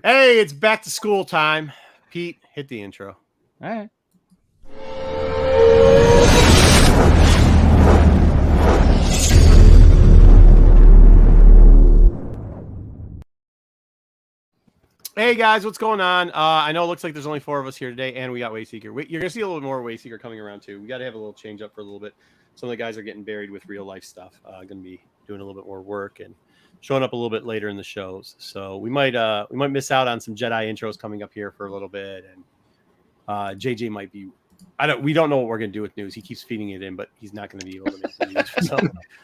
Hey, it's back to school time. Pete, hit the intro. All right. Hey guys, what's going on? I know it looks like there's only 4 of us here today, and we got Wayseeker. You're gonna see a little more Wayseeker coming around too. We got to have a little change up for a little bit. Some of the guys are getting buried with real life stuff. Gonna be doing a little bit more work and showing up a little bit later in the shows. So we might miss out on some Jedi intros coming up here for a little bit, and JJ might be. We don't know what we're gonna do with news. He keeps feeding it in, but he's not gonna be able to make the news. So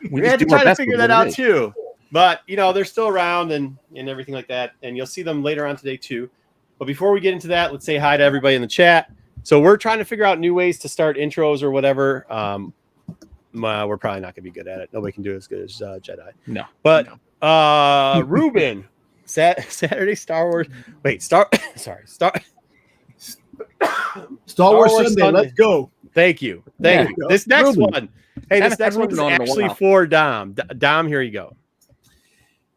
we had to try to figure that out too. But, they're still around and everything like that. And you'll see them later on today, too. But before we get into that, let's say hi to everybody in the chat. So we're trying to figure out new ways to start intros or whatever. We're probably not going to be good at it. Nobody can do it as good as Jedi. No. But Ruben, Saturday Star Wars. Wait, Star Wars Sunday. Let's go. Thank you. This next one. Hey, this next one is actually for Dom. Dom, here you go.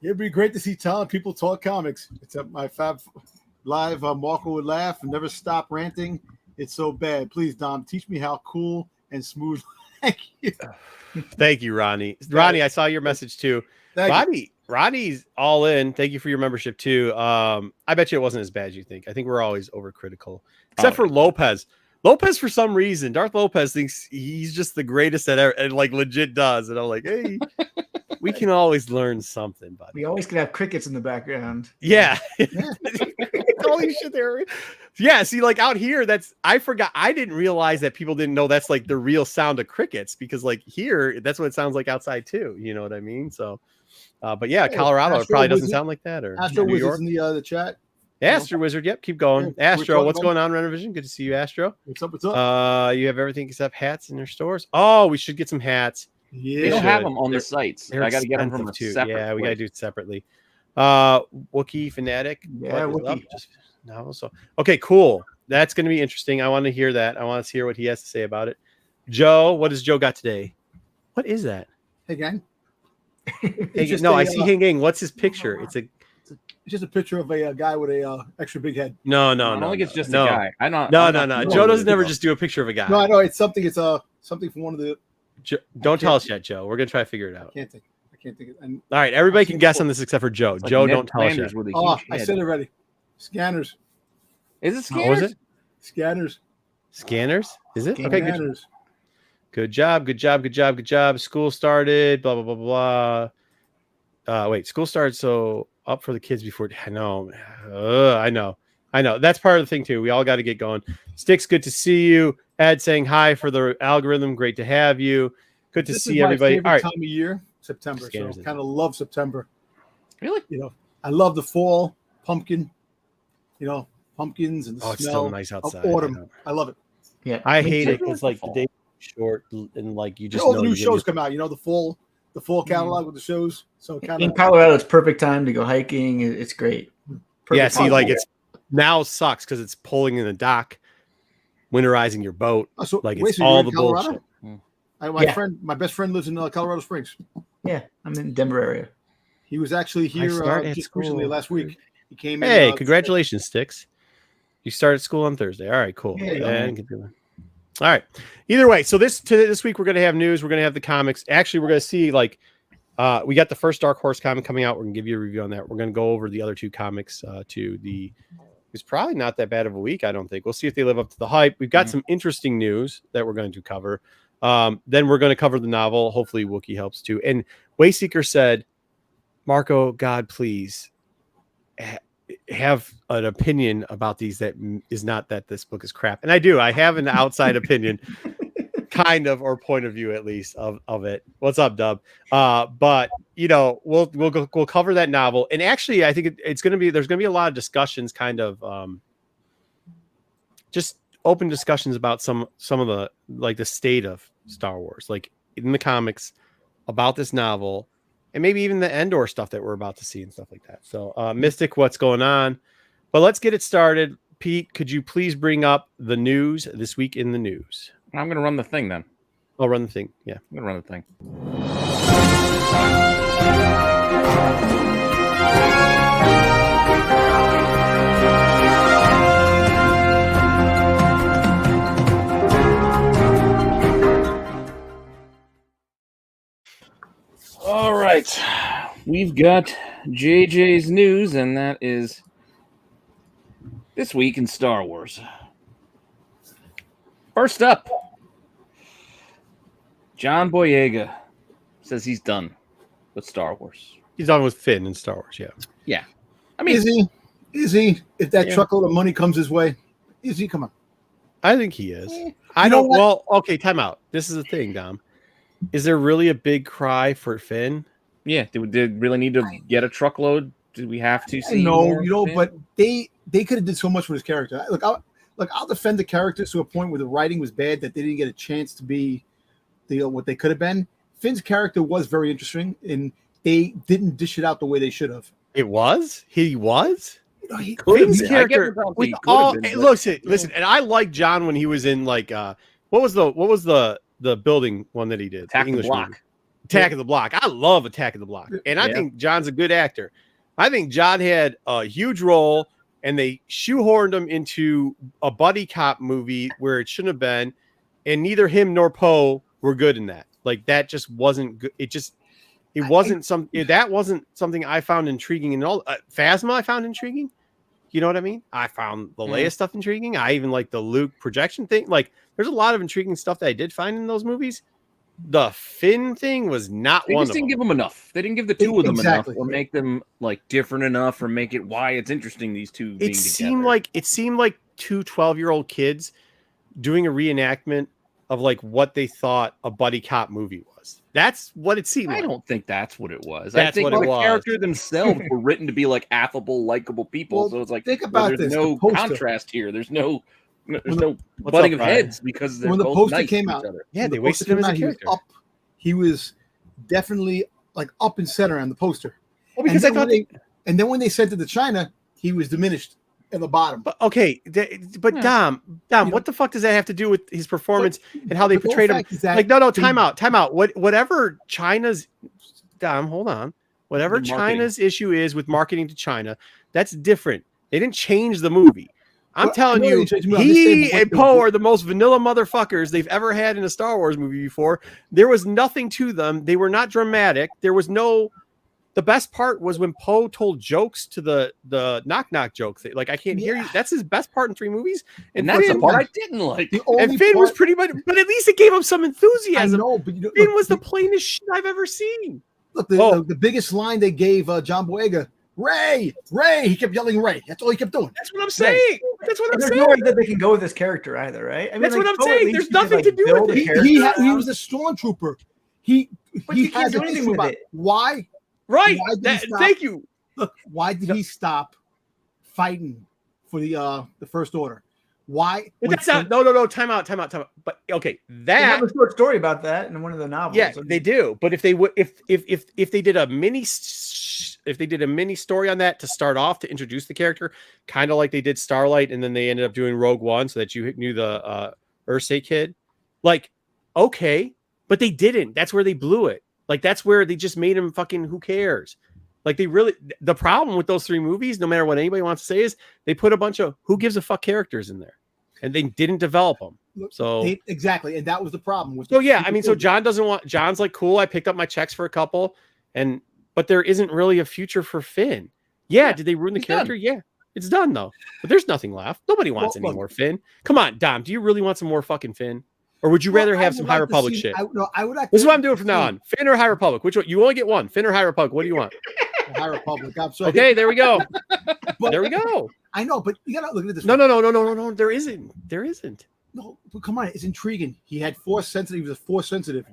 It'd be great to see talented people talk comics. It's at my Fab Live. Marco would laugh and never stop ranting. It's so bad. Please, Dom, teach me how cool and smooth. Thank you. Thank you, Ronnie. Ronnie, I saw your message too. Ronnie's all in. Thank you for your membership too. I bet you it wasn't as bad as you think. I think we're always overcritical, except for Lopez. Lopez, for some reason, Darth Lopez thinks he's just the greatest at ever, and like legit does. And I'm like, hey, we can always learn something, buddy. We always can have crickets in the background. Yeah. Holy shit, there. Yeah, see, like out here, I forgot. I didn't realize that people didn't know that's like the real sound of crickets, because like here, that's what it sounds like outside too. You know what I mean? So, but yeah, Colorado, it probably doesn't sound like that. Or Astro New York in the chat. Astro Wizard, yep, keep going. Yeah, Astro, what's going on, Renovision? Good to see you, Astro. What's up? You have everything except hats in your stores. Oh, we should get some hats. Yeah, they don't have them on the sites. I got to get them from a separate. Yeah, we got to do it separately. Wookiee Fanatic. Yeah, Wookiee. No, so okay, cool. That's going to be interesting. I want to hear that. I want to hear what he has to say about it. Joe, what has Joe got today? What is that? Hey, gang. I see Hey Gang. What's his picture? It's just a picture of a guy with a extra big head. No. I don't think it's just a guy. No. Joe doesn't ever just do a picture of a guy. No, I know it's something. It's something from one of the. Don't tell us yet, Joe. We're gonna try to figure it out. I can't think. All right, everybody can guess on this except for Joe. Like Joe, don't tell us yet. I said it already. Scanners. Is it scanners? What was it? Scanners. Scanners? Is it? Scanners. Okay, good job. School started. Blah blah blah blah. Wait, school started. So up for the kids before. I know. That's part of the thing too. We all got to get going. Sticks, good to see you. Ed saying hi for the algorithm. Great to have you. Good to see everybody. All right. Time of year, September. Scanners, so kind of love September. Really? I love the fall pumpkin. Pumpkins and the smell it's still nice outside. Of autumn. I love it. Yeah, I hate it because like the day short and like you just all the new shows come out. The fall catalog with the shows. So in Colorado, it's perfect time to go hiking. It's great. Perfect it's now sucks because it's pulling in the dock, winterizing your boat. So, it's all the bullshit. My best friend lives in Colorado Springs. Yeah, I'm in the Denver area. He was actually here just recently last week. He came in. Hey, congratulations, Sticks. You started school on Thursday. All right, cool. All right. Either way, so this week we're going to have news. We're going to have the comics. Actually, we're going to see we got the first Dark Horse comic coming out. We're going to give you a review on that. We're going to go over the other 2 comics it's probably not that bad of a week, I don't think. We'll see if they live up to the hype. We've got some interesting news that we're going to cover. Then we're going to cover the novel. Hopefully Wookiee helps too. And Wayseeker said, Marco, God, please have an opinion about these that is not that this book is crap. And I do. I have an outside opinion, kind of, or point of view at least of it. What's up, Dub? But we'll cover that novel. And actually, I think there's going to be a lot of discussions, kind of just open discussions about some of the the state of Star Wars, like in the comics, about this novel. And maybe even the Endor stuff that we're about to see and stuff like that. So, Mystic, what's going on? But let's get it started. Pete, could you please bring up the news this week in the news? I'm going to run the thing then. I'll run the thing. Yeah. I'm going to run the thing. we've got JJ's news, and that is this week in Star Wars. First up, John Boyega says he's done with Star Wars. He's on with Finn in Star Wars. Yeah. Yeah. I mean, Is he? Is he? If that Yeah. truckload of money comes his way, is he? Come on. I think he is. I You know don't. what? Well, okay. Time out. This is the thing, Dom. Is there really a big cry for Finn? yeah, did really need to get a truckload? Did we have to see? No, more you know, of Finn? but they could have did so much with his character. I'll defend the characters to a point where the writing was bad that they didn't get a chance to be what they could have been. Finn's character was very interesting, and they didn't dish it out the way they should have. It was. He was. You know, he, Finn's been. I get character where with he could all. have been, Hey, but- listen, and I like John when he was in like what was the building one that he did? Attack the English Block. movie. Attack of the Block. I love Attack of the Block, and I Yeah. think John's a good actor. I think John had a huge role, and they shoehorned him into a buddy cop movie where it shouldn't have been, and neither him nor Poe were good in that. Like that just wasn't good. It wasn't something I found intriguing. And all Phasma I found intriguing. You know what I mean? I found the Leia stuff intriguing. I even like the Luke projection thing. Like there's a lot of intriguing stuff that I did find in those movies. The Finn thing was not They one just of didn't them. give them enough. They didn't give the two of them Exactly. enough, or make them like different enough, or make it why it's interesting these two being It seemed together. like two 12-year-old kids doing a reenactment of like what they thought a buddy cop movie was. That's what it seemed I like. don't think that's what it was. I That's think what it the was. characters themselves were written to be like affable, likable people. Well, so it's like think about there's this, no the poster. contrast here. There's no What's butting up, of Ryan? heads because they're When the both poster nice came to out, each other. Yeah, when they the wasted poster him as came a out, character. He was definitely like up and center on the poster. Well, because I and then thought and then when they sent it to China, he was diminished at the bottom. But okay, but Yeah. Dom, You know- what the fuck does that have to do with his performance and how they The whole portrayed him? fact is that Like, no, they- time out. Whatever China's, Dom, hold on. Whatever The marketing. China's issue is with marketing to China, that's different. They didn't change the movie. I'm Well, I telling know they you, didn't change the movie. I'm just saying he what and they Poe did. are the most vanilla motherfuckers they've ever had in a Star Wars movie before. There was nothing to them. They were not dramatic. There was no. The best part was when Poe told jokes to the knock knock joke thing. Like I can't hear you. That's his best part in 3 movies. And that's the Finn, part I didn't like. The only and Finn was part- pretty much, but at least it gave him some I enthusiasm. know, but you know, Finn look, was the plainest shit I've ever seen. look, Oh. the biggest line they gave John Boyega, Ray. He kept yelling Ray. That's all he kept doing. That's what I'm saying. That's what I'm And there's saying. no way that they can go with this character either, right? I mean, That's what I'm Poe, at saying. least There's you could, nothing to do with build a it. character He around. was a stormtrooper. He But you can't has do an anything issue with about it. why. Right. Why did he stop? Thank you. Look, why did he stop fighting for the First Order? Why? But that's not. No. Time out. But okay, They that. have a short story about that in one of the novels. Yeah, I mean, they do. But if they would, if they did a mini story on that to start off to introduce the character, kind of like they did Starlight, and then they ended up doing Rogue One, so that you knew the Ursay kid. Like, okay, but they didn't. That's where they blew it. Like, that's where they just made him fucking. Who cares? Like, they really. The problem with those 3 movies, no matter what anybody wants to say, is they put a bunch of who gives a fuck characters in there, and they didn't develop them. So exactly, and that was the problem. With So yeah, I mean, so John doesn't want. John's like, cool. I picked up my checks for a couple, but there isn't really a future for Finn. Yeah, did they ruin the He's character? Yeah, it's done though. But there's nothing left. Nobody wants any look. more Finn. Come on, Dom. Do you really want some more fucking Finn, or would you rather have some High Republic shit? I would. This is what I'm doing from now on. Finn or High Republic? Which one? You only get one. Finn or High Republic? What do you want? High Republic. I'm sorry. Okay, there we go. But- There we go. I know, but you gotta look at this. No. There isn't. There isn't. No, but come on, it's intriguing. He had force sensitive. He was force sensitive,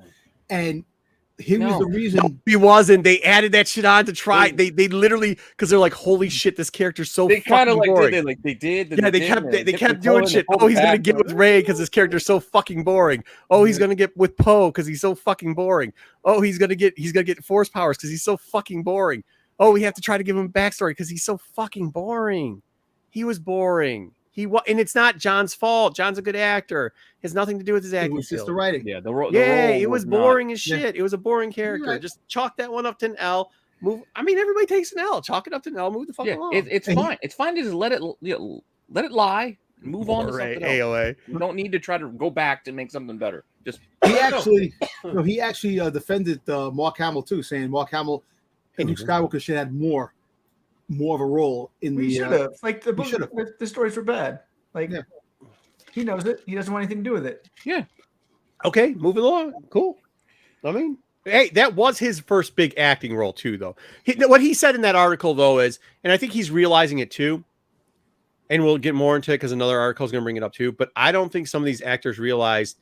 and he was No. the reason. He wasn't. They added that shit on to try. They literally, because they're like, holy shit, this character's so They kind of fucking like boring. did. They did. Yeah, they kept doing shit. Oh, he's gonna get with Ray because his character's so fucking boring. Oh, he's gonna get with Poe because he's so fucking boring. Oh, he's gonna get force powers because he's so fucking boring. Oh, we have to try to give him a backstory because he's so fucking boring. He was boring. And it's not John's fault. John's a good actor. It has nothing to do with his It acting was just skills. the writing. Yeah, the role. It was not- boring as Yeah. shit. It was a boring character. right. Just chalk that one up to an L. Move. I mean, everybody takes an L. Chalk it up to an L. Move the fuck Yeah, along. it's And he- fine. It's fine to just let it lie. And move on to something else. AOA. You don't need to try to go back to make something better. Just He actually defended Mark Hamill too, saying Mark Hamill And Luke Skywalker should have more of a role in We the. should have. Like the book, should've. the stories were bad. Like he knows it. He doesn't want anything to do with it. Yeah. Okay, moving along. Cool. I mean, hey, that was his first big acting role too, though. What he said in that article, though, is, and I think he's realizing it too, and we'll get more into it because another article is going to bring it up too, but I don't think some of these actors realize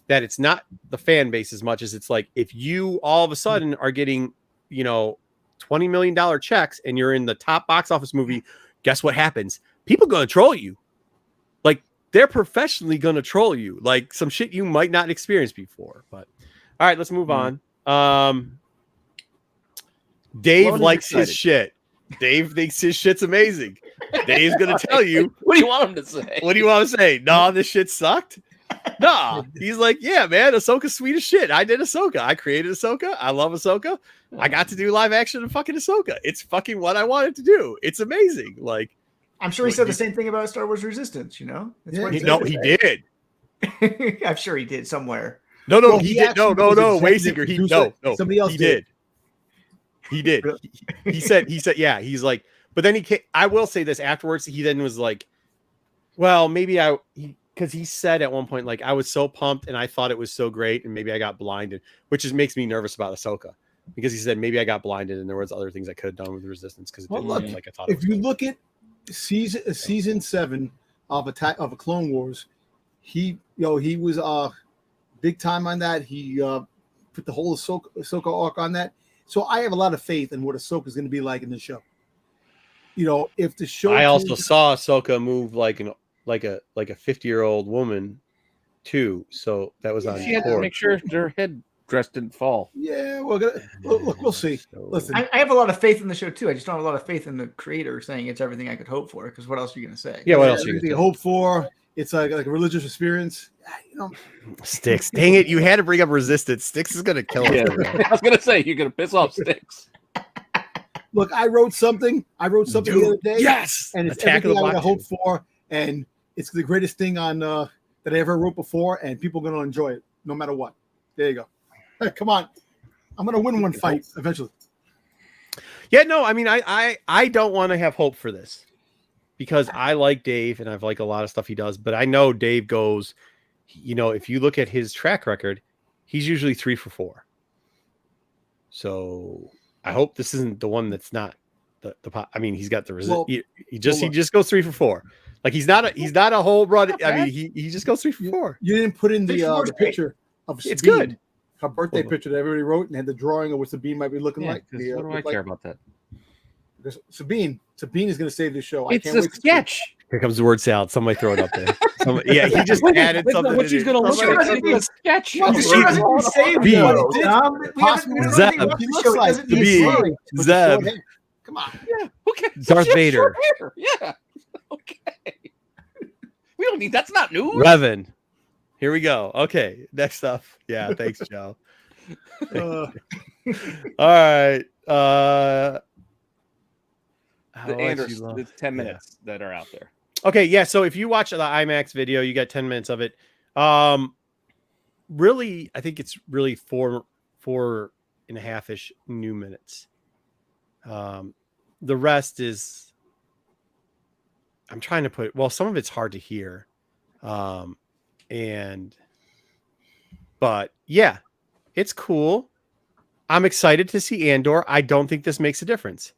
that it's not the fan base as much as it's like, if you all of a sudden are getting, $20 million checks and you're in the top box office movie, guess what happens? People going to troll you. Like, they're professionally going to troll you. Like, some shit you might not experience before. But, all right, let's move on. Dave likes his shit. Dave thinks his shit's amazing. Dave's going to tell you. What do you want him to say? What do you want to say? Nah, this shit sucked. Nah, he's like, yeah, man, Ahsoka's sweet as shit. I did Ahsoka. I created Ahsoka. I love Ahsoka. I got to do live action of fucking Ahsoka. It's fucking what I wanted to do. It's amazing. Like, I'm sure he said the same thing about Star Wars Resistance. That's what he did. I'm sure he did somewhere. No, he did. No, Wayseeker. Somebody else did. He did. He said, yeah. He's like, but then I will say this afterwards. He then was like, well, maybe because he said at one point, like, I was so pumped and I thought it was so great and maybe I got blinded, which just makes me nervous about Ahsoka, because he said maybe I got blinded and there was other things I could have done with the Resistance because it didn't look like I thought. If you look at season 7 of a Clone Wars, he was big time on that. He put the whole Ahsoka arc on that. So I have a lot of faith in what Ahsoka is going to be like in the show. If the show, I also saw Ahsoka move like a 50-year-old woman too. So that was on. She had to make sure her head dress didn't fall. Yeah, look, we'll see. Listen, I have a lot of faith in the show too. I just don't have a lot of faith in the creator saying it's everything I could hope for. Because what else are you going to say? Yeah, what else are you going going to hope for? It's like a religious experience. Sticks. Dang it! You had to bring up Resistance. Sticks is going to kill us. Yeah. I was going to say you're going to piss off Sticks. Look, I wrote something the other day. Yes, and it's everything I would hope for, and it's the greatest thing on that I ever wrote before, and people are going to enjoy it no matter what. There you go. Hey, come on, I'm going to win one fight eventually. Yeah, no, I mean, I don't want to have hope for this because I like Dave and I've like a lot of stuff he does, but I know Dave goes, if you look at his track record, he's usually 3 for 4. So I hope this isn't the one that's not the I mean, he's got the resist. He just goes 3 for 4. Like he's not a whole run. I mean, he just goes 3 for 4. You didn't put in the picture of Sabine, it's good. Her birthday picture that everybody wrote and had the drawing of what Sabine might be looking like. What do I care about that? Because Sabine is going to save this show. It's a sketch. Here comes the word salad. Somebody throw it up there. He just added something. What she's going to look like a sketch. Zeb. Come on. Yeah. Okay. Darth Vader. Yeah. Okay. We don't need. That's not news. Revan. Here we go. Okay. Next up. Yeah. Thanks, Joe. All right. The 10 minutes that are out there. Okay, yeah. So if you watch the IMAX video, you get 10 minutes of it. Really, I think it's really 4.5-ish new minutes. The rest is, I'm trying to put. Well, some of it's hard to hear, but yeah, it's cool. I'm excited to see Andor. I don't think this makes a difference.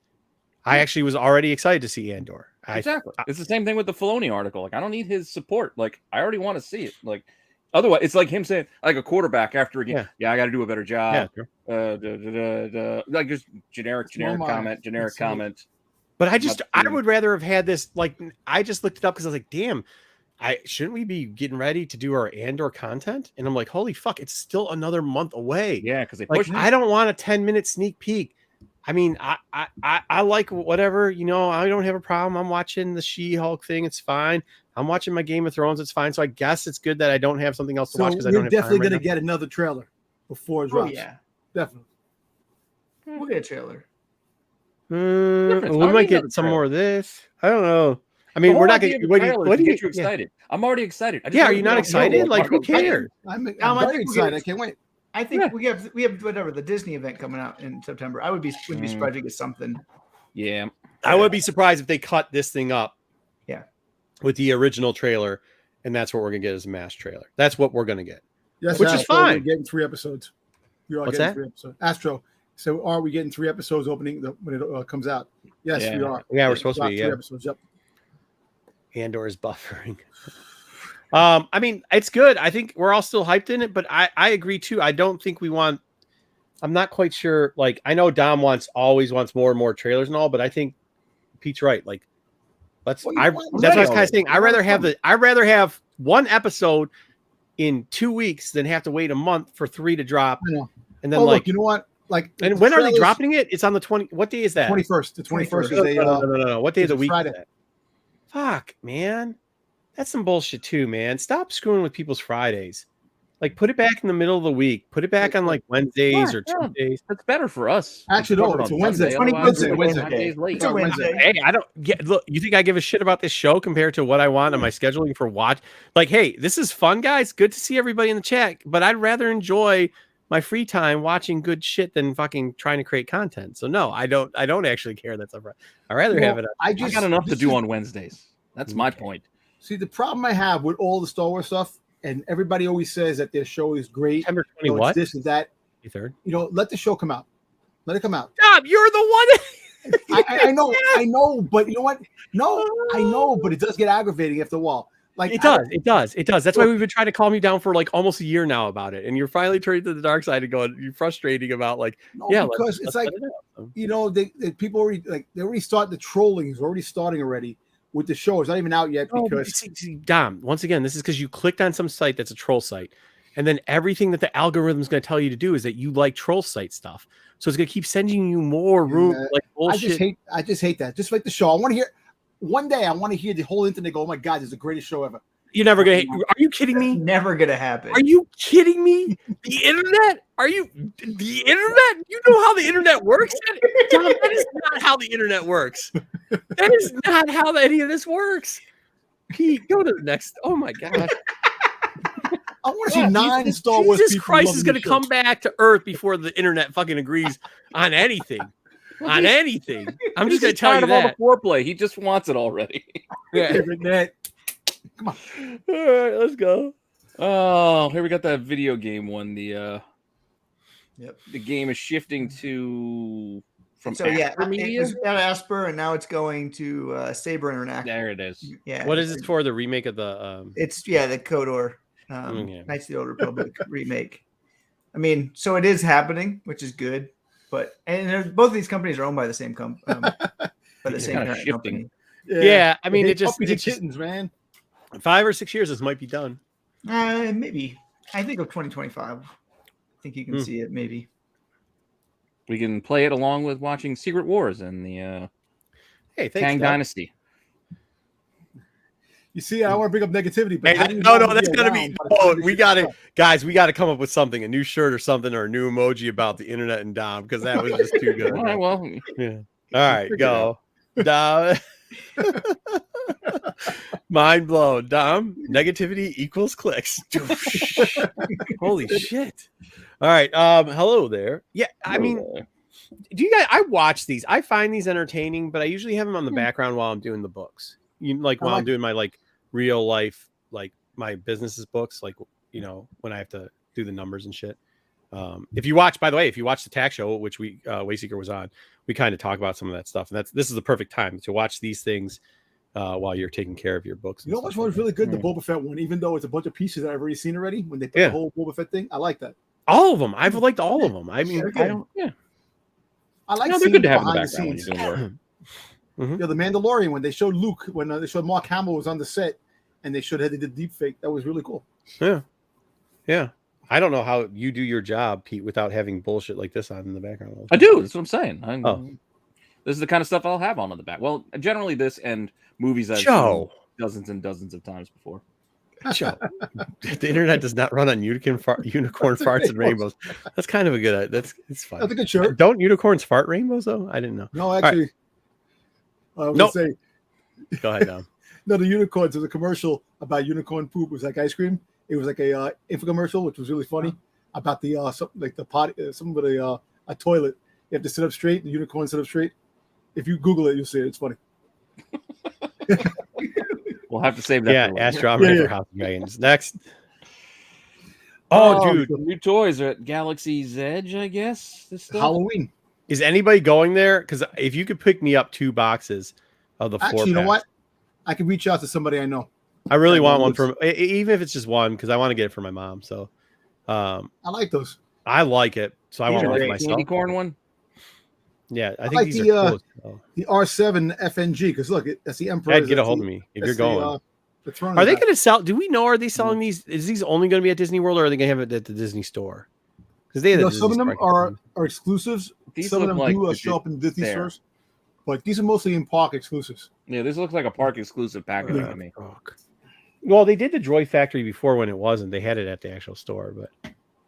I actually was already excited to see Andor. Exactly. It's the same thing with the Filoni article. Like, I don't need his support. Like, I already want to see it. Like, otherwise, it's like him saying, like a quarterback after a game, I got to do a better job. Yeah, sure. Like just generic comment. But I would rather have had this. Like, I just looked it up because I was like, damn, shouldn't we be getting ready to do our Andor content? And I'm like, holy fuck, it's still another month away. Yeah, because I don't want a 10-minute sneak peek. I mean, I like whatever, I don't have a problem. I'm watching the She-Hulk thing. It's fine. I'm watching my Game of Thrones. It's fine. So I guess it's good that I don't have something else to watch because I don't have time. We're definitely going to get another trailer before it drops. Oh, yeah. Definitely. We'll get a trailer. We might get some more of this. I don't know. I mean, we're not going to get you excited. I'm already excited. Are you not excited? Like, who cares? I'm very excited. I can't wait. I think we have whatever the Disney event coming out in September. I would be surprised to get something. Yeah, I would be surprised if they cut this thing up. Yeah, with the original trailer, and that's what we're gonna get as a mass trailer. That's what we're gonna get. Yes, which is fine. We're getting 3 episodes. We are What's getting that? 3 episodes. Astro. So are we getting 3 episodes opening when it comes out? Yes, we are. Yeah, we're supposed to be. 3 Yeah. episodes. Yep. Andor is buffering. I mean, it's good. I think we're all still hyped in it, but I agree too. I don't think we want. I'm not quite sure. Like, I know Dom always wants more and more trailers and all, but I think Pete's right. Like, that's what I was kind of saying. I'd rather have 1 episode in 2 weeks than have to wait a month for 3 to drop. And then look, you know what? Like, and when are they dropping it? It's on the 20. What day is that? 21st. The 21st is no. What day of the week Friday. is that? Fuck, man. That's some bullshit too, man. Stop screwing with people's Fridays. Like, put it back in the middle of the week. Put it back on like Wednesdays or Tuesdays. That's better for us. Actually, no, it's a Wednesday. It's a Wednesday. Hey, I don't get. Look, you think I give a shit about this show compared to what I want on my scheduling for watch? Like, hey, this is fun, guys. Good to see everybody in the chat, but I'd rather enjoy my free time watching good shit than fucking trying to create content. So no, I don't actually care. That's a. I rather have it. I got enough to do on Wednesdays. That's my point. See, the problem I have with all the Star Wars stuff, and everybody always says that their show is great. September 20 what? This and that. 23rd. Let the show come out. Let it come out. Stop! You're the one. I know, but you know what? No, I know, but it does get aggravating after a while. Like it does. That's why we've been trying to calm you down for like almost a year now about it, and you're finally turning to the dark side and going, you're frustrating about like, because it's like, they people already they already start the trolling is already starting already. With the show, it's not even out yet because see, Dom, once again, this is because you clicked on some site that's a troll site, and then everything that the algorithm is going to tell you to do is that you like troll site stuff, so it's going to keep sending you more room like bullshit. I just hate that. Just like the show, I want to hear one day. I want to hear the whole internet go, "Oh my god, this is the greatest show ever." You're never gonna. Are you kidding me? Never gonna happen. Are you kidding me? The internet? The internet? You know how the internet works? Dom, that is not how the internet works. That is not how any of this works. Pete, go to the next. Oh my god. I want to see 9 Star Wars. Jesus Christ is going to come back to Earth before the internet fucking agrees on anything. On anything. I'm just going to tell you that. All the foreplay. He just wants it already. Yeah. Come on. All right, let's go. Oh, here we got that video game one. The game is shifting from Asper Media. It was at Asper, and now it's going to Saber Interactive. There it is. Yeah. What is it for? The remake of the? It's the KOTOR, Knights of the Old Republic remake. I mean, so it is happening, which is good. But both of these companies are owned by the same company. By the same company. Yeah, I mean, it's just kittens, man. 5 or 6 years, this might be done. Maybe. I think of 2025. I think you can see it. Maybe we can play it along with watching Secret Wars and the Tang Dynasty. You see, I want to bring up negativity, but no, that's gonna be. Oh, we got to, guys. We got to come up with something, a new shirt or something, or a new emoji about the internet and Dom, because that was just too good. All right, well, yeah. All right, go, Dom. Mind blown, Dom. Negativity equals clicks. Holy shit! All right, hello there. Yeah, I mean, do you guys? I watch these. I find these entertaining, but I usually have them on the background while I'm doing the books. While I'm doing my real life, my business's books, when I have to do the numbers and shit. If you watch the tax show, which Wayseeker was on, we kind of talk about some of that stuff, and this is the perfect time to watch these things while you're taking care of your books. You know which one was really good? The Boba Fett one, even though it's a bunch of pieces that I've already seen already. When they put the whole Boba Fett thing, I like that. All of them, I've liked all of them. I mean, I like. They're good to have in the background when you're doing work. Mm-hmm. The Mandalorian, when they showed Luke, when they showed Mark Hamill was on the set, and they showed how they did deep fake. That was really cool. Yeah. I don't know how you do your job, Pete, without having bullshit like this on in the background. I do. That's what I'm saying. This is the kind of stuff I'll have on in the back. Well, generally this and movies I've seen dozens and dozens of times before. Joe, the internet does not run on unicorn farts and rainbows. That's kind of a good. It's fun. That's a good shirt. Don't unicorns fart rainbows though? I didn't know. No, actually. I was gonna say. Go ahead, Dom. No, the unicorns. There's a commercial about unicorn poop. It was like ice cream. It was like a infomercial, which was really funny. about the something like the pot, somebody a toilet. You have to sit up straight. The unicorn sit up straight. If you Google it, you'll see it. It's funny. We'll have to save that. Yeah, Astronomer for House of Dragons. Next. Oh, dude, new toys are at Galaxy's Edge, I guess. This stuff? Halloween. Is anybody going there? Because if you could pick me up 2 boxes of the 4 packs. You know what? I can reach out to somebody I know. I really want one from, even if it's just one, because I want to get it for my mom. So, I like those. I like it, so I want one for myself. Candy corn one. Yeah, I think like these are cool. The R7 FNG, because look, that's the Emperor. Ed, get a hold of me if you're going. Are they going to sell? Do we know? Are they selling these? Is these only going to be at Disney World, or are they going to have it at the Disney store? Because they have some of them are exclusives. Some of them do show up in Disney stores, but these are mostly in park exclusives. Yeah, this looks like a park exclusive package to me. Well, they did the Droid Factory before when it wasn't. They had it at the actual store, but.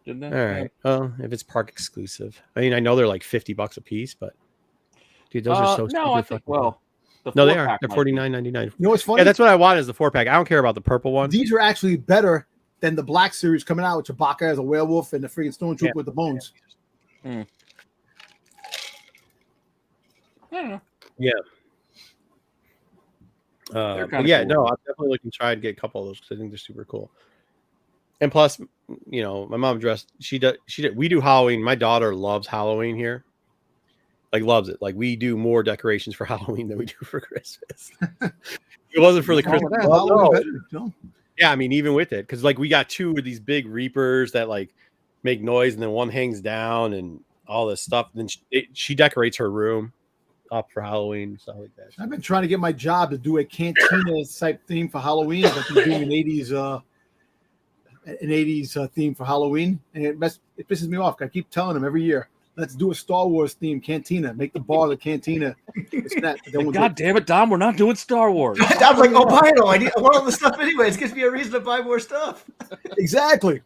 Didn't they? All right. Well, if it's park exclusive, I mean, I know they're like $50 a piece, but dude, those are so. No, I think. Well, no, they are. They're $49.99. You know what's funny? Yeah, that's what I want is the 4-pack. I don't care about the purple one. These are actually better than the Black Series coming out with Chewbacca as a werewolf and the freaking Stormtrooper with the bones. I don't know. Yeah. But yeah, cool. No, I'm definitely looking to try and get a couple of those because I think they're super cool. And plus, you know, my mom dressed. She did. We do Halloween. My daughter loves Halloween here. Like loves it. Like we do more decorations for Halloween than we do for Christmas. It wasn't for the Christmas. No. Yeah, I mean, even with it, because like we got 2 of these big reapers that like make noise, and then one hangs down and all this stuff. And then she decorates her room up for Halloween and stuff like that. I've been trying to get my job to do a cantina type theme for Halloween. I've been doing an 80s theme for Halloween, and it pisses me off. I keep telling them every year, let's do a Star Wars theme cantina. Make the bar the cantina. God damn it, Dom, we're not doing Star Wars. Dom's like, oh, buy it all. I want all the stuff anyways. It gives me a reason to buy more stuff. Exactly.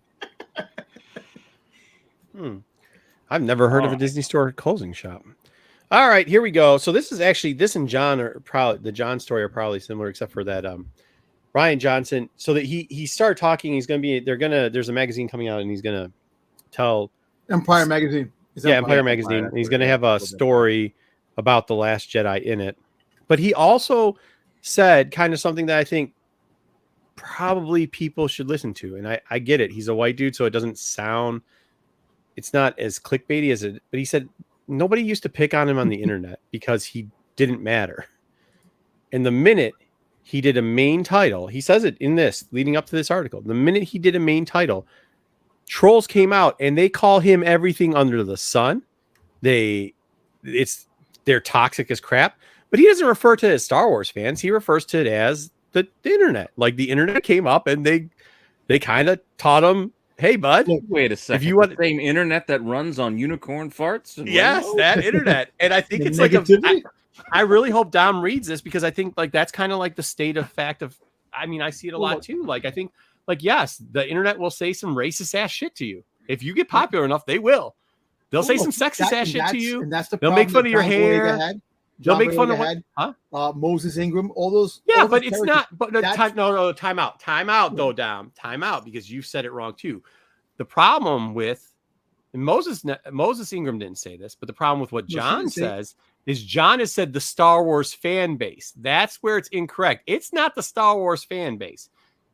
I've never heard of a Disney store closing shop. All right, here we go. So this and John are probably, the John story are probably similar, except for that Ryan Johnson. So that he started talking. He's going to be, there's a magazine coming out, and he's going to tell Empire Magazine. Empire Magazine. And he's going to have a story about The Last Jedi in it. But he also said kind of something that I think probably people should listen to. And I get it. He's a white dude, so it doesn't sound, it's not as clickbaity as it, but he said nobody used to pick on him on the internet because he didn't matter. And the minute he did a main title, he says it in this leading up to this article, the minute he did a main title, trolls came out and they call him everything under the sun. They're toxic as crap, but he doesn't refer to it as Star Wars fans. He refers to it as the internet. Like the internet came up and they kind of taught him, hey, bud. Wait a second. If you want the same internet that runs on unicorn farts? Yes, that internet. And I think it's like I really hope Dom reads this because I think like that's kind of like the state of fact of. I mean, I see it a lot too. Like I think, like yes, the internet will say some racist ass shit to you if you get popular enough. They will. They'll say some sexist ass shit to you. And that's the They'll make fun of your hair. They'll make fun of what? Moses Ingram, all those. Yeah, all but those it's not. But no, time out, though, Dom. Time out because you said it wrong too. The problem with Moses Ingram didn't say this, but the problem with what John says is John has said the Star Wars fan base. That's where it's incorrect. It's not the Star Wars fan base.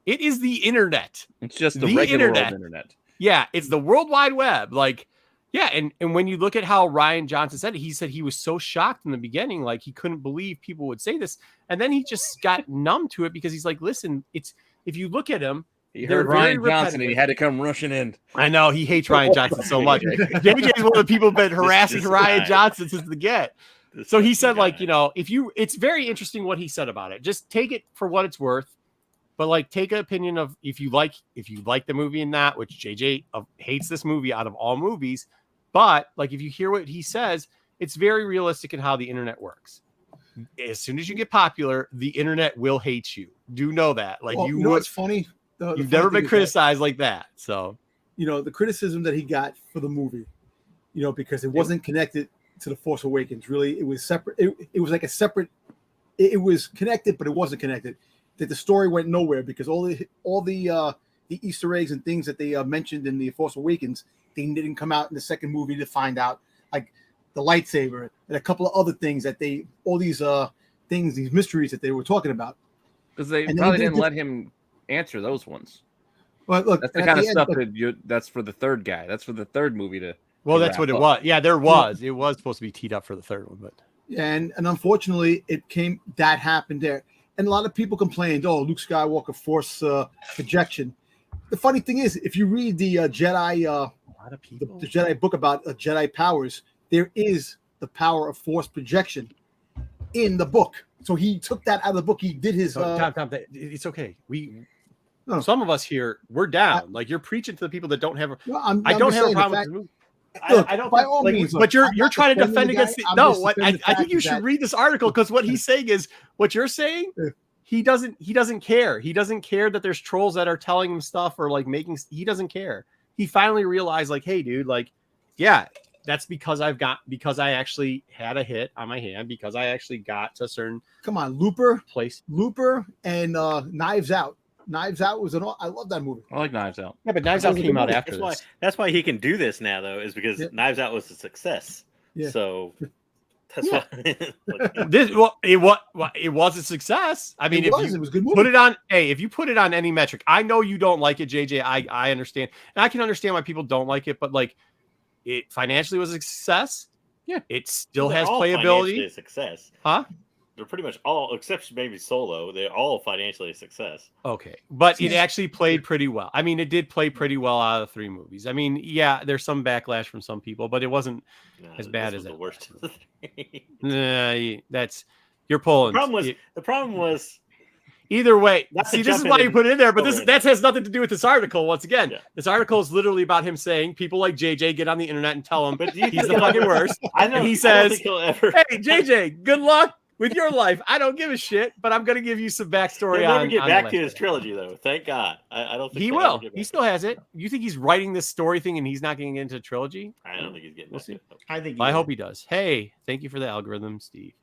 It is the internet. It's just the regular internet. Yeah, it's the World Wide Web. Like, yeah, and when you look at how Ryan Johnson said it, he said he was so shocked in the beginning, like he couldn't believe people would say this, and then he just got numb to it because he's like, listen, it's if you look at him. He heard Ryan Johnson and he had to come rushing in. I know he hates Ryan Johnson so much. JJ is one of the people who've been harassing Ryan Johnson since the get. So he said, like, you know, it's very interesting what he said about it. Just take it for what it's worth, but like take an opinion of if you like the movie and not, which JJ hates this movie out of all movies. But like if you hear what he says, it's very realistic in how the internet works. As soon as you get popular, the internet will hate you. Do know that. Like you know what's funny? You've never been criticized like that. So, you know, the criticism that he got for the movie, you know, because it wasn't connected to The Force Awakens. Really, it was separate. It was like a separate. It was connected, but it wasn't connected. That the story went nowhere because all the the Easter eggs and things that they mentioned in the Force Awakens, they didn't come out in the second movie to find out, like the lightsaber and a couple of other things that all these things, these mysteries that they were talking about. Because they probably didn't let him answer those ones. Well, look, that's the kind of stuff that's for the third guy. That's for the third movie to. Well, that's what it was. Yeah, there was. It was supposed to be teed up for the third one, but and unfortunately, that happened there. And a lot of people complained, "Oh, Luke Skywalker Force projection." The funny thing is, if you read the Jedi, the Jedi book about Jedi powers, there is the power of Force projection in the book. So he took that out of the book. He did his. Tom, it's okay. Some of us here, we're down. Like you're preaching to the people that don't have. I don't have a problem with the movie. I don't. By all means, but you're trying to defend against. I think you should read this article because what he's saying is what you're saying. He doesn't care. He doesn't care that there's trolls that are telling him stuff or like making. He doesn't care. He finally realized, like, hey, dude, like, yeah, that's because I actually had a hit on my hand because I actually got to a certain. Come on, Looper and Knives Out. Knives Out was I love that movie. I like Knives Out. Yeah, but Knives Out came out after this. That's why he can do this now, though, is because Knives Out was a success. Yeah. So that's why. It was a success. I mean, it was a good movie. Put it on. Hey, if you put it on any metric, I know you don't like it, JJ. I understand, and I can understand why people don't like it. But like, it financially was a success. Yeah, it still has playability. A success, huh? They're pretty much all, except maybe Solo, they're all financially a success. Okay. But it actually played pretty well. I mean, it did play pretty well out of the three movies. I mean, yeah, there's some backlash from some people, but it wasn't as bad as the worst of the three. You're pulling. The problem was either way. See, this is why you put it in there, but that has nothing to do with this article. Once again, this article is literally about him saying people like JJ get on the internet and tell him he's the fucking worst. I know. And he says, "Hey, JJ, good luck with your life. I don't give a shit, but I'm going to give you some backstory He'll never get back to his trilogy, though. Thank God. I don't think he will. He still has it. You think he's writing this story thing and he's not getting into a trilogy? I don't think he's getting. We'll see. I hope he does. Hey, thank you for the algorithm, Steve.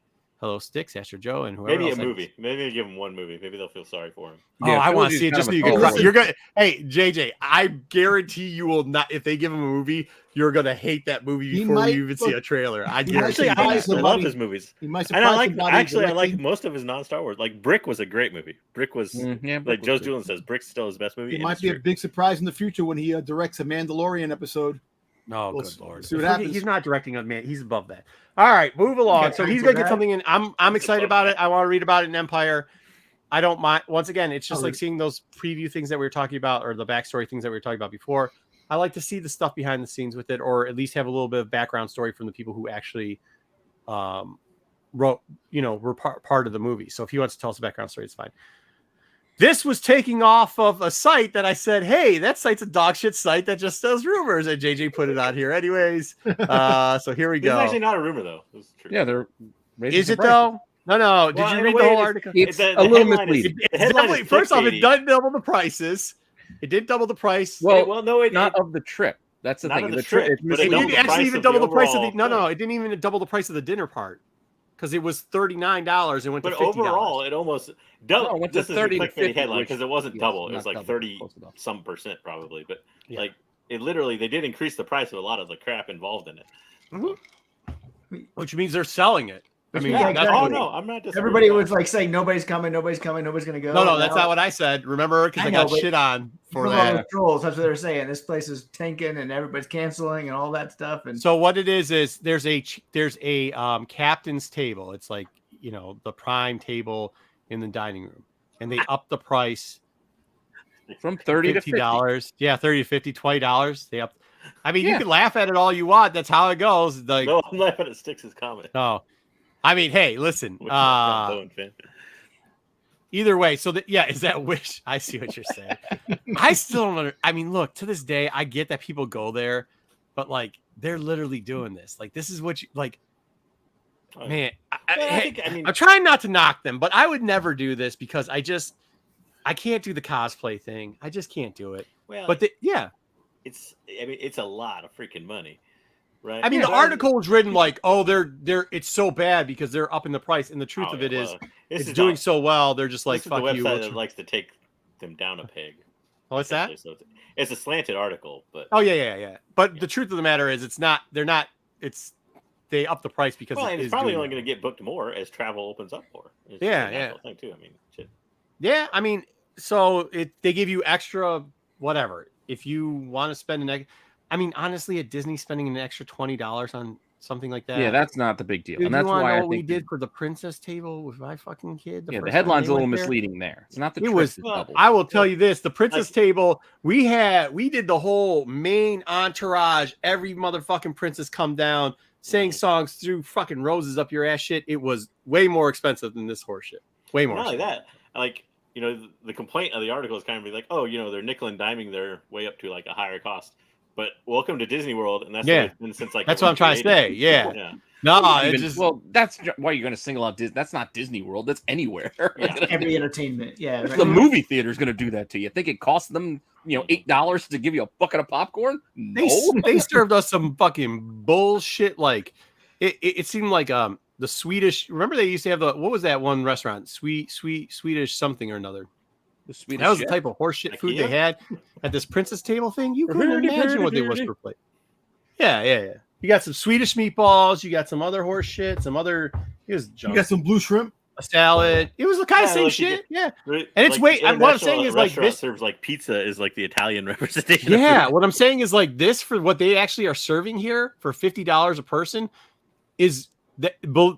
Hello, Sticks, Astro Joe, and whoever maybe else. A movie. Maybe give him one movie. Maybe they'll feel sorry for him. Oh, I want to see it just so you can cry. You're gonna. Hey, JJ, I guarantee you will not. If they give him a movie, you're gonna hate that movie before you even see a trailer. I guarantee. I love his movies. And I like most of his non-Star Wars. Like Brick was a great movie. Brick was like Joe Julian says. Brick's still his best movie. It might be a big surprise in the future when he directs a Mandalorian episode. Oh, good Lord. See what happens. He's not directing on man. He's above that. All right, move along. So he's going to get something in. I'm excited about it. I want to read about it in Empire. I don't mind. Once again, it's just like seeing those preview things that we were talking about or the backstory things that we were talking about before. I like to see the stuff behind the scenes with it, or at least have a little bit of background story from the people who actually wrote, were part of the movie. So if he wants to tell us a background story, it's fine. This was taking off of a site that I said, hey, that site's a dog shit site that just sells rumors. And JJ put it on here anyways. So here we go. It's actually not a rumor, though. Yeah, they're is it, though? No. Did you read the whole article? It's a little misleading. First off, it doesn't double the prices. It did double the price. Well, no, not of the trip. That's the thing. The trip. It didn't actually even double the price of the. No, it didn't even double the price of the dinner part. Because it was $39 and went to $50. But overall, it almost doubled. No, this is a 30 to 50 headline because it wasn't double. It was like 30% probably. But like it literally, they did increase the price of a lot of the crap involved in it. Mm-hmm. Which means they're selling it. I mean, no, I'm not. Everybody was like saying nobody's coming, nobody's going to go. No, that's not what I said. Remember, because I got shit on for that. All the trolls, that's what they're saying. This place is tanking and everybody's canceling and all that stuff. And so what it is there's a captain's table. It's like the prime table in the dining room, and they up the price from $30 to $50. Yeah, $30 to $50, $20. They up. I mean, you can laugh at it all you want. That's how it goes. Like, no, I'm laughing at Sticks' comment. No. I mean, hey, listen. Either way, so is that Wish? I see what you're saying. I still don't. I mean, look, to this day, I get that people go there, but like they're literally doing this. Like, this is what you like. Man, I'm trying not to knock them, but I would never do this because I can't do the cosplay thing. I just can't do it. Well, but it's a lot of freaking money. Right. I mean, the article was written like, "Oh, they're it's so bad because they're upping the price," and the truth of it is, it's doing so well. They're just like, "Fuck you." The website that likes to take them down a peg. What's that? So it's a slanted article, but But the truth of the matter is, it's not. They're not. They up the price because it's probably only going to get booked more as travel opens up more. It's thing too. I mean, shit. Yeah, I mean, so they give you extra whatever if you want to spend I mean, honestly, at Disney, spending an extra $20 on something like that. Yeah, that's not the big deal. Dude, and that's why I think we did for the princess table with my fucking kid. The headline's a little misleading there. It's not the it was. I will tell you this: the princess table we did the whole main entourage. Every motherfucking princess come down, sang songs, threw fucking roses up your ass. Shit, it was way more expensive than this horse shit. Way more. Not like that. Like, you know, the complaint of the article is kind of like, oh, you know, they're nickel and diming their way up to like a higher cost. But welcome to Disney World, and that's what it's been since like. That's what I'm trying to say. Yeah. No, it's just that's why you're going to single out Disney. That's not Disney World. That's anywhere. Every entertainment. Yeah. Right. The movie theater is going to do that to you. Think it costs them, $8 to give you a bucket of popcorn? No. They served us some fucking bullshit. Like it seemed like the Swedish. Remember they used to have what was that one restaurant? Swedish something or another. That was the type of horseshit food they had at this princess table thing. You couldn't imagine what they was for plate. Yeah. You got some Swedish meatballs. You got some other horse shit. Some other. You got some blue shrimp. A salad. It was the kind of same shit. Yeah. And it's what I'm saying is like this serves like pizza is like the Italian representation. Yeah. What I'm saying is like this for what they actually are serving here for $50 a person is that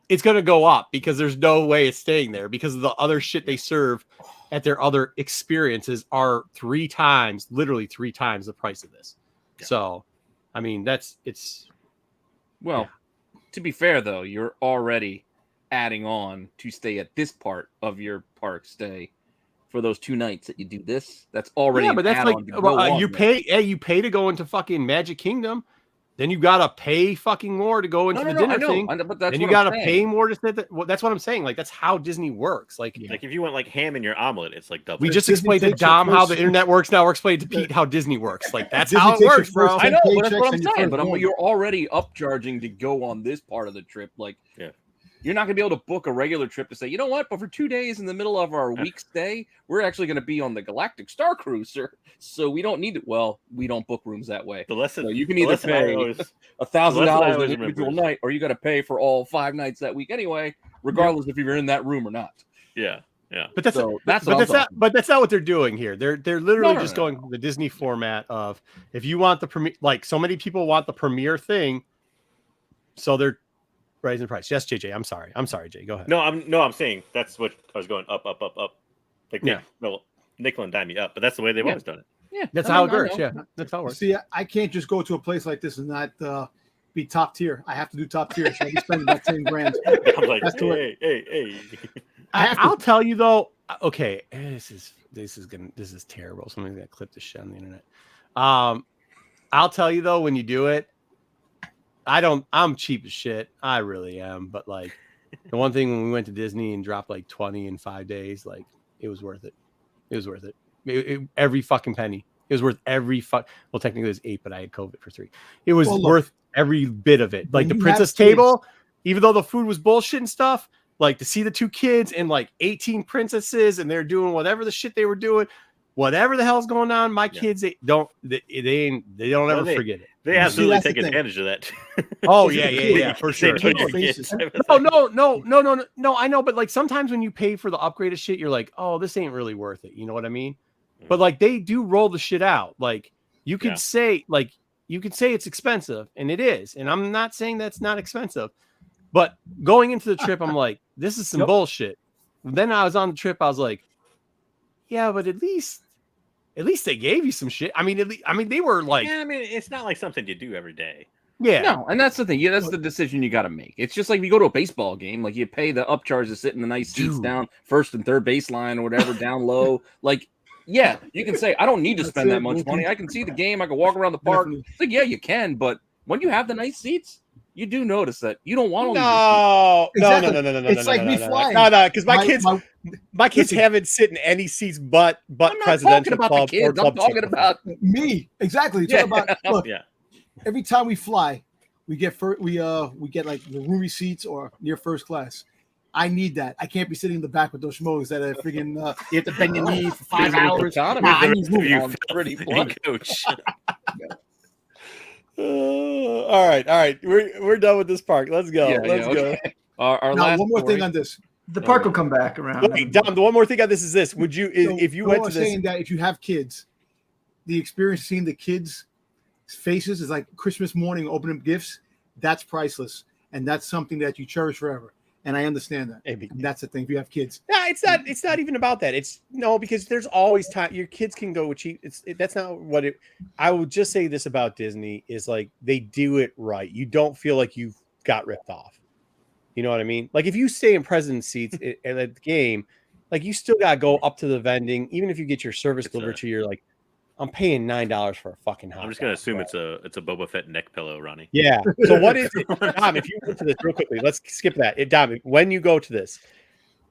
it's going to go up because there's no way it's staying there because of the other shit they serve at their other experiences are literally three times the price of this. Yeah. So, I mean, to be fair though, you're already adding on to stay at this part of your park stay for those 2 nights that you do this. That's already but that's like you pay to go into fucking Magic Kingdom. Then you gotta pay fucking more to go into the dinner thing. But that's then you gotta pay more to sit. That's what I'm saying. Like that's how Disney works. Like if you want like ham in your omelet, it's like double. We just explained to Dom how the internet works. Now we're explaining to Pete how Disney works. Like that's how it works, bro. I know, but that's what I'm saying. But you're already upcharging to go on this part of the trip. Like, you're not gonna be able to book a regular trip to say, you know what? But for 2 days in the middle of our week stay, we're actually gonna be on the Galactic Star Cruiser. So we don't need it. Well, we don't book rooms that way. So you can either pay $1,000 an individual night, or you got to pay for all 5 nights that week anyway, regardless if you're in that room or not. Yeah. But that's not what they're doing here. They're literally just going the Disney format of if you want the premiere, like so many people want the premiere thing, so they're raising the price. Yes, JJ. I'm sorry, Jay. Go ahead. No, I'm saying that's what I was going up. Like nickel and dime up, but that's the way they've always done it. Yeah, that's how it works. Yeah, that's how it works. See, I can't just go to a place like this and not be top tier. I have to do top tier. So I'll be spending about $10,000. I'm like, hey. I'll tell you though. Okay, this is terrible. Somebody's gonna clip this shit on the internet. I'll tell you though, when you do it, I'm cheap as shit. I really am. But like the one thing when we went to Disney and dropped like 20 in 5 days, like it was worth it. It was worth it. Every fucking penny. It was worth every well, technically it was 8, but I had COVID for 3. It was worth every bit of it. Like the princess table, even though the food was bullshit and stuff, like to see the 2 kids and like 18 princesses and they're doing whatever the shit they were doing, whatever the hell's going on, my kids, they don't ever forget it. They absolutely take advantage of that. Oh yeah, for sure. No, I know, but like sometimes when you pay for the upgraded shit, you're like, oh, this ain't really worth it. You know what I mean? But like they do roll the shit out. Like you could say it's expensive, and it is. And I'm not saying that's not expensive, but going into the trip, I'm like, this is some bullshit. Then I was on the trip, I was like, yeah, but at least they gave you some shit. I mean, they were like, it's not like something you do every day. Yeah, no, and that's the thing. Yeah, that's the decision you got to make. It's just like if you go to a baseball game, like you pay the upcharge to sit in the nice seats down first and third baseline or whatever, down low. Like, yeah, you can say I don't need to spend that much money. I can see the game. I can walk around the park. It's like, yeah, you can, but when you have the nice seats, you do notice that you don't want to. No. It's like me flying. No, because my kids haven't sit in any seats but presidential club. I'm talking about me. Exactly. Look, every time we fly, we get like the roomy seats or near first class. I need that. I can't be sitting in the back with those schmoes that are friggin' you have to bend your knee for 5 hours. I need movement. Pretty coach. All right. We're done with this park. Let's go. Let's go. Our now, last one more story. thing on this. The park will come back around. Wait, Dom, the one more thing on this is this. Would you, if you went to this, saying that if you have kids, the experience seeing the kids' faces is like Christmas morning opening gifts. That's priceless, and that's something that you cherish forever. And I understand that. And that's the thing. If you have kids, yeah, it's not even about that. It's no, because there's always time. Your kids can go with cheap. That's not what it. I would just say this about Disney is like they do it right. You don't feel like you've got ripped off. You know what I mean? Like if you stay in president seats at the game, like you still gotta go up to the vending, even if you get your service delivered to you. You're like, I'm paying $9 for a fucking hot. I'm just gonna assume it's a Boba Fett neck pillow, Ronnie. Yeah. So what is it, Dom? If you go to this real quickly, let's skip that. Dom, when you go to this,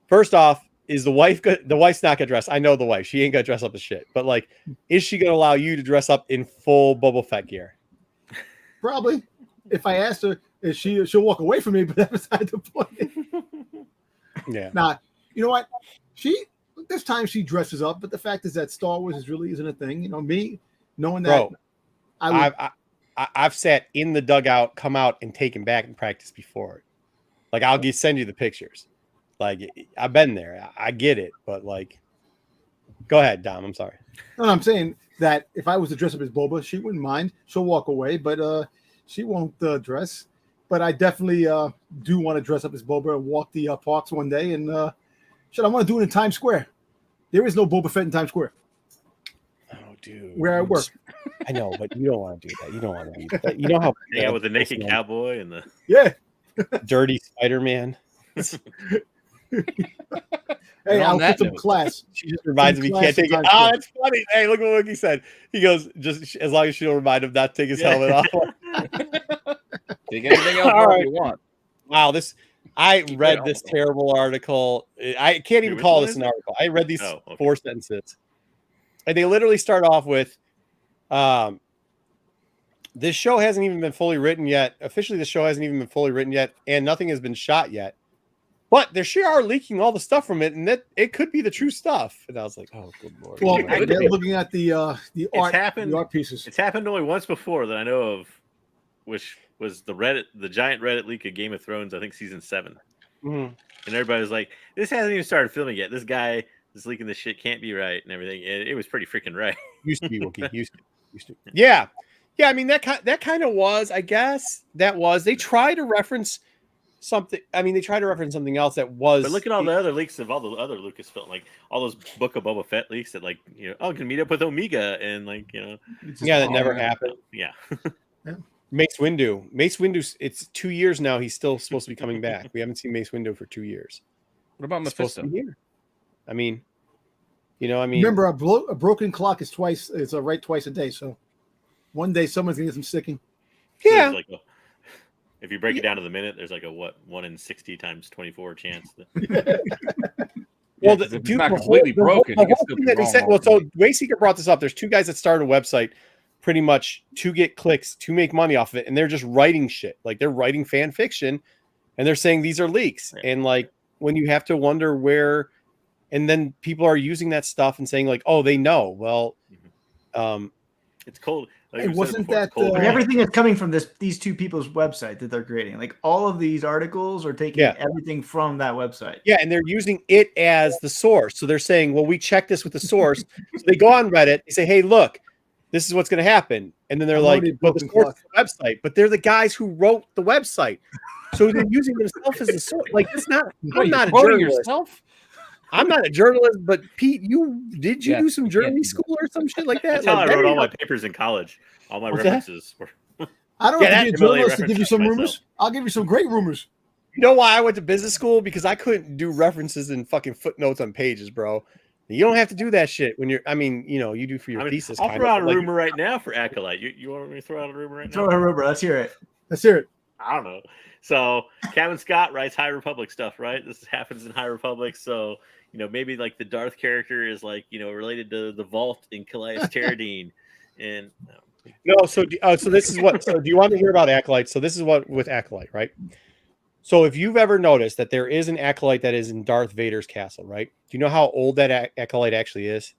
first off, is the wife the wife's not gonna dress? I know the wife; she ain't gonna dress up as shit. But like, is she gonna allow you to dress up in full Boba Fett gear? Probably. If I asked her, she'll walk away from me. But that's beside the point. Yeah. Nah, you know what? This time she dresses up, but the fact is that Star Wars really isn't a thing. You know, me knowing that. Bro, I've sat in the dugout, come out, and taken back in practice before. Like I'll send you the pictures. Like I've been there. I get it, but like, go ahead, Dom. I'm sorry. No, I'm saying that if I was to dress up as Boba, she wouldn't mind. She'll walk away, but she won't dress. But I definitely do want to dress up as Boba and walk the parks one day. And I want to do it in Times Square. There is no Boba Fett in Times Square. Oh, dude. Where I work. I know, but you don't want to do that. You don't want to be that. You know how with the naked cowboy and the dirty Spider-Man. Hey, I'll put some class. She just reminds me he can't take it. Oh, that's funny. Hey, look what he said. He goes, just as long as she'll remind him not to take his helmet off. Take anything else off you want. Wow, I read this terrible article. I can't even call this an article. I read these 4 sentences. And they literally start off with, this show hasn't even been fully written yet. Officially, the show hasn't even been fully written yet, and nothing has been shot yet. But they sure are leaking all the stuff from it, and that it could be the true stuff. And I was like, oh, good Lord. Well, they're looking at the art pieces. It's happened only once before that I know of, which was the giant Reddit leak of Game of Thrones, I think season 7. Mm-hmm. And everybody was like, this hasn't even started filming yet. This guy is leaking this shit, can't be right, and everything. It was pretty freaking right. Used to be, Wookie. Used to. Yeah. I mean, that kind of was, I guess. That was. They try to reference something. I mean, they try to reference something else that was. But look at all the other leaks of all the other Lucasfilm, like all those Book of Boba Fett leaks that, like, can meet up with Omega and that never happened. Yeah. Mace Windu. It's 2 years now. He's still supposed to be coming back. We haven't seen Mace Windu for 2 years. What about Mephisto? I mean, remember a broken clock is twice. It's right twice a day. So one day someone's gonna get some sticking. Yeah. So if you break it down to the minute, there's like a 1 in 60 times 24 chance. Well, it's not completely broken. So Wayseeker brought this up. There's 2 guys that started a website pretty much to get clicks, to make money off of it, and they're just writing shit. Like they're writing fan fiction, and they're saying these are leaks. Yeah. And like when you have to wonder where, and then people are using that stuff and saying like, oh, they know. Well, it's cold. Like it wasn't before, that cold everything is coming from these 2 people's website that they're creating. Like all of these articles are taking everything from that website. Yeah, and they're using it as the source. So they're saying, well, we checked this with the source. So they go on Reddit, they say, hey, look, this is what's going to happen. And then they're like, well, the source is the website. But they're the guys who wrote the website. So they're using themselves as the source. Like, it's not, I'm not a journalist. I'm not a journalist, but Pete, did you do some journalism school or some shit like that? That's how I wrote all my papers in college. All my references were. I don't have to be a journalist to give you some rumors. I'll give you some great rumors. You know why I went to business school? Because I couldn't do references and fucking footnotes on pages, bro. You don't have to do that shit when you're. I mean, you do for your thesis. I'll throw out a rumor right now for Acolyte. You want me to throw out a rumor right now? Throw out a rumor. Let's hear it. I don't know. So Kevin Scott writes High Republic stuff, right? This happens in High Republic, so maybe like the Darth character is like related to the Vault in Calais Terradine, and no. So this is what. So do you want to hear about Acolyte? So this is what with Acolyte, right? So if you've ever noticed that there is an acolyte that is in Darth Vader's castle, right? Do you know how old that acolyte actually is?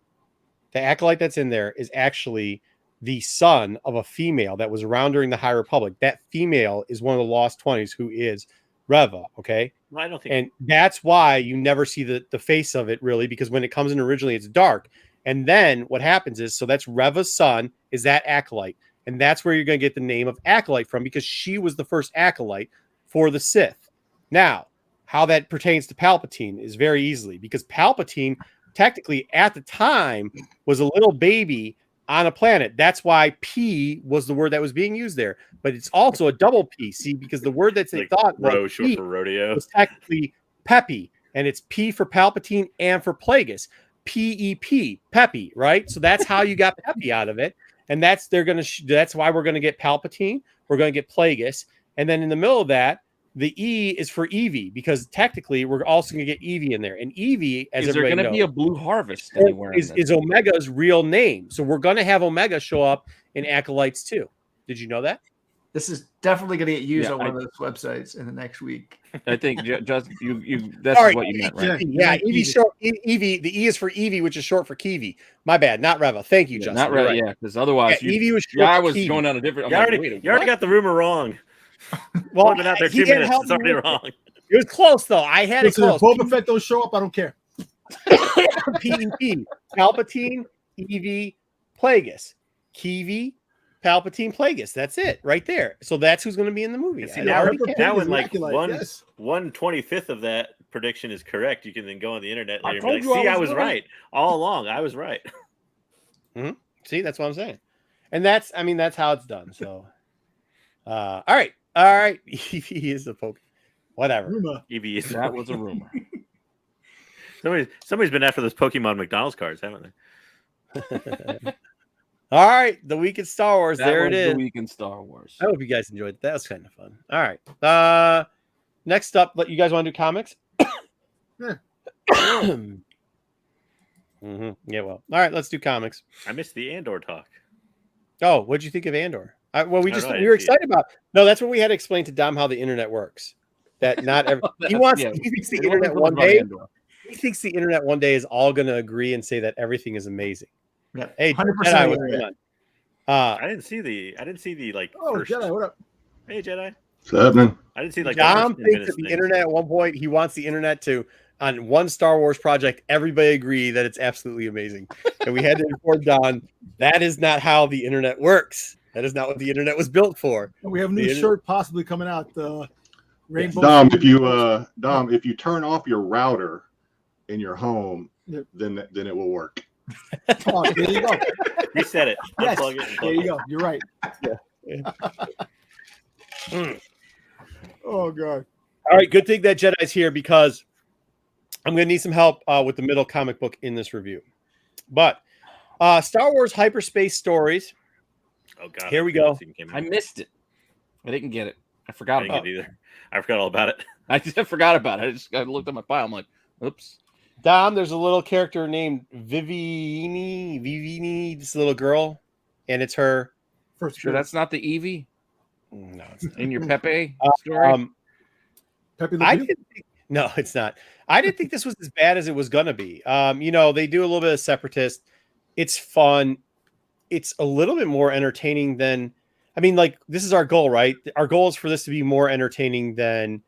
The acolyte that's in there is actually the son of a female that was around during the High Republic. That female is one of the Lost 20s who is Reva, okay? I don't think. And that's why you never see the face of it really, because when it comes in originally, it's dark. And then what happens is, so that's Reva's son is that acolyte. And that's where you're going to get the name of acolyte from, because she was the first acolyte for the Sith. Now, how that pertains to Palpatine is very easily, because Palpatine technically at the time was a little baby on a planet. That's why P was the word that was being used there. But it's also a double P, see, because the word that's they thought was short for rodeo was technically Peppy, and it's P for Palpatine and for Plagueis. P-E-P, Peppy, right? So that's how you got Peppy out of it. And that's that's why we're gonna get Palpatine, we're gonna get Plagueis, and then in the middle of that, the E is for Evie, because technically we're also going to get Evie in there. And Evie, as is there going to be a Blue Harvest anywhere? Is Omega's real name. So we're going to have Omega show up in Acolytes too. Did you know that? This is definitely going to get used on one of those websites in the next week. I think just you. That's what you meant, right? Yeah, Evie short. Evie. The E is for Evie, which is short for Kiwi. My bad, not Reva. Thank you, Justin. Not Reva. Right. Yeah, because otherwise, Evie was short. I was going on a different. You already got the rumor wrong. Well, been out there 2 minutes. It's already wrong. It was close though. I had it close. If Boba Fett don't show up, I don't care. P. Palpatine, Evie, Plagueis, Kiwi, Palpatine, Plagueis. That's it, right there. So that's who's going to be in the movie. See, now when like 1/25 of that prediction is correct, you can then go on the internet later and be like, "See, I was right all along. I was right." Mm-hmm. See, that's what I'm saying, and that's how it's done. So, all right. Evie is a poke. Whatever. Evie is that was a rumor. Somebody's been after those Pokemon McDonald's cards, haven't they? All right, the week in Star Wars. There it is. The week in Star Wars. I hope you guys enjoyed it. That was kind of fun. All right. Next up, you guys want to do comics? Yeah. Mm-hmm. Yeah. Well. All right. Let's do comics. I missed the Andor talk. Oh, what'd you think of Andor? We were excited about. No, that's what we had to explain to Dom how the internet works. That not every he thinks the internet one day. He thinks the internet one day is all going to agree and say that everything is amazing. Yeah. Hey, 100%. I didn't see the like. Oh, first... Jedi, what up? Hey, Jedi. What's happening? I didn't see like. Dom thinks that the internet at one point he wants the internet to. On one Star Wars project, everybody agreed that it's absolutely amazing. And we had to inform Don that is not how the internet works. That is not what the internet was built for. And we have a new shirt possibly coming out. Rainbow. Dom, if you turn off your router in your home, then it will work. Oh, there you go. Reset it. Yes. Unplug it. There you go. You're right. Yeah. Oh God. All right. Good thing that Jedi's here, because I'm going to need some help with the middle comic book in this review. But Star Wars Hyperspace Stories. Oh God! Here we go. I missed it. I didn't get it. I forgot about it either. I forgot all about it. I just forgot about it. I looked at my file. I'm like, oops. Dom, there's a little character named Vivini, this little girl, and it's her. Sure, that's not the Eevee? No, it's not. In your Pepe story? Pepe no, it's not. I didn't think this was as bad as it was going to be. They do a little bit of Separatist. It's fun. It's a little bit more entertaining than, this is our goal, right? Our goal is for this to be more entertaining than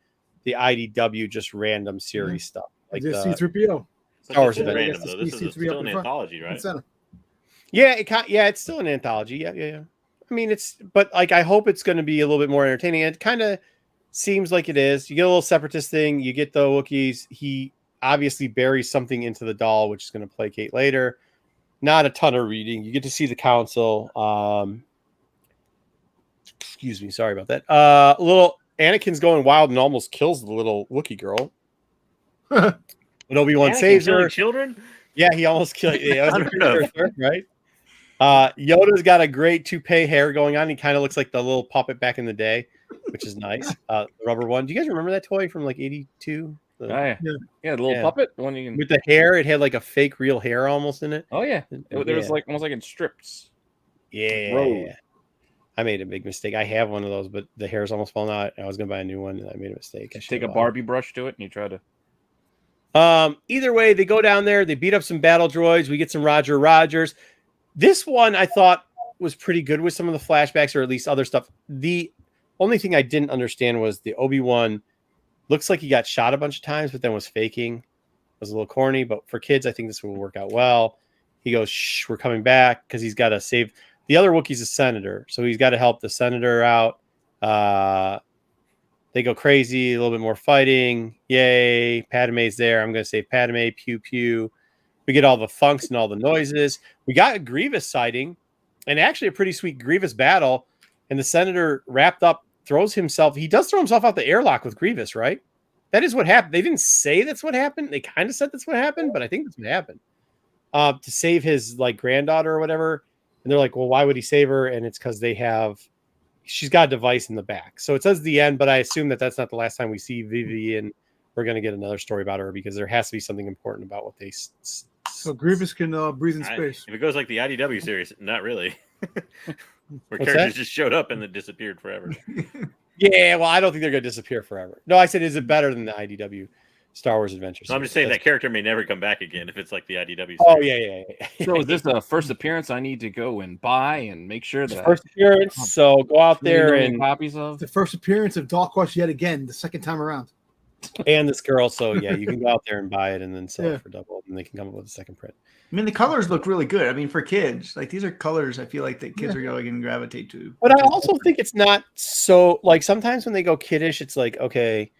the IDW just random series stuff. Like C-3PO. Star Wars random, though. This is still an anthology, right? Yeah, it's still an anthology. Yeah. I hope it's going to be a little bit more entertaining. It kind of seems like it is. You get a little Separatist thing. You get the Wookiees. He obviously buries something into the doll, which is going to placate later. Not a ton of reading. You get to see the council. Excuse me. Sorry about that. Little Anakin's going wild and almost kills the little Wookiee girl. But Obi-Wan saves her. Children? Yeah, he almost killed. Yeah, right. Yoda's got a great toupee hair going on. He kind of looks like the little puppet back in the day, which is nice. The rubber one. Do you guys remember that toy from like 82? Yeah, the little puppet. The one you can... With the hair, it had like a fake real hair almost in it. Oh yeah, there was like almost like in strips. Yeah. I made a big mistake. I have one of those, but the hair's almost fallen out. I was gonna buy a new one, and I made a mistake. I should take a Barbie brush to it, and you try to. Either way, they go down there. They beat up some battle droids. We get some Roger Rogers. This one I thought was pretty good with some of the flashbacks, or at least other stuff. The only thing I didn't understand was the Obi-Wan looks like he got shot a bunch of times, but then was faking. It was a little corny, but for kids, I think this will work out well. He goes, "Shh, we're coming back," because he's got to save. The other Wookiee's a senator, so he's got to help the senator out. They go crazy, a little bit more fighting. Yay, Padme's there. I'm going to say Padme, pew, pew. We get all the thunks and all the noises. We got a Grievous sighting, and actually a pretty sweet Grievous battle. And the senator wrapped up, throws himself. He does throw himself out the airlock with Grievous, right? That is what happened. They didn't say that's what happened. They kind of said that's what happened, but I think that's what happened. To save his granddaughter or whatever. And they're like, well, why would he save her? And it's because she's got a device in the back. So it says the end, but I assume that that's not the last time we see Vivian. We're going to get another story about her because there has to be something important about what they. So Grievous can breathe in space. If it goes like the IDW series, not really. Where characters just showed up and then disappeared forever. Yeah, well, I don't think they're going to disappear forever. No, I said, is it better than the IDW Star Wars Adventures? So I'm just saying that character may never come back again if it's like the IDW series. Oh, yeah. So is this a first appearance I need to go and buy and make sure that first appearance? So go out there and copies of the first appearance of Dark Horse yet again, the second time around. And this girl, so yeah, you can go out there and buy it and then sell it for double, and they can come up with a second print. I mean, the colors look really good. I mean, for kids, these are colors I feel like that kids are going to gravitate to. But I also think it's not so sometimes when they go kiddish, it's like, okay,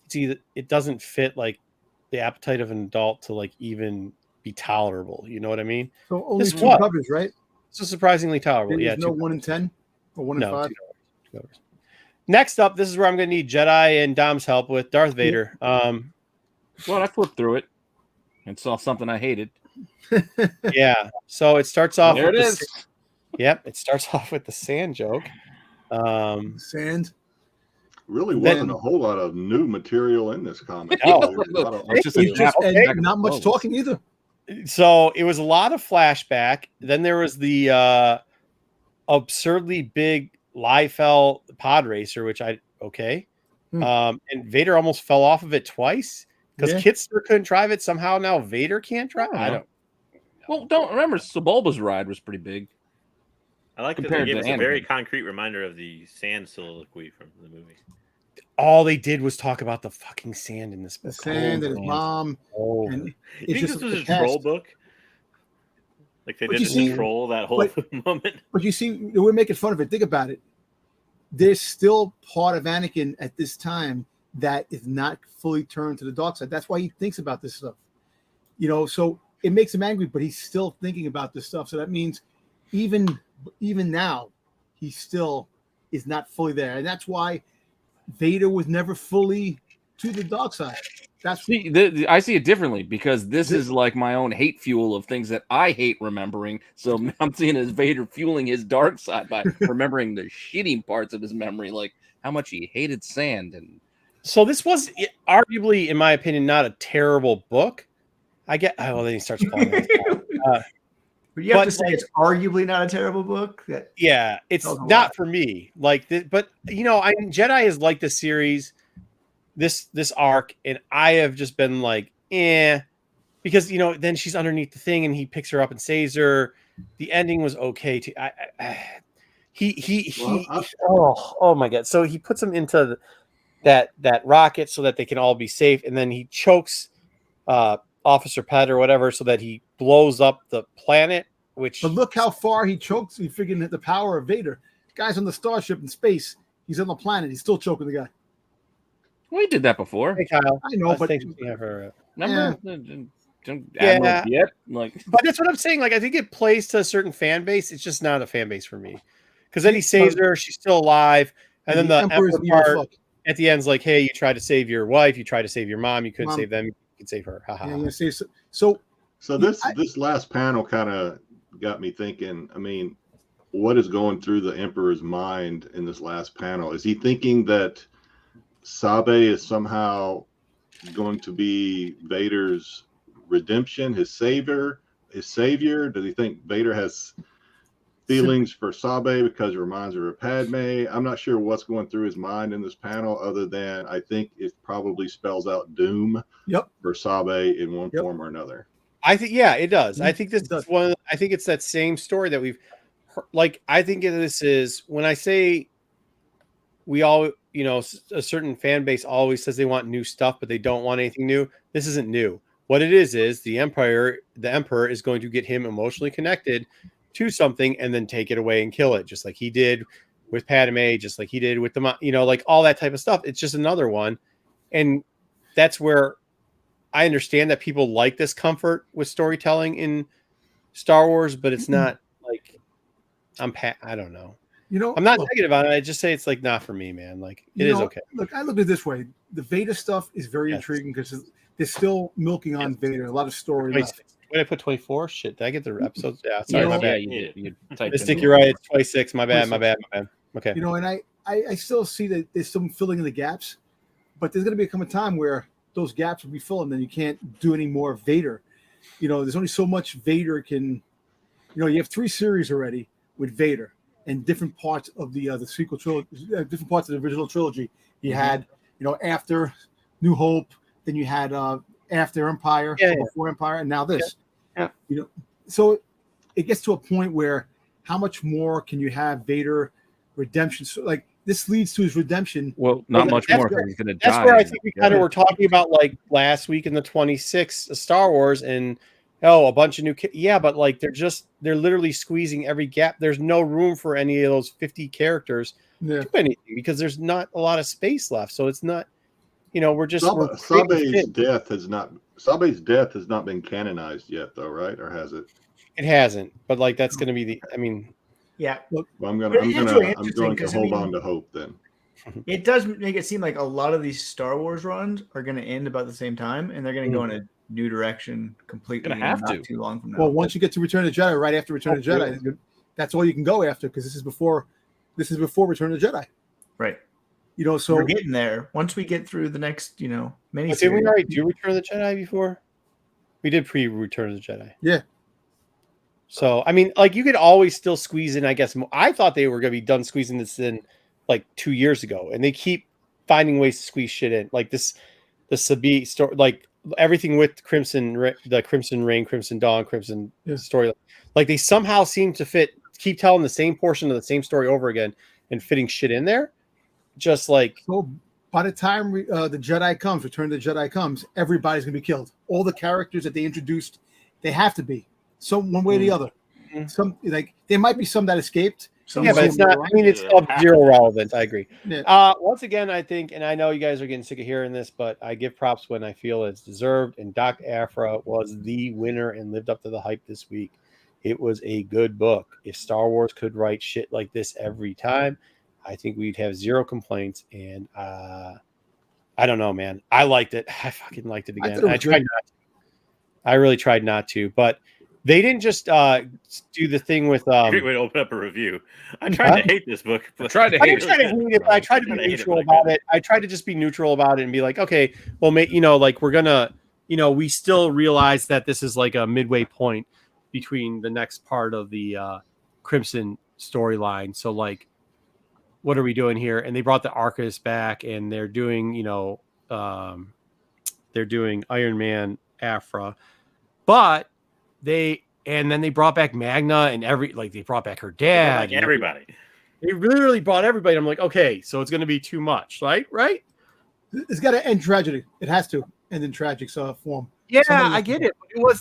it's either it doesn't fit the appetite of an adult to even be tolerable. You know what I mean? So only 2 covers, right? So surprisingly tolerable. There's yeah, no 1 in 10 or 1 in 5. 2 covers. Next up, this is where I'm going to need Jedi and Dom's help with Darth Vader. Well, I flipped through it and saw something I hated. Yeah. So it starts off. There it is. Yep. It starts off with the sand joke. Sand. Really wasn't a whole lot of new material in this comic. No. Not much talking either. So it was a lot of flashback. Then there was the absurdly big Liefeld pod racer, which and Vader almost fell off of it twice because Kitster couldn't drive it. Somehow now Vader can't drive. I don't. Well, don't remember Sebulba's ride was pretty big. I like that they gave us a very concrete reminder of the sand soliloquy from the movie. All they did was talk about the fucking sand in this book. The sand and his mom. And you think this was a troll book? Like they didn't troll that whole moment. But you see, we're making fun of it. Think about it. There's still part of Anakin at this time that is not fully turned to the dark side. That's why he thinks about this stuff. So it makes him angry, but he's still thinking about this stuff. So that means even now, he still is not fully there. And that's why Vader was never fully to the dark side. I see it differently because this is like my own hate fuel of things that I hate remembering. So I'm seeing as Vader fueling his dark side by remembering the shitty parts of his memory, like how much he hated sand. And so this was arguably, in my opinion, not a terrible book. Then he starts falling. But you have to say it's arguably not a terrible book. It's not for me. But Jedi is like the series. This arc, and I have just been because then she's underneath the thing and he picks her up and saves her. The ending was okay too. Oh my god! So he puts them into that rocket so that they can all be safe, and then he chokes Officer Pett or whatever so that he blows up the planet. But look how far he chokes. He figured the power of Vader. The guy's on the starship in space. He's on the planet. He's still choking the guy. We did that before. Hey, Kyle. I know, but remember? Yeah. But that's what I'm saying. I think it plays to a certain fan base. It's just not a fan base for me. Because then he saves her, she's still alive, and then the Emperor part at the end's like, "Hey, you tried to save your wife, you tried to save your mom, you couldn't save them, you could save her." So this last panel kind of got me thinking. I mean, what is going through the Emperor's mind in this last panel? Is he thinking that Sabe is somehow going to be Vader's redemption, his savior? Does he think Vader feelings for Sabe because it reminds her of Padme. I'm not sure what's going through his mind in this panel, other than I think it probably spells out doom for Sabe in one form or another. I think, yeah, it does. I think this is one. I think it's that same story that we've heard. Like, I think this is when I say we all, you know, a certain fan base always says they want new stuff, but they don't want anything new. This isn't new. What it is the emperor is going to get him emotionally connected to something and then take it away and kill it, just like he did with Padme, just like he did with the, you know, like all that type of stuff. It's just another one. And that's where I understand that people like this comfort with storytelling in Star Wars, but it's not like I don't know. You know, I'm not negative on it. I just say it's like not for me, man. Like it is okay. Look, I look at it this way. The Vader stuff is very intriguing because they're still milking on Vader. A lot of story. Did I put 24? Shit, did I get the episodes? Yeah, sorry, my bad. You Mystic, you're right. It's 26. My bad. Okay. You know, and I still see that there's some filling in the gaps, but there's going to come a time where those gaps will be filled, and then you can't do any more Vader. You know, there's only so much Vader can. You know, you have 3 series already with Vader and different parts of the sequel trilogy, different parts of the original trilogy. You had, you know, after New Hope, then you had after Empire, before Empire, and now this. Yeah. You know, so it gets to a point where how much more can you have Vader redemption? So, like, this leads to his redemption. Well, not much more. He's gonna die. That's where I think we kind of were talking about, like last week in the 26th Star Wars, and a bunch of new but like they're literally squeezing every gap. There's no room for any of those 50 characters to do anything because there's not a lot of space left. So it's not, you know, we're just Sabe's death has not been canonized yet, though, right? Or has it? It hasn't, but like that's going to be Look, well, I'm going to hold on to hope then. It does make it seem like a lot of these Star Wars runs are going to end about the same time, and they're going to go in a new direction completely. Not too long from now. Well, once you get to Return of the Jedi, right after Return of the Jedi, that's all you can go after because this is before Return of the Jedi. Right. You know, so we're getting there. Once we get through the next, you know, many. Did we already do Return of the Jedi before? We did pre-Return of the Jedi. Yeah. So I mean, like you could always still squeeze in. I guess I thought they were going to be done squeezing this in like 2 years ago, and they keep finding ways to squeeze shit in. Like the Sabi story, like everything with the Crimson Reign, Crimson Dawn, Crimson story. Like they somehow seem to keep telling the same portion of the same story over again and fitting shit in there. Just like by the time the Jedi comes, Return of the Jedi comes, everybody's gonna be killed. All the characters that they introduced, they have to be one way or the other. Some like there might be some that escaped. But it's not. I mean, it's of zero relevance. I agree. Yeah. Once again, I think, and I know you guys are getting sick of hearing this, but I give props when I feel it's deserved. And Dr. Aphra was the winner and lived up to the hype this week. It was a good book. If Star Wars could write shit like this every time, I think we'd have zero complaints. And I don't know, man. I liked it. I fucking liked it again. I tried not to. I really tried not to, but they didn't just do the thing with. Great way to open up a review. I tried to hate this book. I tried to hate it, but I tried to be neutral about it. I tried to just be neutral about it and be like, okay, well, you know, like we're gonna, you know, we still realize that this is like a midway point between the next part of the Crimson storyline. So, like, what are we doing here? And they brought the Arcus back, and they're doing, you know, they're doing Iron Man Aphra, but then they brought back Magna and they brought back her dad. Everybody. They literally brought everybody. I'm like, okay, so it's going to be too much, right? It's got to end tragedy. It has to end in tragic form. Yeah, I get it.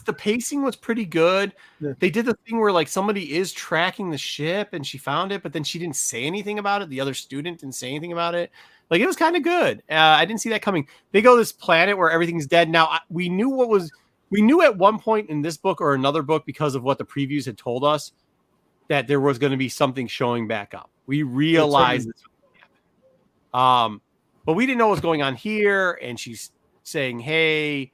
The pacing was pretty good. Yeah. They did the thing where like somebody is tracking the ship and she found it, but then she didn't say anything about it. The other student didn't say anything about it. Like it was kind of good. I didn't see that coming. They go to this planet where everything's dead. Now we knew at one point in this book or another book because of what the previews had told us that there was going to be something showing back up. We realized this was going to happen. But we didn't know what was going on here. And she's saying, hey,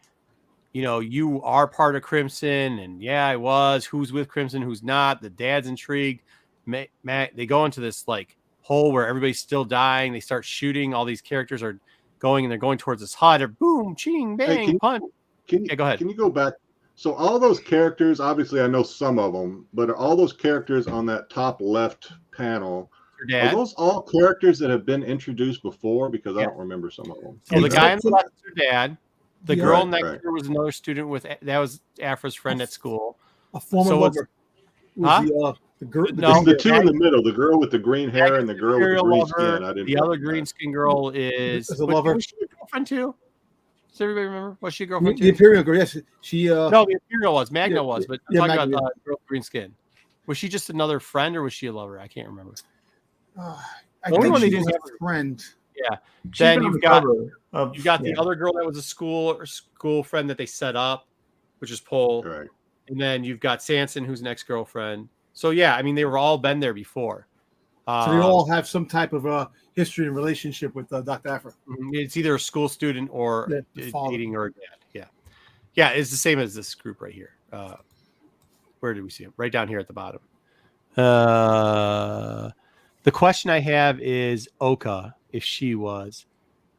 you know, you are part of Crimson. And yeah, I was. Who's with Crimson? Who's not? The dad's intrigued. They go into this like hole where everybody's still dying. They start shooting. All these characters are going and they're going towards this hut. Or boom, ching, bang, punch. Go ahead. Can you go back So all those characters, obviously I know some of them, but are all those characters on that top left panel, are those all characters that have been introduced before? Because I don't remember some of them. So the guy on the left is her dad. The girl next right. to her was another student that was Afra's friend at school. A former lover. The girl, the two in the middle, the girl with the green hair and the girl with the green skin. I didn't. The other green skin girl is a lover. Was she a girlfriend too? Does everybody remember? Was she a girlfriend too? The Imperial girl, yes. She. No, the Imperial was. Magna was, but I'm talking about the girl with green skin. Was she just another friend or was she a lover? I can't remember. I think she was a friend. Yeah. Then you've got the other girl that was a school friend that they set up, which is Pole. Right. And then you've got Sanson, who's an ex-girlfriend. So yeah, I mean, they were all been there before. So they all have some type of history and relationship with Dr. Afra. It's either a school student or dating or a dad. Yeah, it's the same as this group right here. Where do we see him? Right down here at the bottom. The question I have is Oka, if she was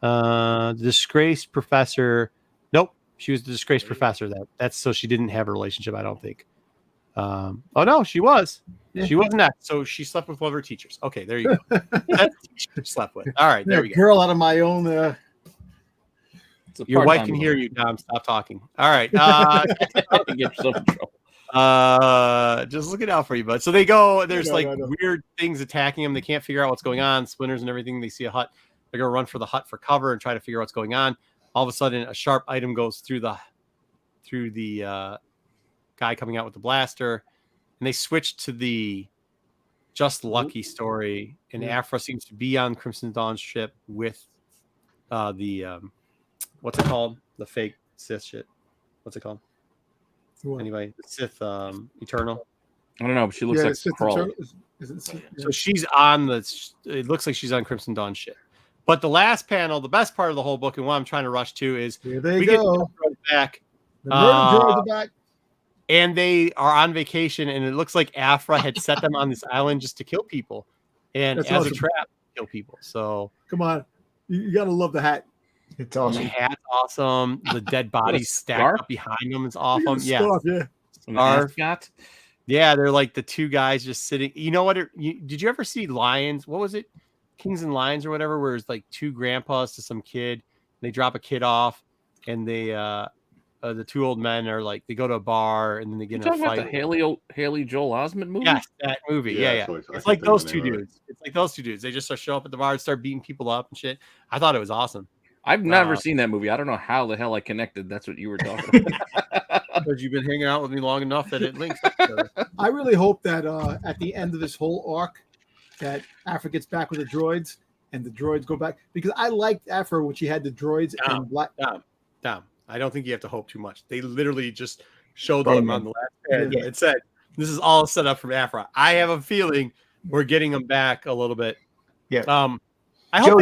the disgraced professor. Nope, she was the disgraced professor. That's so she didn't have a relationship, I don't think. Oh no, she was. She wasn't that. So she slept with one of her teachers. Okay, there you go. That's she slept with. All right, there we go. Girl out of my own. Your wife can hear you, Dom. Stop talking. All right. Get yourself in trouble. Just looking out for you, bud. So they go. There's weird things attacking them. They can't figure out what's going on. Splinters and everything. They see a hut. They're gonna run for the hut for cover and try to figure out what's going on. All of a sudden, a sharp item goes through the guy coming out with the blaster, and they switch to the Just Lucky story. And Afra seems to be on Crimson Dawn's ship with the what's it called? The fake Sith shit. What's it called? Anyway, the Sith Eternal. I don't know, but she looks like Skrull. So she's on it looks like she's on Crimson Dawn's ship. But the last panel, the best part of the whole book, and what I'm trying to rush to is we get back. The droids are back. And they are on vacation, and it looks like Afra had set them on this island just to kill people, and That's as awesome. a trap, kill people. So come on, you gotta love the hat. It's awesome. The hat's awesome. The dead bodies stacked up behind them is awesome. Ascot. Yeah, they're like the two guys just sitting. You know what? Did you ever see Lions? What was it? Kings and Lions or whatever, where it's like two grandpas to some kid. They drop a kid off, and they the two old men are like, they go to a bar and then they get in a fight. About the Haley Joel Osment movie? Yes, that movie. Yeah. It's like those two dudes. It's like those two dudes. They just show up at the bar and start beating people up and shit. I thought it was awesome. I've never seen that movie. I don't know how the hell I connected. That's what you were talking about. Because you've been hanging out with me long enough that it links. I really hope that at the end of this whole arc, that Afra gets back with the droids and the droids go back, because I liked Afra when she had the droids and black. Down. I don't think you have to hope too much. They literally just showed them on the last page. It said, "This is all set up from Afra." I have a feeling we're getting them back a little bit. Yeah. I hope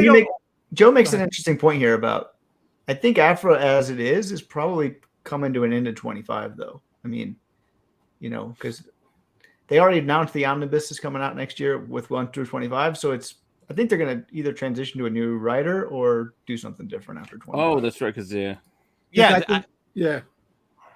Joe makes an interesting point here about. I think Afra, as it is probably coming to an end in 25, though. I mean, because they already announced the omnibus is coming out next year with 1 through 25, so it's. I think they're going to either transition to a new writer or do something different after 25. Oh, that's right, because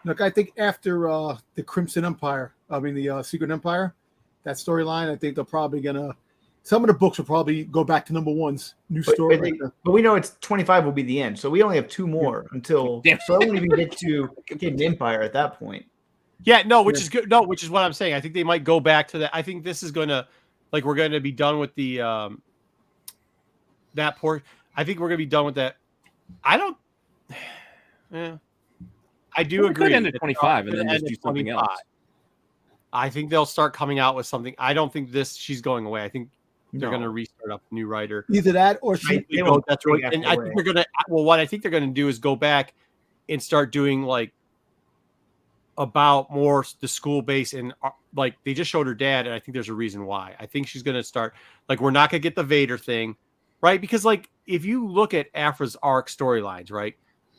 Look, I think after the Crimson Empire, the Secret Empire, that storyline, I think they're probably gonna. Some of the books will probably go back to number one's new story. But we know it's 25 will be the end, so we only have 2 more until. So I won't even get to Hidden Empire at that point. Yeah, no, which is good. No, which is what I'm saying. I think they might go back to that. I think this is gonna, we're gonna be done with the that port. I think we're gonna be done with that. I don't. Yeah, I do agree. End at 25 and then just do something else. I think they'll start coming out with something. I don't think she's going away. I think they're going to restart up a new writer. Either that or that's right. And I think they're going to. Well, what I think they're going to do is go back and start doing about more the school base, and they just showed her dad, and I think there's a reason why. I think she's going to start we're not going to get the Vader thing, right? Because if you look at Afra's arc storylines, right?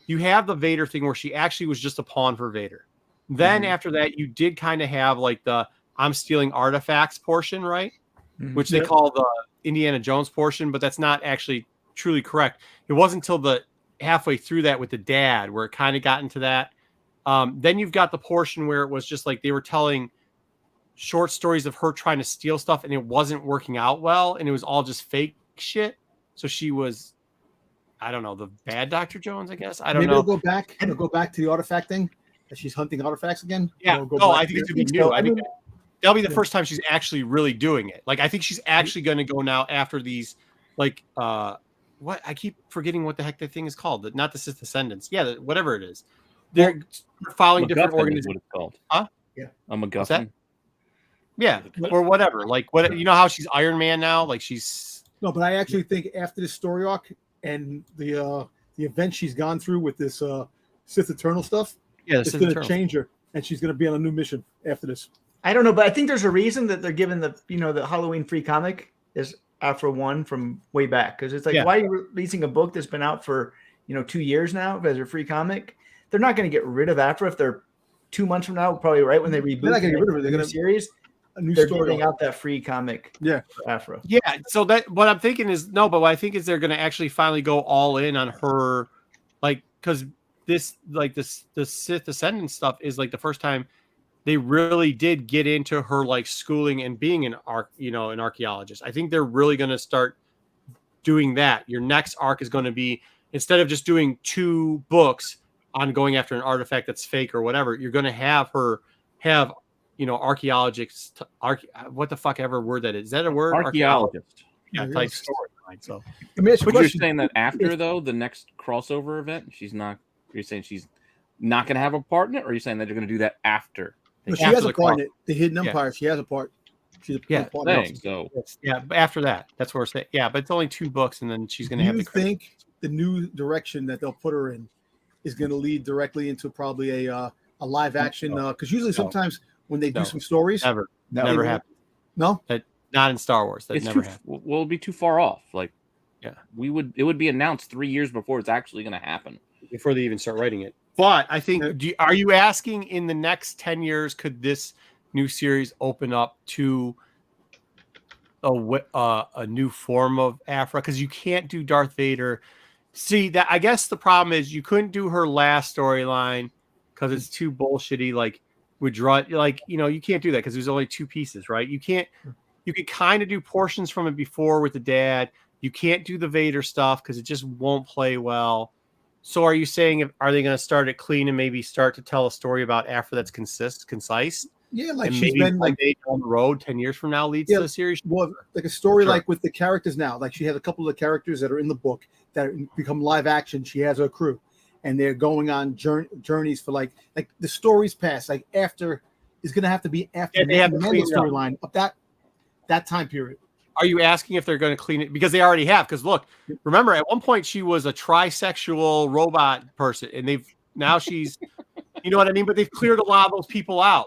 You have the Vader thing where she actually was just a pawn for Vader. Then after that, you did kind of have the I'm stealing artifacts portion, right? Mm-hmm. Which they call the Indiana Jones portion, but that's not actually truly correct. It wasn't until the halfway through that with the dad where it kind of got into that. Then you've got the portion where it was just like they were telling short stories of her trying to steal stuff and it wasn't working out well and it was all just fake shit. So she was, I don't know, the bad Dr. Jones, I guess. I don't know. Maybe it'll go back to the artifact thing that she's hunting artifacts again. Yeah. No, I think it's going to be new. I think that'll be the first time she's actually really doing it. Like, I think she's actually going to go now after these, like, what I keep forgetting what the heck that thing is called. Not the Sith Descendants. Yeah, whatever it is. They're following different organizations. What it's called? Huh? Yeah. A MacGuffin. Yeah, or whatever. Like, what, you know how she's Iron Man now? Like, she's no, but I actually think after this story arc and the event she's gone through with this Sith Eternal stuff, it's going to change her, and she's going to be on a new mission after this. I don't know, but I think there's a reason that they're giving the Halloween free comic is Afro 1 from way back, because it's like, why are you releasing a book that's been out for 2 years now as a free comic? They're not going to get rid of Afro if they're 2 months from now, probably right when they reboot. They're not going to get rid of it. They're going to series. They're giving out that free comic. Yeah, for Afro. Yeah. So that what I'm thinking is no, but what I think is they're going to actually finally go all in on her, like, because this like this the Sith Ascendant stuff is like the first time they really did get into her like schooling and being an archaeologist. I think they're really going to start doing that. Your next arc is going to be, instead of just doing 2 books on going after an artifact that's fake or whatever, you're going to have her have archaeologists, what the fuck ever word that is that a word? Archaeologist. Yeah, type story. So, but you're saying that after though the next crossover event, you're saying she's not going to have a part in it, or are you saying that you're going to do that after? No, she has a part in it. The Hidden Empire. She has a part. She's a part thing, so after that, that's what we're saying. Yeah, but it's only 2 books, and then she's going to have. Do you think the new direction that they'll put her in is going to lead directly into probably a live action? Because usually sometimes when they do some stories, never happens. No, not in Star Wars. That never happens. Well, it'd be too far off. Like, it would be announced 3 years before it's actually going to happen. Before they even start writing it. But I think, are you asking in the next 10 years, could this new series open up to a new form of Aphra? Because you can't do Darth Vader. See, that I guess the problem is you couldn't do her last storyline because it's too bullshitty. Like, you can't do that because there's only 2 pieces, right? You could kind of do portions from it before with the dad. You can't do the Vader stuff because it just won't play well. So are you saying, are they going to start it clean and maybe start to tell a story about Aphra that's concise? Yeah, like and she's been like on the road 10 years from now leads to the series. Well, like a story like with the characters now. Like she has a couple of the characters that are in the book that become live action. She has her crew, and they're going on journeys for like the stories past. Like after is going to have to be after they have the storyline of that time period. Are you asking if they're going to clean it? Because they already have. Because look, remember at one point she was a trisexual robot person, and now she's, you know what I mean? But they've cleared a lot of those people out.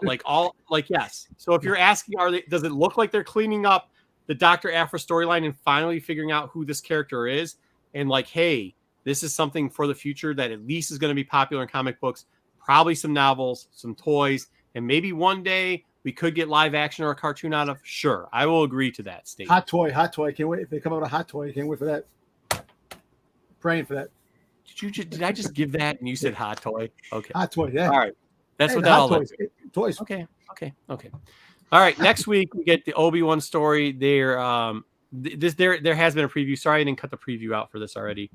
Yes. So if you're asking, does it look like they're cleaning up the Dr. Aphra storyline and finally figuring out who this character is? And like, hey, this is something for the future that at least is going to be popular in comic books, probably some novels, some toys, and maybe one day we could get live action or a cartoon out of. Sure, I will agree to that statement. Hot toy. Can't wait if they come out with a hot toy. Can't wait for that. Praying for that. Did I just give that and you said hot toy? Okay. Hot toy. Yeah. All right. That's what that all is. Toys. Okay. All right. Next week we get the Obi-Wan story. There has been a preview. Sorry, I didn't cut the preview out for this already.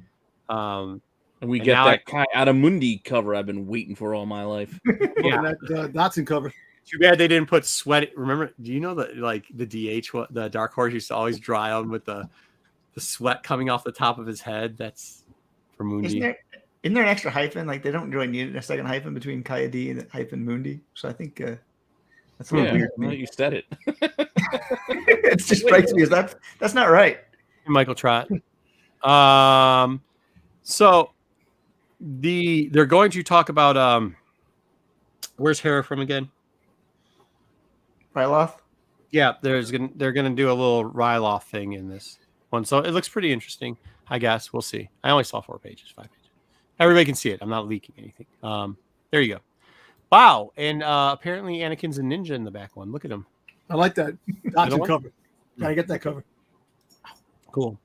And we get that Kai Adamundi cover I've been waiting for all my life. Yeah, that Dotson cover. Too bad they didn't put sweat. Remember? Do you know that the DH, the Dark Horse used to always dry on with the sweat coming off the top of his head? That's for Mundi. Isn't there an extra hyphen? Like they don't really need a second hyphen between Kayadi and hyphen Mundi. So I think that's a little weird. Well, you said it. It just strikes me as that's not right. Michael Trott. So they're going to talk about where's Hera from again? Ryloth? Yeah, they're gonna do a little Ryloth thing in this one, so it looks pretty interesting. I guess we'll see. I only saw 5 pages. Everybody can see it. I'm not leaking anything. There you go. Wow, and apparently Anakin's a ninja in the back one. Look at him. I like that. Dotson cover. Gotta get that cover. Cool.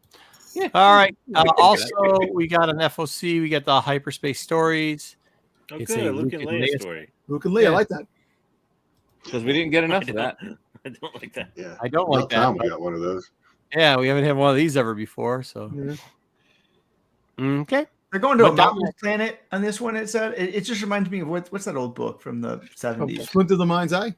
Yeah. All right. Also, we got an FOC. We got the hyperspace stories. Oh, It's good. a Luke and Leia story. Luke and Leia, I like that. Because we didn't get enough of that. I don't like that. Yeah, I don't like that. Tom got one of those. Yeah, we haven't had one of these ever before. So okay, they're going to a mountain planet on this one. It said it just reminds me of what's that old book from the 70s? Squint of the Mind's Eye.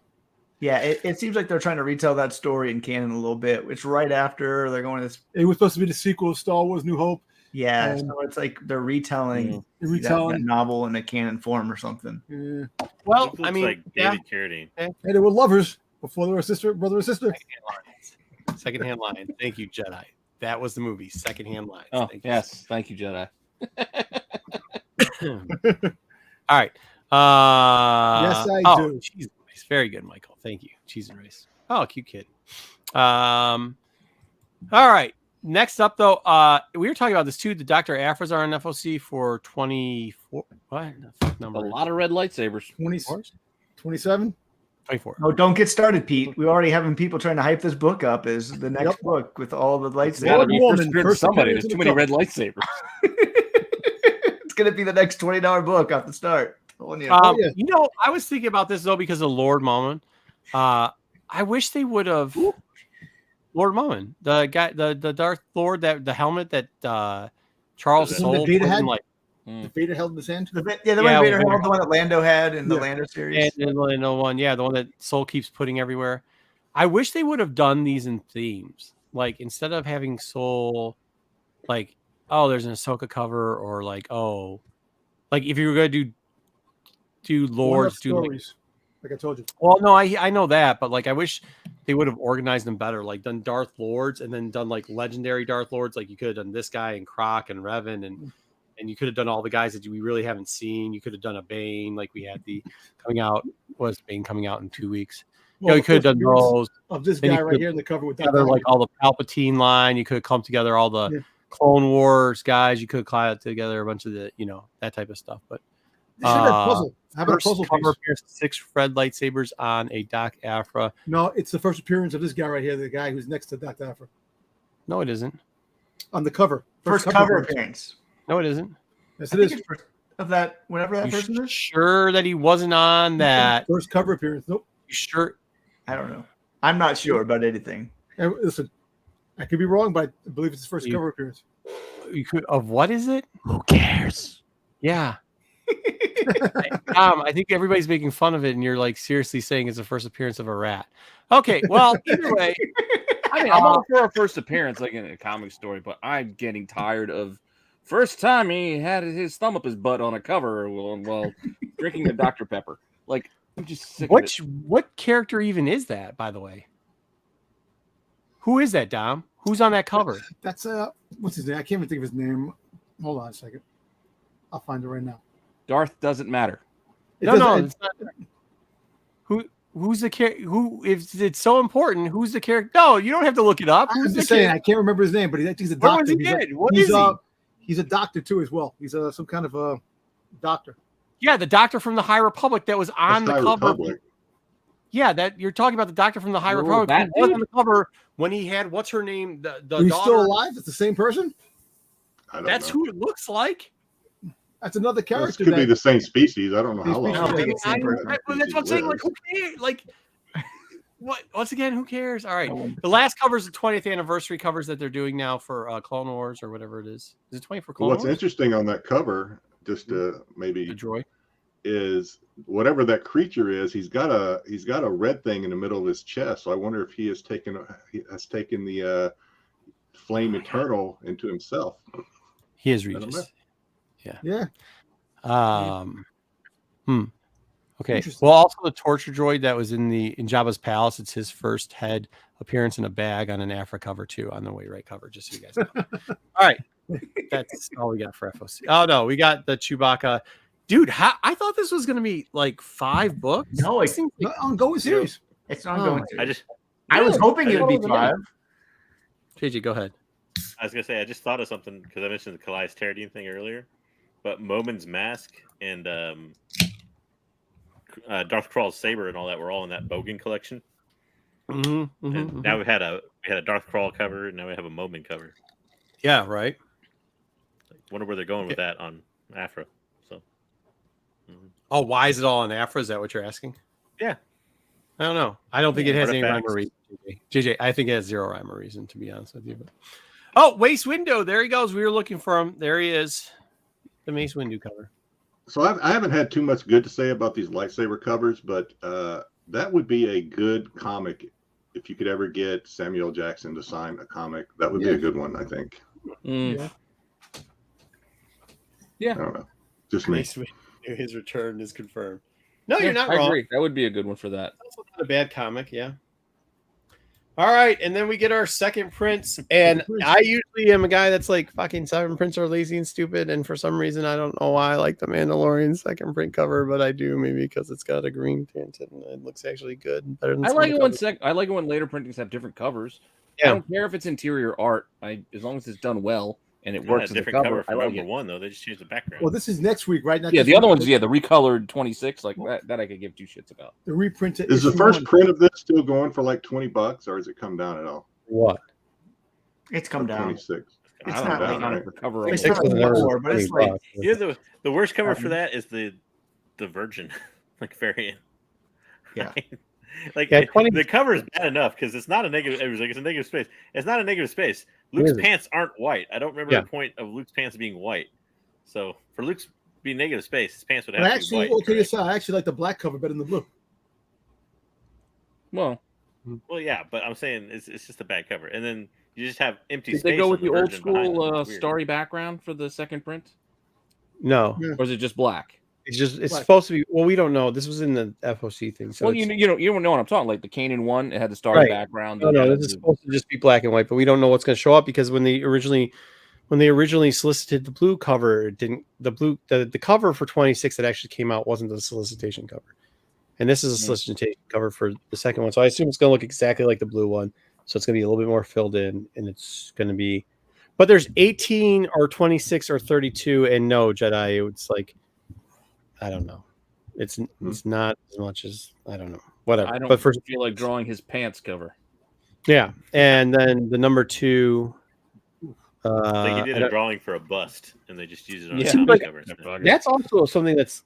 Yeah, it seems like they're trying to retell that story in canon a little bit. It's right after they're going to this. It was supposed to be the sequel of Star Wars: New Hope. Yeah, so it's like they're retelling that novel in a canon form or something. Yeah. Well, I mean, like David Carradine. And they were lovers before they were brother and sister. Secondhand Line. Thank you, Jedi. That was the movie. Secondhand Line. Oh, yes. Thank you, Jedi. All right. Yes, I do. Cheese and rice. Very good, Michael. Thank you. Cheese and rice. Oh, cute kid. All right. Next up, though, we were talking about this too. The Dr. Afras are on FOC for 24. What number? A lot of red lightsabers. 27. 24. No, don't get started, Pete. We already having people trying to hype this book up as the next book with all the lightsabers. Somebody, there's too many red lightsabers. It's gonna be the next $20 book off the start. You know, I was thinking about this though because of Lord Mullen. I wish they would have Lord Mullen, the guy, the Darth Lord, that the helmet that Charles sold. The Vader held in his hand. The one Vader held, the one that Lando had in the Lando series. And the Lando one, the one that Soul keeps putting everywhere. I wish they would have done these in themes. Like, instead of having Soul, like, oh, there's an Ahsoka cover, or like, oh, like if you were going to do Lords, do stories, like I told you. Well, no, I know that, but like I wish they would have organized them better, like done Darth Lords and then done like legendary Darth Lords. Like you could have done this guy and Croc and Revan and you could have done all the guys that we really haven't seen. You could have done a Bane, like we had the Bane coming out in 2 weeks. Well, you could have done those of this guy right here in the cover with that. Like all the Palpatine line. You could have come together all the Clone Wars guys. You could have clouded together a bunch of the that type of stuff. But puzzle. How about a puzzle cover piece? appearance, 6 red lightsabers on a Doc Afra. No, it's the first appearance of this guy right here, the guy who's next to Doc Afra. No, it isn't. On the cover. First cover appearance. No, it isn't. Yes, it is. Of that, whatever that person is. Sure that he wasn't on that first cover appearance? Nope. You sure? I don't know. I'm not sure about anything. And listen, I could be wrong, but I believe it's his first cover appearance. You could of what is it? Who cares? Yeah. I think everybody's making fun of it, and you're like seriously saying it's the first appearance of a rat. Okay, well, either way, I mean, I'm all for a first appearance, like in a comic story, but I'm getting tired of first time he had his thumb up his butt on a cover while drinking the Dr. Pepper. Like, I'm just sick of it. What character even is that, by the way? Who is that, Dom? Who's on that cover? That's what's his name? I can't even think of his name. Hold on a second. I'll find it right now. Darth doesn't matter. No, it's not. Who's the character? Who, if it's so important, who's the character? No, you don't have to look it up. I'm just saying, I can't remember his name, but he's a doctor. He's a doctor too, as well. He's some kind of a doctor. Yeah, the doctor from the High Republic that was on the cover. Republic. Yeah, that you're talking about the doctor from the High Republic. That was on the cover when he had what's her name? The He's daughter. Still alive? It's the same person. That's who it looks like. That's another character. This could be the same species. I don't know how long. That's what I'm saying. Like, who cares? Like, what? Once again, who cares? All right. The last cover is the 20th anniversary covers that they're doing now for Clone Wars or whatever it is. Is it 20 for Clone Wars? What's interesting on that cover, just maybe the droid, is whatever that creature is. He's got a red thing in the middle of his chest. So I wonder if he has taken the Flame Eternal into himself. He is Regis. Yeah. Okay. Well, also the torture droid that was in Jabba's palace. It's his first head appearance in a bag on an Afra cover too, on the way right cover. Just so you guys know. All right, that's all we got for FOC. Oh no, we got the Chewbacca. Dude, I thought this was gonna be like 5 books. No, it's an ongoing series. It's an ongoing series. I was hoping it would be 5. JJ, go ahead. I was gonna say I just thought of something because I mentioned the Calais Terradine thing earlier. But Momin's mask and Darth Krall's saber and all that were all in that Bogan collection. Now we had a Darth Krall cover, and now we have a Momin cover. Yeah, right. Wonder where they're going with that on Afra. So, Oh, why is it all in Afro? Is that what you're asking? Yeah. I don't know. I don't think it has any rhyme Artifacts. or reason. JJ, I think it has zero rhyme or reason, to be honest with you. But... Oh, Mace Windu. There he goes. We were looking for him. There he is. The Mace Windu cover. So I haven't had too much good to say about these lightsaber covers, but that would be a good comic if you could ever get Samuel Jackson to sign a comic. That would be a good one, I think. Yeah. I don't know. Just me. His return is confirmed. No, you're not I wrong. agree. That would be a good one for that. That's not a bad comic, yeah. All right, and then we get our second prints, and I usually am a guy that's like fucking 7 prints are lazy and stupid, and for some reason I don't know why I like the Mandalorian second print cover, but I do, maybe because it's got a green tint and it looks actually good. Better than I like it when later printings have different covers. Yeah. I don't care if it's interior art. As long as it's done well and it works. A different cover for number 1 though. They just changed the background. Well, this is next week, right? Yeah, the other one's the recolored 26, like that I could give 2 shits about. The reprinted. Is the first print of this still going for like $20, or has it come down at all? What? It's come down. 26. It's not like on the cover. It's not more, but it's like the worst cover for that is the Virgin like variant. Yeah. The cover is bad enough because it's not a negative. It was like it's a negative space. It's not a negative space. Luke's pants aren't white. I don't remember the point of Luke's pants being white. So for Luke's being negative space, his pants would have to be white. Okay, I actually like the black cover better than the blue. Well, yeah, but I'm saying it's just a bad cover, and then you just have empty space. Did they go with the old school starry background for the second print? No, or is it just black? It's supposed to be. Well, we don't know. This was in the FOC thing. So you don't know what I'm talking. Like the Kanan one, it had the starry background. No, this is supposed to just be black and white, but we don't know what's going to show up because when they originally solicited the blue cover, it didn't the cover for 26 that actually came out wasn't the solicitation cover, and this is a solicitation cover for the second one. So I assume it's going to look exactly like the blue one. So it's going to be a little bit more filled in, and it's going to be. But there's 18 or 26 or 32, and no Jedi. It's like. I don't know. It's not as much as I don't know. Whatever. I don't feel like drawing his pants cover. Yeah, and then the number 2. Like you did a drawing for a bust, and they just used it on a comic cover. That's also something that's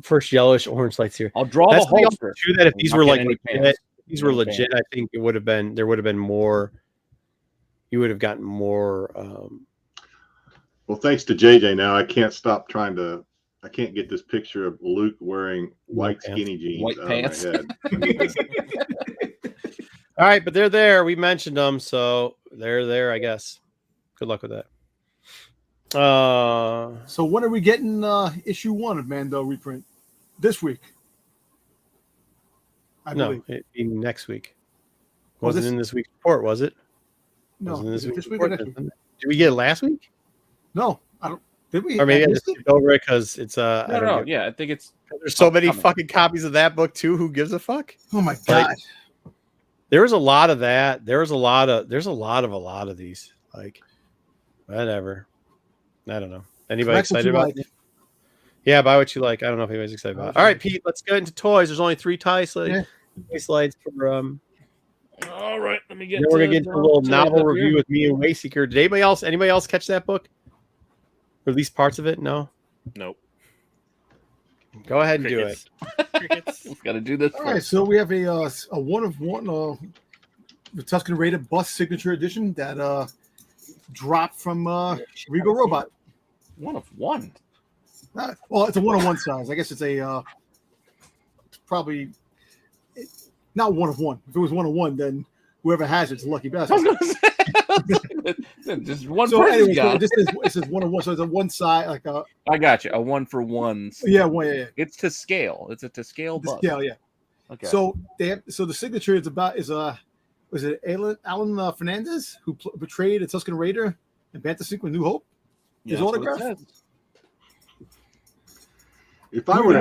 first yellowish orange lights here. I'll draw the holster. True that if these were like legit, I think there would have been more. You would have gotten more. Well, thanks to JJ, now I can't stop trying to. I can't get this picture of Luke wearing white skinny jeans white out pants. of my head. All right, but they're there. We mentioned them, so they're there, I guess. Good luck with that. So when are we getting issue 1 of Mando reprint? This week. I believe. It'd be next week. Wasn't in this week's report, was it? No, this week or next week? Did we get it last week? No, I don't. Did we? Or maybe I just skipped over it because it's no. Yeah, I think it's. There's so many fucking copies of that book too. Who gives a fuck? Oh my god! Like, there was a lot of that. There's a lot of these. Like, whatever. I don't know. Anybody excited about it? Yeah, buy what you like. I don't know if anybody's excited about it. All right, Pete, let's get into toys. There's only 3 tie slides for All right, let me get. We're gonna get into a little novel review with me and Wayseeker. Did anybody else catch that book? Or at least parts of it? No. Nope. Go ahead and do it. We've got to do this. All right, so we have a 1 of 1 the Tusken Raider bust signature edition that dropped from Regal Robot. 1 of 1. Well, it's a 1 of 1 size. I guess it's a probably not 1 of 1. If it was 1 of 1, then whoever has it's a lucky bastard. Just one so person anyway, got it says 1 of 1, so it's a 1 side like a. I got you. A 1 for 1s. Yeah, yeah. It's to scale. It's a to scale. To scale, yeah. Okay. So the signature is was it Alan Fernandez who betrayed a Tusken Raider and Bantha Sequence New Hope? His autograph. If I were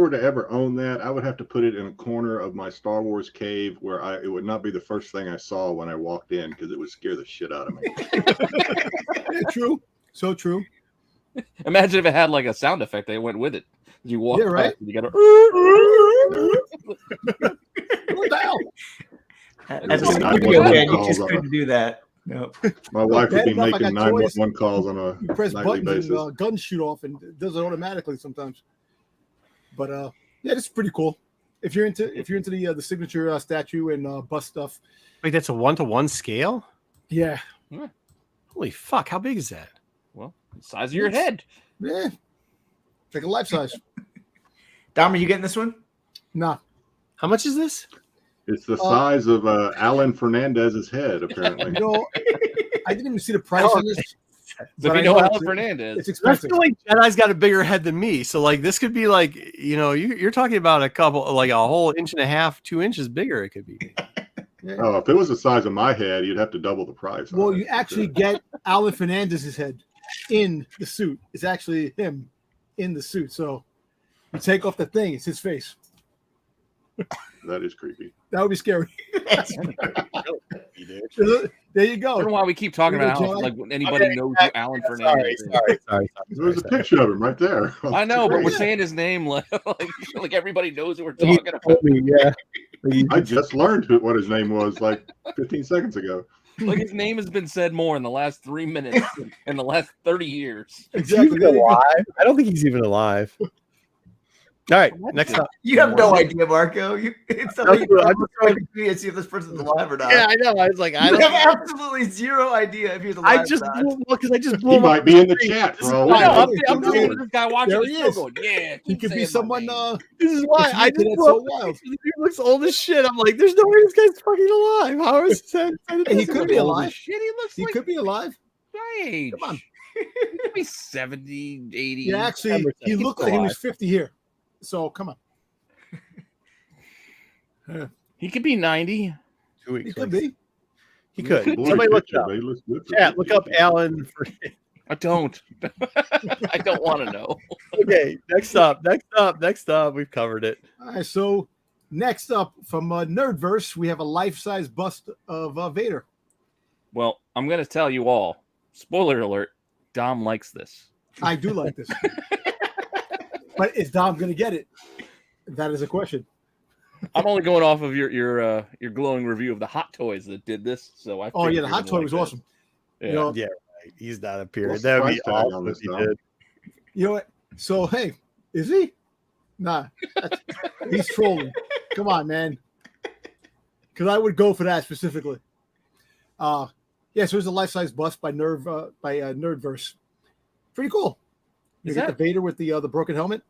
to ever own that, I would have to put it in a corner of my Star Wars cave where it would not be the first thing I saw when I walked in because it would scare the shit out of me. Yeah, true. So true. Imagine if it had like a sound effect that went with it. You walk right. You got As a studio fan, you just couldn't do that. Nope. My wife would be Bad enough I making got toys. 911 calls on a You press nightly buttons basis. and guns shoot off, and it does it automatically sometimes. But yeah, it's pretty cool. If you're into the signature statue and bust stuff. Wait, that's a 1-to-1 scale? Yeah. Holy fuck! How big is that? Well, the size of your head. Yeah. Like a life size. Dom, are you getting this one? Nah. How much is this? It's the size of Alan Fernandez's head, apparently. You know, I didn't even see the price on this. So if you know Alan Fernandez, it's I expensive. feel like Jedi's got a bigger head than me, so like this could be like, you know, you're talking about a couple, like a whole 1.5 2 inches bigger. It could be. Yeah. Oh, if it was the size of my head, you'd have to double the price. Well, you actually get Alan Fernandez's head in the suit. It's actually him in the suit. So you take off the thing, it's his face. That is creepy. That would be scary. There you go. I don't know why we keep talking about Alan, like anybody knows who Alan Fernandez is. Sorry. There's a picture of him right there. I know, but we're saying his name like everybody knows what we're talking about. Yeah. I just learned what his name was like 15 seconds ago. Like his name has been said more in the last 3 minutes in the last 30 years. Exactly. Alive? I don't think he's even alive. All right, next up. You have no idea, Marco. It's something to see if this person's alive or not. Yeah, I know. I was like, I You don't have absolutely zero idea if he's alive. I just because I just blew He him might up. be in the chat, bro. I'm doing this guy watching There this he still is. going, yeah. He could be someone. This is why I just That's blew so up. wild. He looks old as shit. I'm like, there's no way this guy's fucking alive. How is that? He could be alive. Shit, he looks He like could be alive. my age. Come on. He could be 70, 80. Yeah, actually, he looked like he was 50 here. So come on. He could be 90. 2 weeks. He could be. He could. Blurry Somebody look picture, it up. but he looks good for Chat, 50. look up Alan. I don't. I don't want to know. Okay, next up. We've covered it. All right. So next up from Nerdverse, we have a life-size bust of Vader. Well, I'm going to tell you all. Spoiler alert. Dom likes this. I do like this. But is Dom going to get it? That is a question. I'm only going off of your glowing review of the Hot Toys that did this. So I. Oh yeah, the Hot Toy was awesome. Yeah. You know, Yeah, right. He's not a period. What's the That would price be tag awesome on if this, he Dom? did. You know what? So hey, is he? Nah, he's trolling. Come on, man. Because I would go for that specifically. Yeah, so there's a life-size bust by Nerdverse. Pretty cool. You get the Vader with the broken helmet.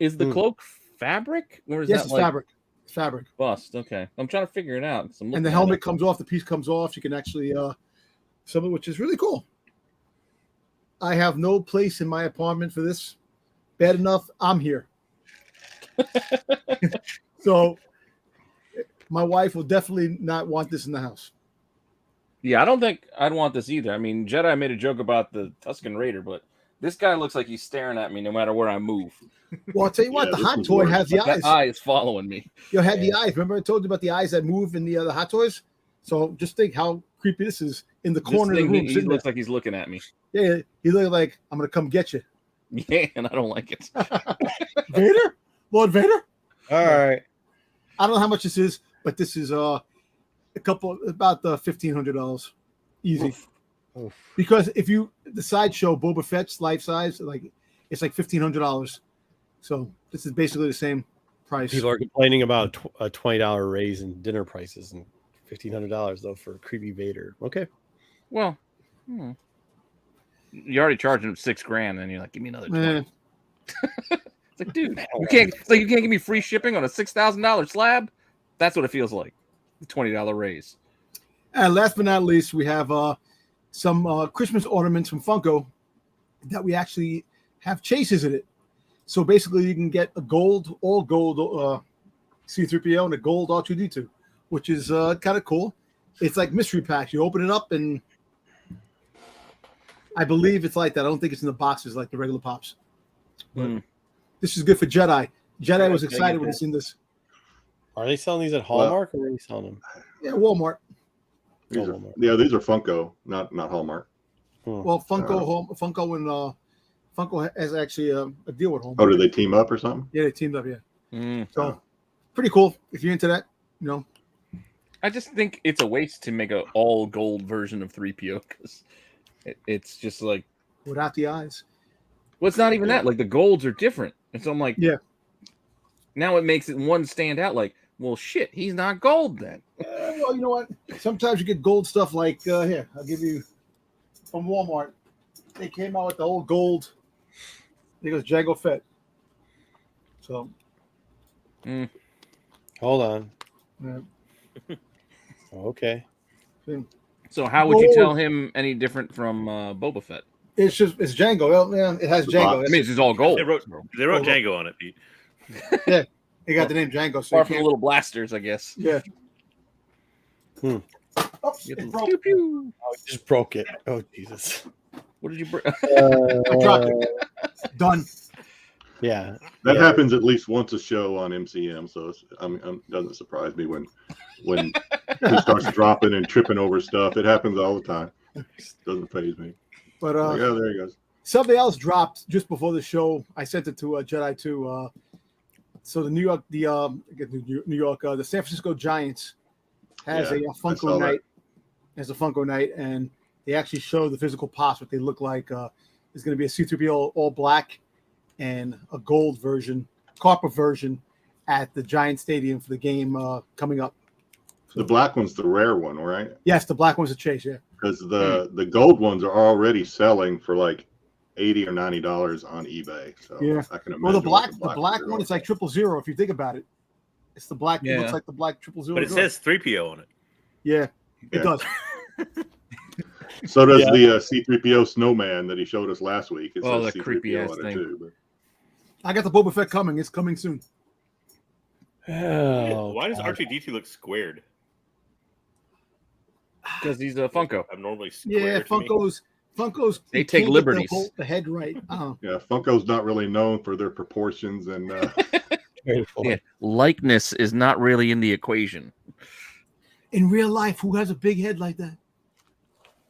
Is the cloak fabric or is Yes, that it's like fabric. It's fabric. bust? Okay, I'm trying to figure it out. And the helmet comes off. The piece comes off. You can actually something which is really cool. I have no place in my apartment for this. Bad enough, I'm here. So my wife will definitely not want this in the house. Yeah, I don't think I'd want this either. I mean, Jedi made a joke about the Tusken Raider, but this guy looks like he's staring at me no matter where I move. Well, I'll tell you what, the Hot Toy has the eyes. That eye is following me. You had the eyes. Remember I told you about the eyes that move in the Hot Toys? So just think how creepy this is in the corner of the room. He looks like he's looking at me. Yeah, he looks like I'm going to come get you. Yeah, and I don't like it. Vader? Lord Vader? All right. I don't know how much this is, but this is about $1,500 easy. Oof. Because if you the sideshow Boba Fett's life size, it's like $1,500. So this is basically the same price. People are complaining about a $20 raise in dinner prices and $1,500 though for creepy Vader. Okay. Well, you're already charging him $6,000, and you're like, give me another 20. It's like, dude, you can't give me free shipping on a $6,000 slab. That's what it feels like. The $20 raise. And last but not least, we have some Christmas ornaments from Funko that we actually have chases in it. So basically, you can get all gold C-3PO and a gold R2-D2, which is kind of cool. It's like mystery packs. You open it up, and I believe it's like that. I don't think it's in the boxes like the regular pops. But this is good for Jedi. Jedi was excited when he seen this. Are they selling these at Hallmark or are they selling them? Yeah, Walmart. These are Funko, not Hallmark. Well, Funko and Funko has actually a deal with Hallmark. Oh, did they team up or something? Yeah, they teamed up. Yeah. So pretty cool if you're into that. You know. I just think it's a waste to make an all gold version of 3PO because it's just like without the eyes. Well, it's not even that. Like the golds are different, and so I'm like, yeah. Now it makes it one stand out. Like, well, shit, he's not gold then. Well, you know what? Sometimes you get gold stuff like here. I'll give you from Walmart. They came out with the old gold. I think it was Jango Fett. So, hold on. Yeah. Okay. So how would you tell him any different from Boba Fett? It's Jango. Well, man, it has Jango. I mean, it's just all gold. They wrote Jango on it, Pete. Yeah, they got the name Jango. So apart from the little blasters, I guess. Yeah. Oh, it broke. Pew, pew. Oh, it just broke it. Oh, Jesus. What did you break? I dropped it. Done. Yeah. That happens at least once a show on MCM, so it doesn't surprise me when he starts dropping and tripping over stuff. It happens all the time. Doesn't faze me. But yeah, there he goes. Something else dropped just before the show. I sent it to Jedi 2. So the the San Francisco Giants has a Funko night. Has a Funko night, and they actually show the physical pops, what they look like. There's going to be a C-3PO all black and a gold version, copper version, at the Giant Stadium for the game coming up. The black one's the rare one, right? Yes, the black one's a chase, yeah. Because the gold ones are already selling for like $80 or $90 on eBay. So yeah, I can imagine. Well, the black one is like 000 if you think about it. It's the black. Yeah. It looks like the black 000. But it says 3PO on it. Yeah, it does. So does the C-3PO snowman that he showed us last week. It says the creepy ass thing. Too, but... I got the Boba Fett coming. It's coming soon. Oh, why does R2-D2 look squared? Because he's a Funko. Abnormally square. Yeah, Funkos. They take liberties. The head right. Yeah, Funko's not really known for their proportions and. Likeness is not really in the equation. In real life, who has a big head like that?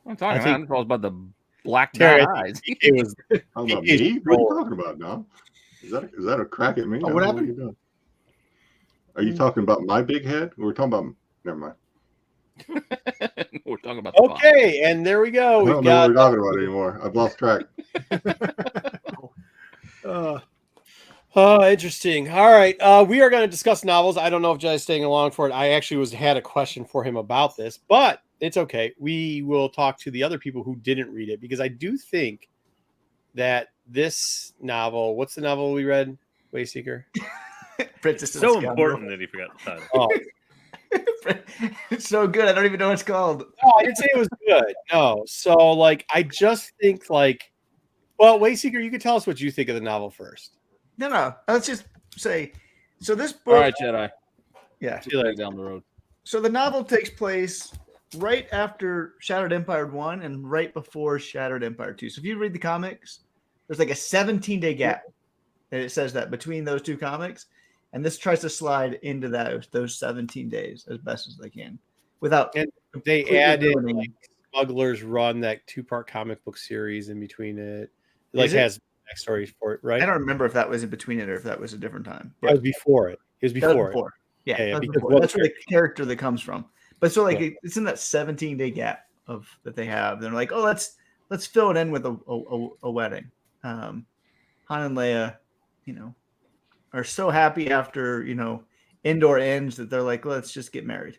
I'm talking about the black eyes. It was. About me? What are you talking about, Dom? Is that a crack at me? Oh, what happened? Are you talking about my big head? We're talking about. Never mind. We're talking about. Okay, and there we go. I don't know what we're talking about anymore. I've lost track. Interesting. All right. We are going to discuss novels. I don't know if Jay's staying along for it. I actually had a question for him about this, but it's okay. We will talk to the other people who didn't read it because I do think that this novel, what's the novel we read, Wayseeker? Princess and so Scoundrel. Important that he forgot the title. Oh. It's so good. I don't even know what it's called. No, I didn't say it was good. No. So, I just think, well, Wayseeker, you could tell us what you think of the novel first. No. Let's just say, so this book. All right, Jedi. Yeah. See you later down the road. So the novel takes place right after Shattered Empire 1 and right before Shattered Empire 2. So if you read the comics, there's like a 17-day gap. And it says that between those two comics. And this tries to slide into those 17 days as best as they can. Without and they added Smuggler's Run, that 2-part comic book series in between it. Has backstories for it, right? I don't remember if that was in between it or if that was a different time. It was before it. It was before it. Yeah, before. That's where the character that comes from. But so it's in that 17-day gap that they have. They're like, oh, let's fill it in with a wedding. Han and Leia, are so happy after Endor ends that they're like, let's just get married.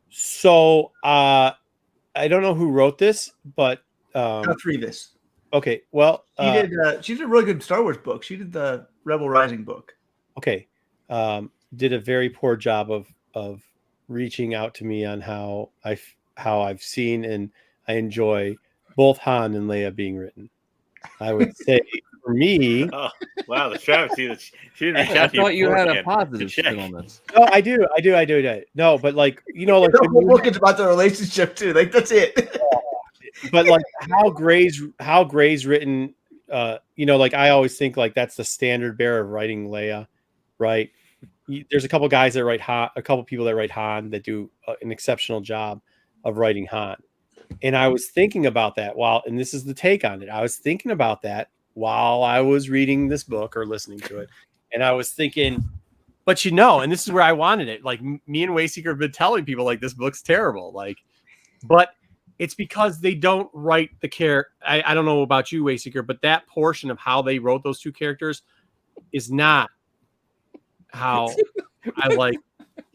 So I don't know who wrote this, but Trevis. Okay, well, she did a really good Star Wars book. She did the Rebel Rising book. Okay, did a very poor job of reaching out to me on how I've seen and I enjoy both Han and Leia being written. I would say for me. Oh, wow, the travesty that she didn't reach out to you. I thought you had a positive spin on this. No, I do. No, but the whole book is about the relationship too. That's it. But how Gray's written, I always think that's the standard bearer of writing Leia, right? There's a couple guys that write Han, a couple people that write Han that do an exceptional job of writing Han. And I was thinking about that and this is the take on it. I was thinking about that while I was reading this book or listening to it. And I was thinking, But and this is where I wanted it. Like me and Wayseeker have been telling people like this book's terrible. Like, but it's because they don't write the character. I don't know about you, Wayseeker, but that portion of how they wrote those two characters is not how I like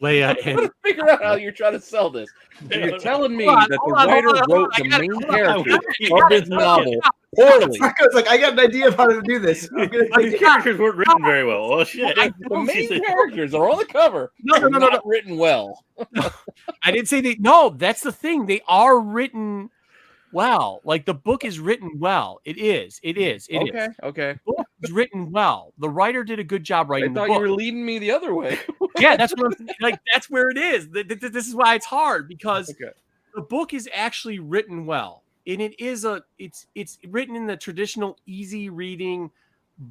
Leia. And figure out how you're trying to sell this. You're telling me that the writer wrote the main character of this novel poorly. I was like, I got an idea of how to do this. These characters weren't written very well. Well, shit. The main characters are on the cover. No, not written well. I didn't say they. No, that's the thing. They are written well. Like the book is written well. It is. Okay. The book is written well. The writer did a good job writing the book. I thought you were leading me the other way. Yeah, that's what I'm like. That's where it is. This is why it's hard because the book is actually written well, and it's written in the traditional easy reading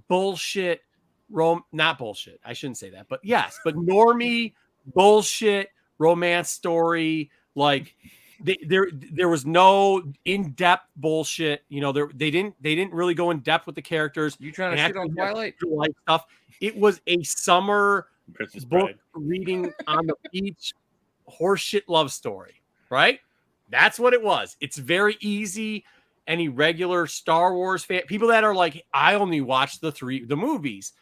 bullshit. Not bullshit. I shouldn't say that, but yes, but normie bullshit romance story. Like there was no in-depth bullshit. They didn't really go in depth with the characters. You trying to shit on Twilight stuff? It was a summer Princess book Bride. reading on the beach horseshit love story, right? That's what it was. It's very easy. Any regular Star Wars fan, people that are like, I only watched the movies.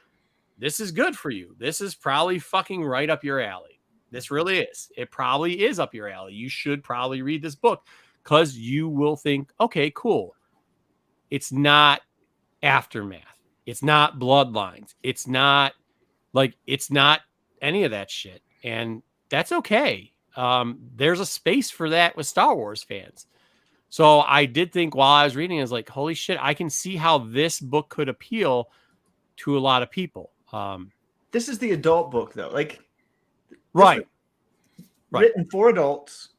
This is good for you. This is probably fucking right up your alley. This really is. It probably is up your alley. You should probably read this book because you will think, okay, cool. It's not Aftermath. It's not Bloodlines. It's not any of that shit. And that's okay. There's a space for that with Star Wars fans. So I did think while I was reading, I was like, holy shit, I can see how this book could appeal to a lot of people. This is the adult book, though. Like, right. Written for adults,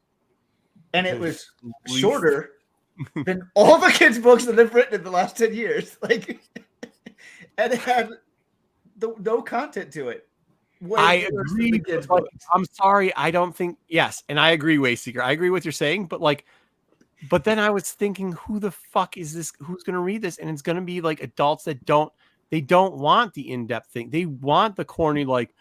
and it was shorter than all the kids' books that they've written in the last 10 years. Like, and it had no content to it. I agree. I'm sorry. I don't think, yes. And I agree, Wayseeker. I agree with what you're saying, but then I was thinking, who the fuck is this? Who's going to read this? And it's going to be like adults that don't want the in-depth thing. They want the corny, like,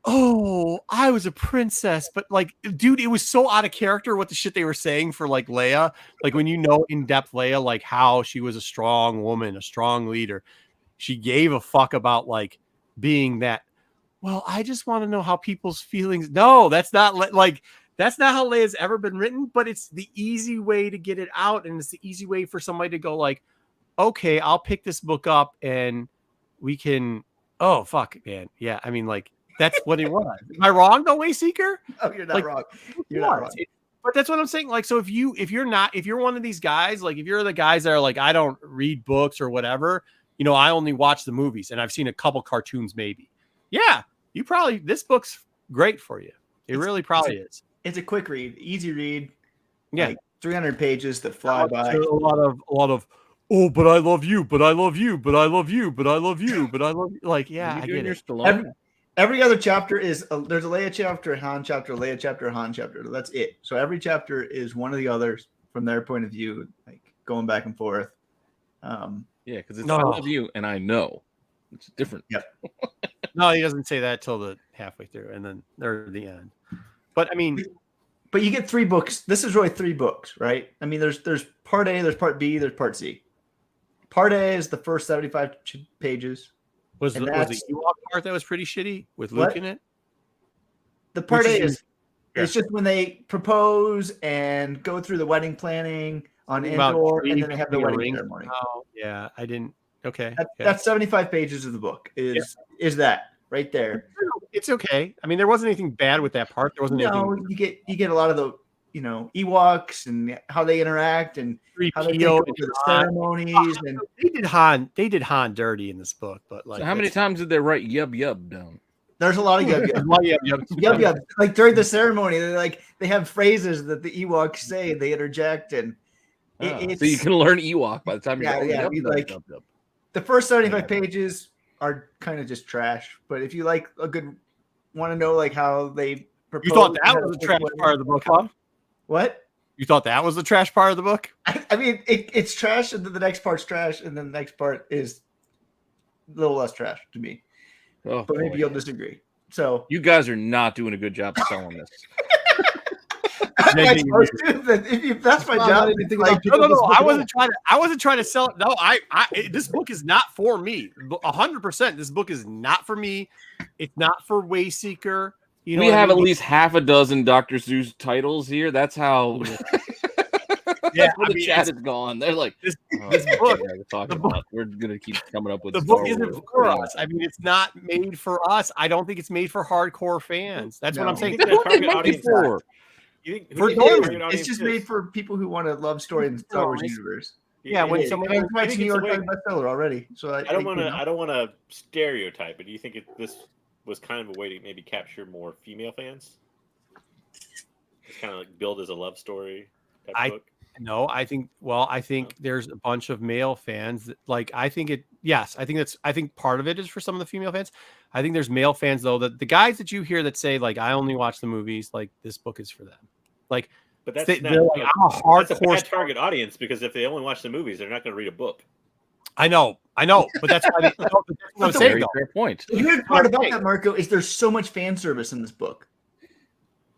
oh, I was a princess. But like, dude, it was so out of character what the shit they were saying for like Leia. Like when in-depth Leia, like how she was a strong woman, a strong leader. She gave a fuck about like being that. Well, I just want to know how people's feelings. No, that's not that's not how Leia's ever been written, but it's the easy way to get it out. And it's the easy way for somebody to go like, okay, I'll pick this book up and we can, oh, fuck, man. Yeah, I mean, like, that's what it was. Am I wrong, though, Wayseeker? Oh, you're not wrong. You're not wrong. But that's what I'm saying. Like, so if you're one of these guys, like if you're the guys that are like, I don't read books or whatever, I only watch the movies and I've seen a couple cartoons maybe. Yeah, this book's great for you. It really probably is. It's a quick read, easy read. Yeah, like 300 pages that fly by. A lot of. Oh, but I love you. But I love you. But I love you. But I love you. But I love you. Like, yeah, I get it. Every other chapter is there's a Leia chapter, a Han chapter, a Leia chapter, a Han chapter. That's it. So every chapter is one of the others from their point of view, like going back and forth. Yeah, because it's I love you and I know. It's different. Yep. No, he doesn't say that till the halfway through, and then they're at the end. But I mean, but you get 3 books. This is really 3 books, right? I mean, there's part A, there's part B, there's part C. Part A is the first 75 pages. Was the Ewok part that was pretty shitty with Luke in it? The part A is it's just when they propose and go through the wedding planning on Endor, and then they have the wedding ceremony. Oh, yeah, I didn't. Okay, that's 75 pages of the book. Is that right there? It's okay. I mean, there wasn't anything bad with that part. There wasn't anything. You get a lot of the Ewoks and how they interact and how they go through the ceremonies. And they did Han dirty in this book, but like, so how many times did they write yub yub down? There's a lot of yub yub. Yub yub. Like during the ceremony, they have phrases that the Ewoks say. They interject, and so you can learn Ewok by the time you're yub. The first 75 pages are kind of just trash, but if you like want to know like how they propose. You thought that was the trash part of the book, huh? What? You thought that was the trash part of the book? I mean, it's trash, and then the next part's trash, and then the next part is a little less trash to me. but maybe you'll disagree. So you guys are not doing a good job of selling this. If that's my job. No. I wasn't trying to sell it. No, this book is not for me. 100%. This book is not for me. It's not for Wayseeker. You know, we have at least half a dozen Dr. Seuss titles here. That's how. Yeah, the chat is gone. They're like, this book. We're gonna keep coming up with the book isn't for us. I mean, it's not made for us. I don't think it's made for hardcore fans. That's what I'm saying. It's just made for people who want to love story in the Star Wars universe. Yeah, when someone writes New York Times bestseller already, so I don't want to stereotype, but do you think this was kind of a way to maybe capture more female fans? It's kind of like build as a love story type book. No, I think there's a bunch of male fans that, like, I think part of it is for some of the female fans. I think there's male fans though, that the guys that you hear that say like, I only watch the movies, like this book is for them. Like, but that's I'm a hardcore bad target audience, because if they only watch the movies, they're not going to read a book. I know, but that's why that's a very fair point. The weird part about that, Marco, is there's so much fan service in this book.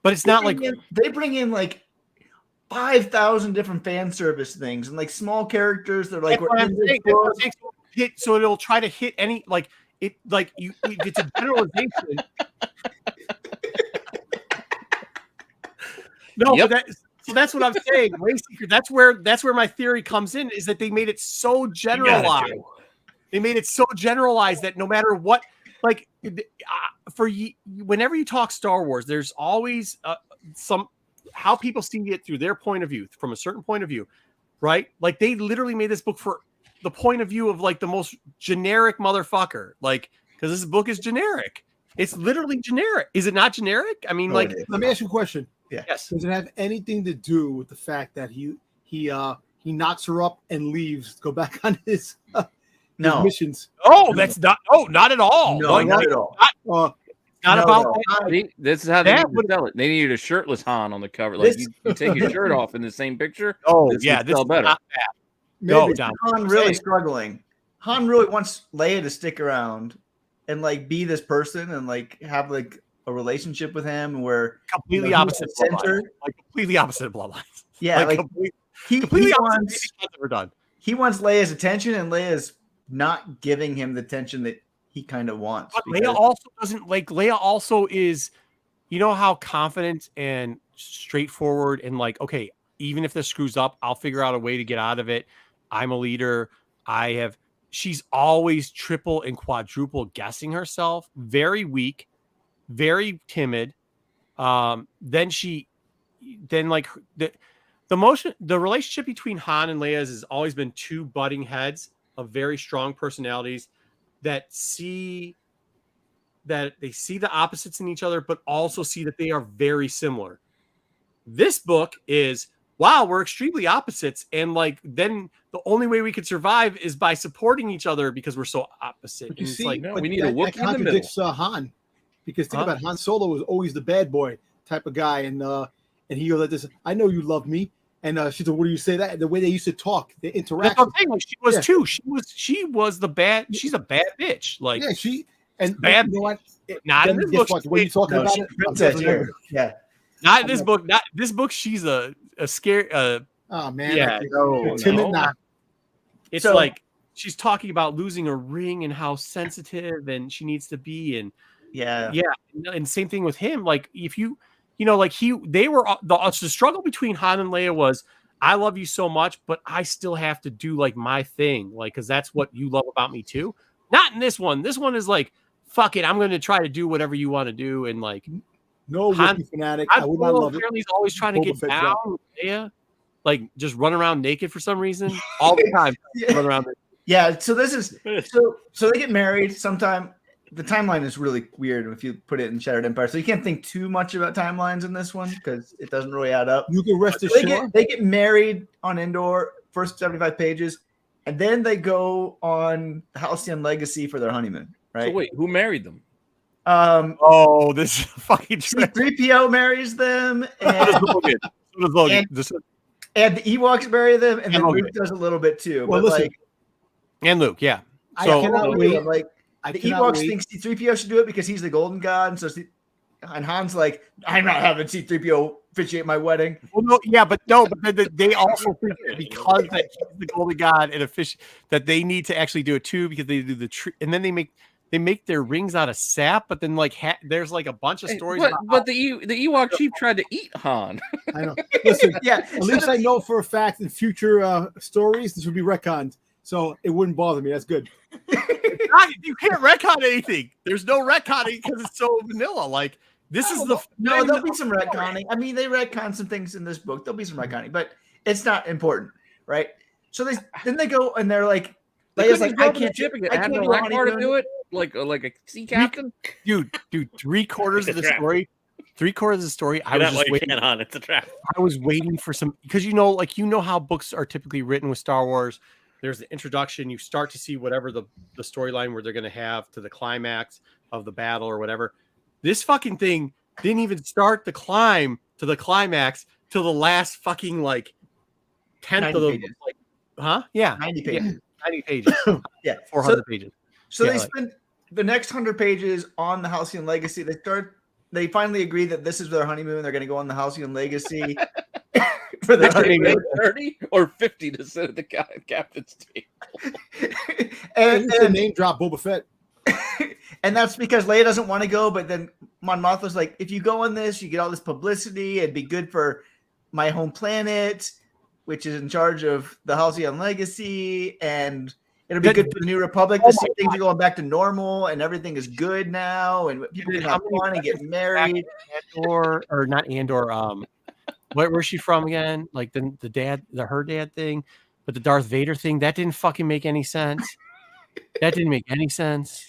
But it's not like they bring in like 5,000 different fan service things and like small characters. They're like, so it'll try to hit any like it like you. It's a generalization. No, yep. But that's what I'm saying. Wayseeker, that's where my theory comes in, is that they made it so generalized. They made it so generalized that no matter what, like whenever you talk Star Wars, there's always some how people see it through their point of view, from a certain point of view, right? Like they literally made this book for the point of view of like the most generic motherfucker, like, because this book is generic. It's literally generic. Is it not generic? I mean, like, let me ask you a question. Yeah. Yes. Does it have anything to do with the fact that he knocks her up and leaves to go back on his missions? Oh, that's not. Oh, not at all. No, not at all. Not about that. This is how they would sell it. They needed a shirtless Han on the cover. Like you take your shirt off in the same picture. Oh, this yeah, this sell is better. not bad. No, Han really struggling. Han really wants Leia to stick around and like be this person and like have like a relationship with him where completely opposite center, like completely opposite of bloodlines. Yeah, like completely opposite. He wants Leia's attention, and Leia's not giving him the attention that he kind of wants. But Leia also doesn't like. Leia also is, you know how confident and straightforward and like, okay, even if this screws up, I'll figure out a way to get out of it. I'm a leader. She's always triple and quadruple guessing herself. Very weak, very timid. Then like the relationship between Han and Leia has always been two butting heads of very strong personalities that see the opposites in each other, but also see that they are very similar. This book is, wow, we're extremely opposites, and like then the only way we could survive is by supporting each other because we're so opposite. But you see, like, no, we need a Wookiee in the middle. Han, because think about it, Han Solo was always the bad boy type of guy, and he goes like this. I know you love me, and she said, "What do you say that?" The way they used to talk, the interaction. That's what I'm saying. Like, she was too. She was the bad. She's a bad bitch. Like she and bad. You know what? Not in this book. When you talking about it, princess. Yeah. Not in this book. Not this book. She's a scary. Oh man. Yeah. No. It's like she's talking about losing a ring and how sensitive and she needs to be, and and same thing with him. Like if the struggle between Han and Leia was, I love you so much, but I still have to do like my thing, like because that's what you love about me too. Not in this one. This one is like, fuck it, I'm going to try to do whatever you want to do, and like no Wookiee fanatic. I would not love it. He's always trying to get down with Leia. Like just run around naked for some reason all the time. Run around. Yeah. So this is so they get married sometime. The timeline is really weird if you put it in Shattered Empire. So you can't think too much about timelines in this one because it doesn't really add up. You can rest assured. They get married on Endor, first 75 pages, and then they go on Halcyon Legacy for their honeymoon. Right. So wait, who married them? This is fucking true. 3PO marries them, and the Ewoks marry them, and then Luke does a little bit too. Well, but and Luke, yeah. I cannot wait. Like the Ewoks think C-3PO should do it because he's the golden god, and so and Han's like, I'm not having C-3PO officiate my wedding. Well, but they also think that because that he's the golden god and that they need to actually do it too because they do the tree, and then they make their rings out of sap. But then like there's like a bunch of stories. But the Ewok chief tried to eat Han. I know. Listen, at least I know for a fact in future stories this would be retconned, so it wouldn't bother me. That's good. You can't retcon anything. There's no retconning because it's so vanilla. Like. There'll be some retconning. I mean, they retcon some things in this book. There'll be some retconning, but it's not important, right? So they go and they're like, Leia's like, I can't do it, like a sea captain. Dude, 3/4 of the story. 3/4 of the story. I was just waiting on. It's a trap. I was waiting for some because you know how books are typically written with Star Wars. There's the introduction. You start to see whatever the storyline where they're going to have to the climax of the battle or whatever. This fucking thing didn't even start the climb to the climax till the last fucking like 10th of the pages. Like, huh? Yeah, 90 pages. 90 pages. Yeah, 400 pages. So they spend the next 100 pages on the Halcyon Legacy. They finally agree that this is their honeymoon. They're going to go on the Halcyon Legacy for their honeymoon. 30 or 50 to sit at the captain's table. and name drop Boba Fett. And that's because Leia doesn't want to go, but then Mon Mothma's like, if you go on this, you get all this publicity. It'd be good for my home planet, which is in charge of the Halcyon Legacy, and it'll be good for the New Republic to see things are going back to normal and everything is good now, and people can have fun and get married. Andor, or not Andor, where's she from again? Like her dad thing, but the Darth Vader thing, that didn't fucking make any sense. That didn't make any sense.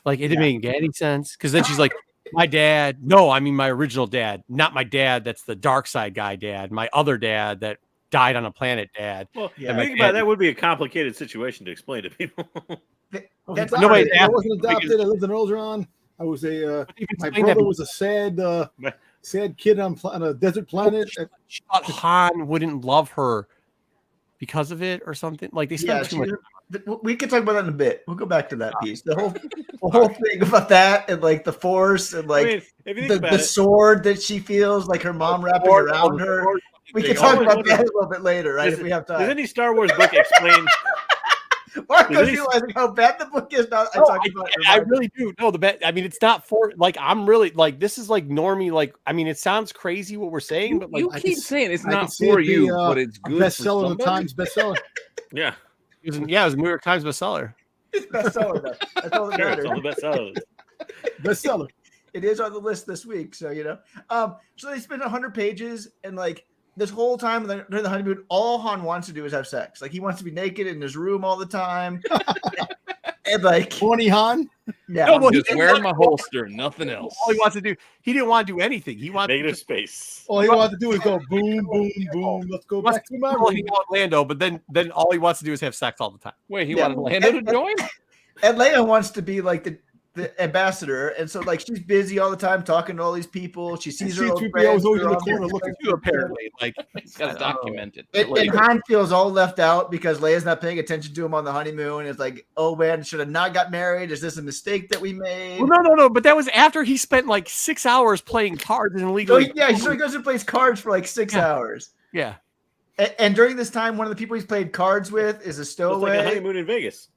Like, it didn't make any sense. Because then she's like, my dad. No, I mean my original dad. Not my dad that's the dark side guy dad. My other dad that died on a planet dad. Well, think about it, that would be a complicated situation to explain to people. Nobody. I wasn't adopted. I lived in Oldron. I was my brother was a sad kid on a desert planet. She thought Han wouldn't love her because of it or something. Like, they spent too much. We could talk about that in a bit. We'll go back to that piece. The whole thing about that and like the Force and like the sword that she feels like her mom wrapping around her. We can talk about that a little bit later, right? If we have time. Does any Star Wars book explain? Marco's realizing how bad the book is. I really do. No, I mean, it's not for like. I'm really like. This is like normie. Like, I mean, it sounds crazy what we're saying, but like, you keep saying it's not for you, but it's good. Bestseller of the Times bestseller. Yeah. It was a New York Times bestseller. It's bestseller, though. That's all that matters. It's all the bestsellers. Bestseller. It is on the list this week, so So they spend 100 pages, and like this whole time during the honeymoon, all Han wants to do is have sex. Like, he wants to be naked in his room all the time. And like horny Han. Yeah, I'm just wearing my holster, nothing else. All he wants to do, he didn't want to do anything. He wanted negative space. All he wanted to do is go boom, boom, boom. Let's go back to my room. Lando, but then all he wants to do is have sex all the time. Wait, he wanted Lando to join? And Leia wants to be like the ambassador, and so like she's busy all the time talking to all these people. She sees her old friends. Always in the corner looking too, apparently. Like, he's got to document it. And Han feels all left out because Leia's not paying attention to him on the honeymoon. It's like, oh man, should have not got married. Is this a mistake that we made? Well, no. But that was after he spent like 6 hours playing cards and illegally. So he goes and plays cards for like 6 hours. Yeah. And during this time, one of the people he's played cards with is a stowaway. It's like a honeymoon in Vegas.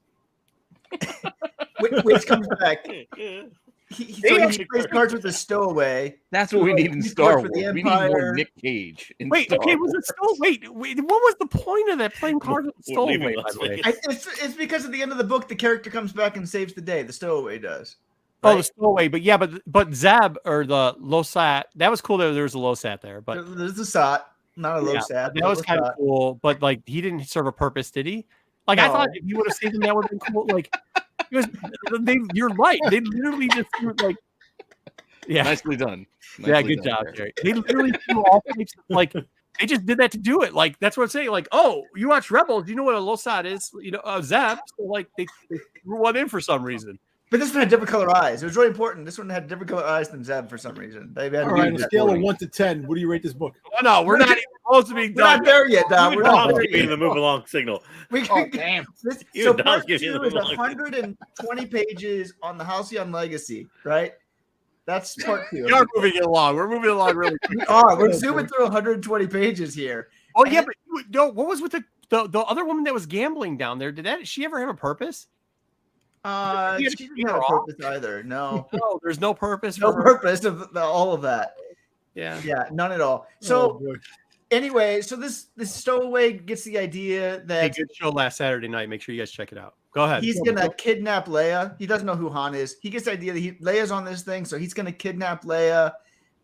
which comes back. He plays cards with a stowaway. That's what we need in Star Wars. We need more Nick Cage. Wait, what was the point of that playing cards with a stowaway? By the way, it's because at the end of the book, the character comes back and saves the day. The stowaway does. Right? Oh, the stowaway, but Zeb or the Losat, that was cool that there was a Losat there, but there's a Sat, not a Losat. That was kind of cool, but like he didn't serve a purpose, did he? Like, no. I thought if you would have saved him, that would have been cool. Like, you're right. They literally just like, yeah, nicely done. Good job, Jerry. They literally threw all types of, like, they just did that to do it. Like, that's what I'm saying. Like, oh, you watch Rebels, you know what a Losat is? Zap. So like, they threw one in for some reason. But this one had different color eyes. It was really important. This one had different color eyes than Zeb for some reason. All right, on a scale of 1 to 10, what do you rate this book? Oh, no, we're not even supposed to be done. We're not there yet, Dom. We're not there yet. The move along signal. Damn. So part 2 is 120 pages on the Halcyon Legacy, right? That's part 2. We are moving it along. We're moving along really quick. We are. We're zooming through 120 pages here. Oh, yeah, but no, what was with the other woman that was gambling down there? Did she ever have a purpose? She didn't have a purpose either. No. No, there's no purpose. No purpose of all of that. Yeah. Yeah, none at all. So anyway, so this stowaway gets the idea that good show last Saturday night. Make sure you guys check it out. Go ahead. He's gonna kidnap Leia. He doesn't know who Han is. He gets the idea that Leia's on this thing, so he's gonna kidnap Leia,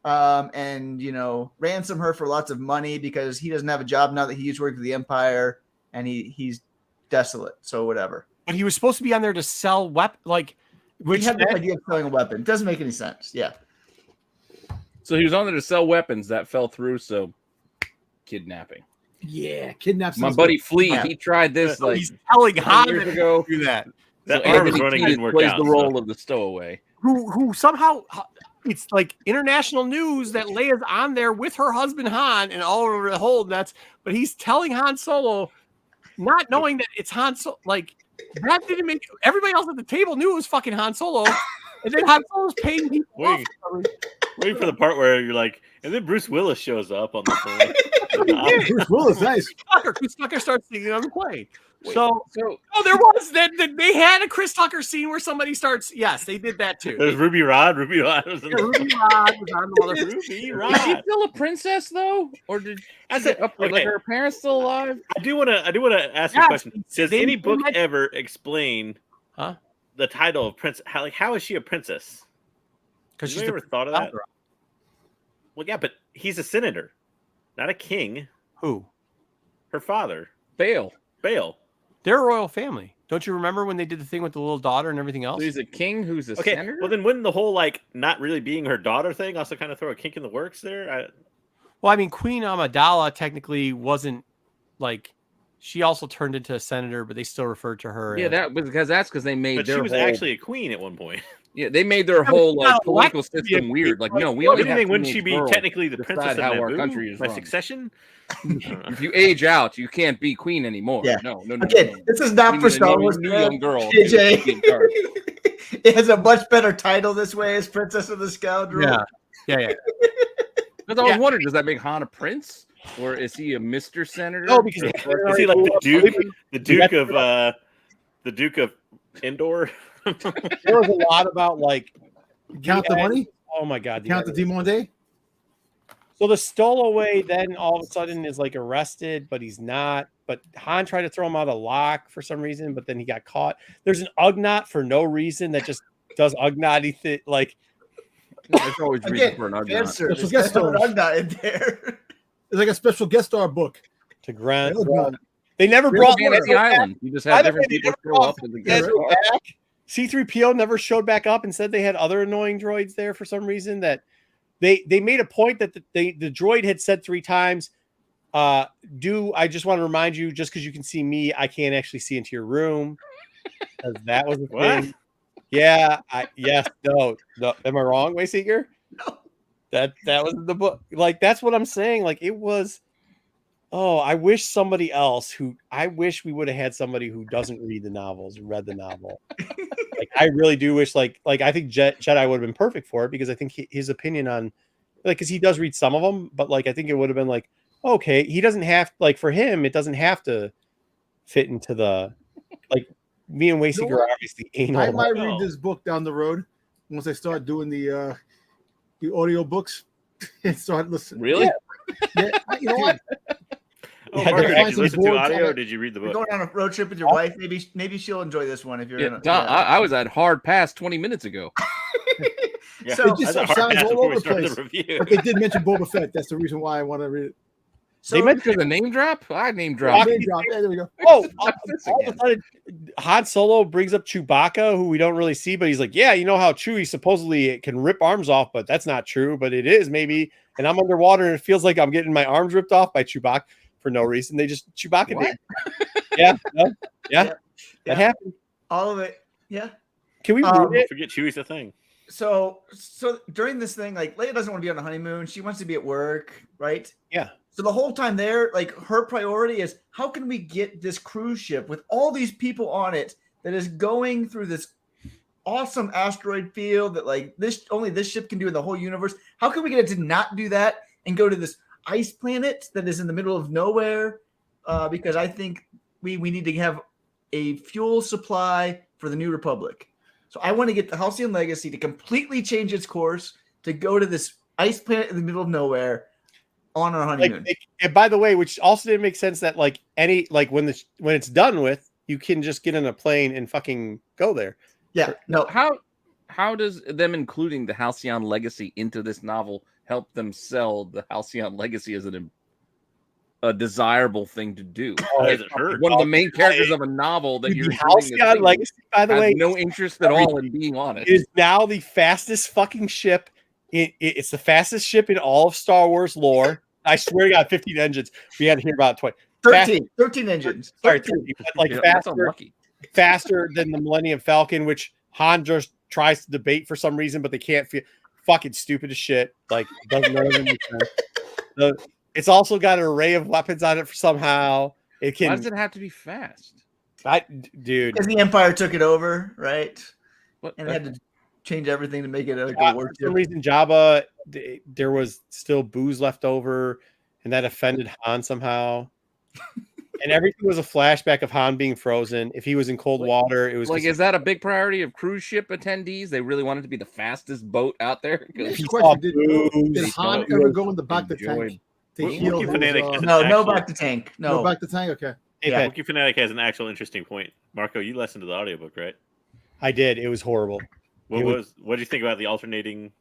and ransom her for lots of money because he doesn't have a job now that he's working for the Empire, and he's desolate. So whatever. But he was supposed to be on there to sell which he had the idea of selling a weapon. Doesn't make any sense. Yeah. So he was on there to sell weapons. That fell through. So kidnapping. Yeah, kidnaps. My buddy Flea. He tried this he's telling Han years ago. Do that. So Anthony Kiedis plays the role of the stowaway. Who somehow it's like international news that Leia's on there with her husband Han and all over the whole nuts. But he's telling Han Solo, not knowing that it's Han Solo. Like that didn't make everybody else at the table knew it was fucking Han Solo, and then Han Solo's paying people off. Waiting for the part where you're like, and then Bruce Willis shows up on the phone. Bruce Willis, nice. Chris Tucker starts singing on the plane. So there was that they had a Chris Tucker scene where somebody starts. Yes, they did that too. There's Ruby Rod. Ruby Rod was on the mother. Ruby Rod. Is she still a princess though, or did like her parents still alive? I do want to ask you a question. Does any book ever explain the title of princess? How is she a princess? Because you ever thought of that? Well, yeah, but he's a senator, not a king. Who? Her father, Bail. They're a royal family. Don't you remember when they did the thing with the little daughter and everything else? So he's a king who's a senator? Well, then wouldn't the whole not really being her daughter thing also kind of throw a kink in the works there? Well, I mean, Queen Amidala technically wasn't she also turned into a senator, but they still referred to her. Yeah, because they made. But she was actually a queen at one point. Yeah, they made their whole political system weird. Like, no, we only have wouldn't she be technically the princess of how Naboo our country is by run. Succession? If you age out, you can't be queen anymore. Yeah. No. Again, this is not for Star Wars. New young girl. JJ. It has a much better title this way as Princess of the Scoundrel. Yeah. Because I was wondering, does that make Han a prince, or is he a Mr. Senator? No, because is he like the Duke of Endor? There was a lot about count the money. Oh my god! Count the Dimonde. So the stowaway then all of a sudden is arrested, but he's not. But Han tried to throw him out of lock for some reason, but then he got caught. There's an Ugnaught for no reason that just does Ugnaughty thing. There's always reason for an Ugnaught. Special guest star Ugnaught in there. It's like a special guest star book. To grant. They never brought Fantasy Island. You just have different people show up in the guest star. C-3PO never showed back up and said they had other annoying droids there for some reason. That they made a point that the droid had said 3 times, I just want to remind you, just because you can see me, I can't actually see into your room. That was the thing. Yeah. No. Am I wrong, Wayseeker? No. That was the book. That's what I'm saying. It was. Oh, I wish we would have had somebody who doesn't read the novels and read the novel. I really do wish, I think Jedi would have been perfect for it, because I think his opinion on, because he does read some of them, but I think it would have been okay, he doesn't have, for him, it doesn't have to fit into the, me and Wayseeker are obviously anal. I might read this book down the road once I start doing the audio books and start listening. Really? Yeah. You know what? Did you listen to audio or did you read the book? You're going on a road trip with your wife. Maybe she'll enjoy this one if you're. I was at hard pass 20 minutes ago. So it just sounds all over the place. But they did mention Boba Fett. That's the reason why I want to read it. So they mentioned the name drop. I name drop. Yeah, there we go. Oh, all of a sudden, Han Solo brings up Chewbacca, who we don't really see, but he's like, "Yeah, you know how Chewie supposedly can rip arms off, but that's not true. But it is maybe." And I'm underwater, and it feels like I'm getting my arms ripped off by Chewbacca for no reason. They just Chewbacca did. Yeah, that happened. All of it. Yeah. Can we read it? Forget Chewie's a thing. So during this thing, like Leia doesn't want to be on a honeymoon. She wants to be at work, right? Yeah. So the whole time there, like her priority is how can we get this cruise ship with all these people on it that is going through this awesome asteroid field that like only this ship can do in the whole universe. How can we get it to not do that and go to this ice planet that is in the middle of nowhere? Because I think we need to have a fuel supply for the New Republic. So I want to get the Halcyon Legacy to completely change its course to go to this ice planet in the middle of nowhere on our honeymoon. And by the way, which also didn't make sense that like when it's done with, you can just get in a plane and fucking go there. Yeah. No. How does them including the Halcyon Legacy into this novel help them sell the Halcyon Legacy as a desirable thing to do? One of the main characters of a novel that you're Halcyon Legacy, by the way, no interest at all in being on it. Is now the fastest fucking ship. It's the fastest ship in all of Star Wars lore. I swear to God, 15 engines. We had to hear about 20. 13 engines. Sorry, 13, like faster than the Millennium Falcon, which Han just tries to debate for some reason, but they can't feel fucking stupid as shit. Like, doesn't make sense. It's also got an array of weapons on it somehow. Why does it have to be fast? Dude. Because the Empire took it over, right? And they had to change everything to make it a for some reason, Jabba, there was still booze left over, and that offended Han somehow. And everything was a flashback of Han being frozen. If he was in cold water, it was like, is that a big priority of cruise ship attendees? They really wanted to be the fastest boat out there. Did Han ever go in the back of the tank? No back to tank. No back to tank. Okay. Yeah, Wookiee Fanatic has an actual interesting point. Marco, you listened to the audiobook, right? I did. It was horrible. What did you think about the alternating?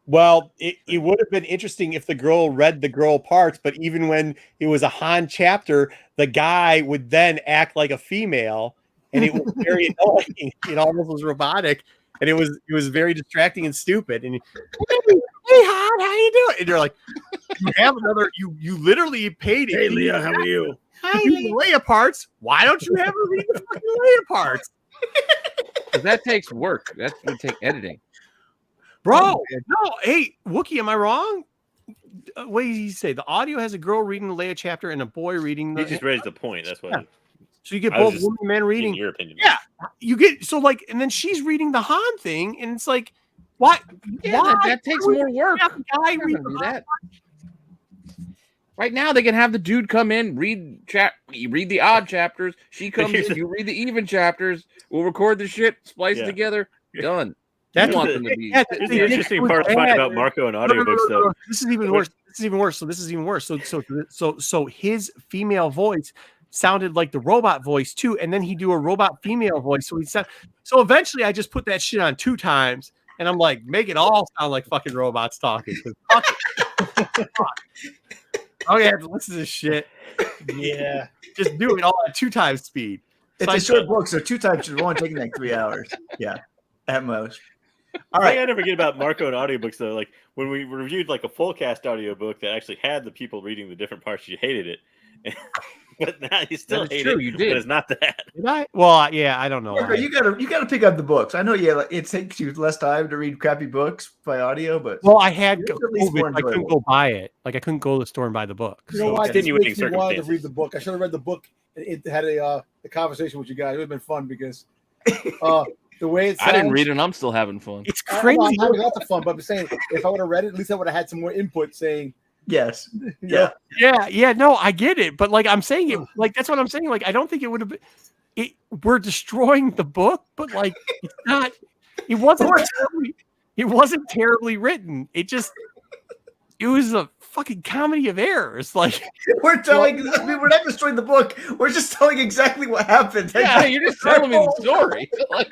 Well, it would have been interesting if the girl read the girl parts, but even when it was a Han chapter, the guy would then act like a female, and it was very annoying. It almost was robotic, and it was very distracting and stupid. And hey Han, how you doing? And you're like, you have another. You literally paid. Hey Leah, how are you? Hi, Leia parts. Why don't you have her read the fucking Leia parts? That takes work. That would take editing. Bro, no. Hey, Wookiee, am I wrong? What did he say? The audio has a girl reading the Leia chapter and a boy reading the... He just raised the point. That's what... Yeah. So you get both women and men reading... Your opinion. Yeah. You get... So, like... And then she's reading the Han thing, and it's like... What? Yeah, that takes more work. Guy read that. Right now, they can have the dude come in, read the odd chapters. She comes in, you read the even chapters. We'll record the shit, splice it together. Done. That's the interesting part about Marco and audiobooks, though. This is even worse. So this is even worse. So his female voice sounded like the robot voice too, and then he do a robot female voice. So eventually, I just put that shit on 2 times, and I'm like, make it all sound like fucking robots talking. Fuck it. Oh yeah, listen to this shit. Yeah, just do it all at 2 times speed. It's a short book, so 2 times should only take like 3 hours. Yeah, at most. All right. I never forget about Marco and audiobooks though. Like when we reviewed like a full cast audiobook that actually had the people reading the different parts, you hated it. But now you still hate it. You did. But it's not that. Did I? Well, yeah, I don't know. Marco, you gotta pick up the books. I know it takes you less time to read crappy books by audio, but I had COVID. I couldn't go buy it. Like I couldn't go to the store and buy the book. You know why? I wanted to read the book. I should have read the book. It had a conversation with you guys. It would have been fun because the way it sounds, I didn't read it and I'm still having fun. It's crazy. I'm having lots of fun, but I'm saying if I would have read it, at least I would have had some more input saying yes. Yeah. No, I get it. But like I'm saying it, like that's what I'm saying. Like I don't think it would have been we're destroying the book, but like it's not it wasn't terribly written. It was a fucking comedy of errors. Like we're not destroying the book. We're just telling exactly what happened. Yeah, you're just telling me the story. Like,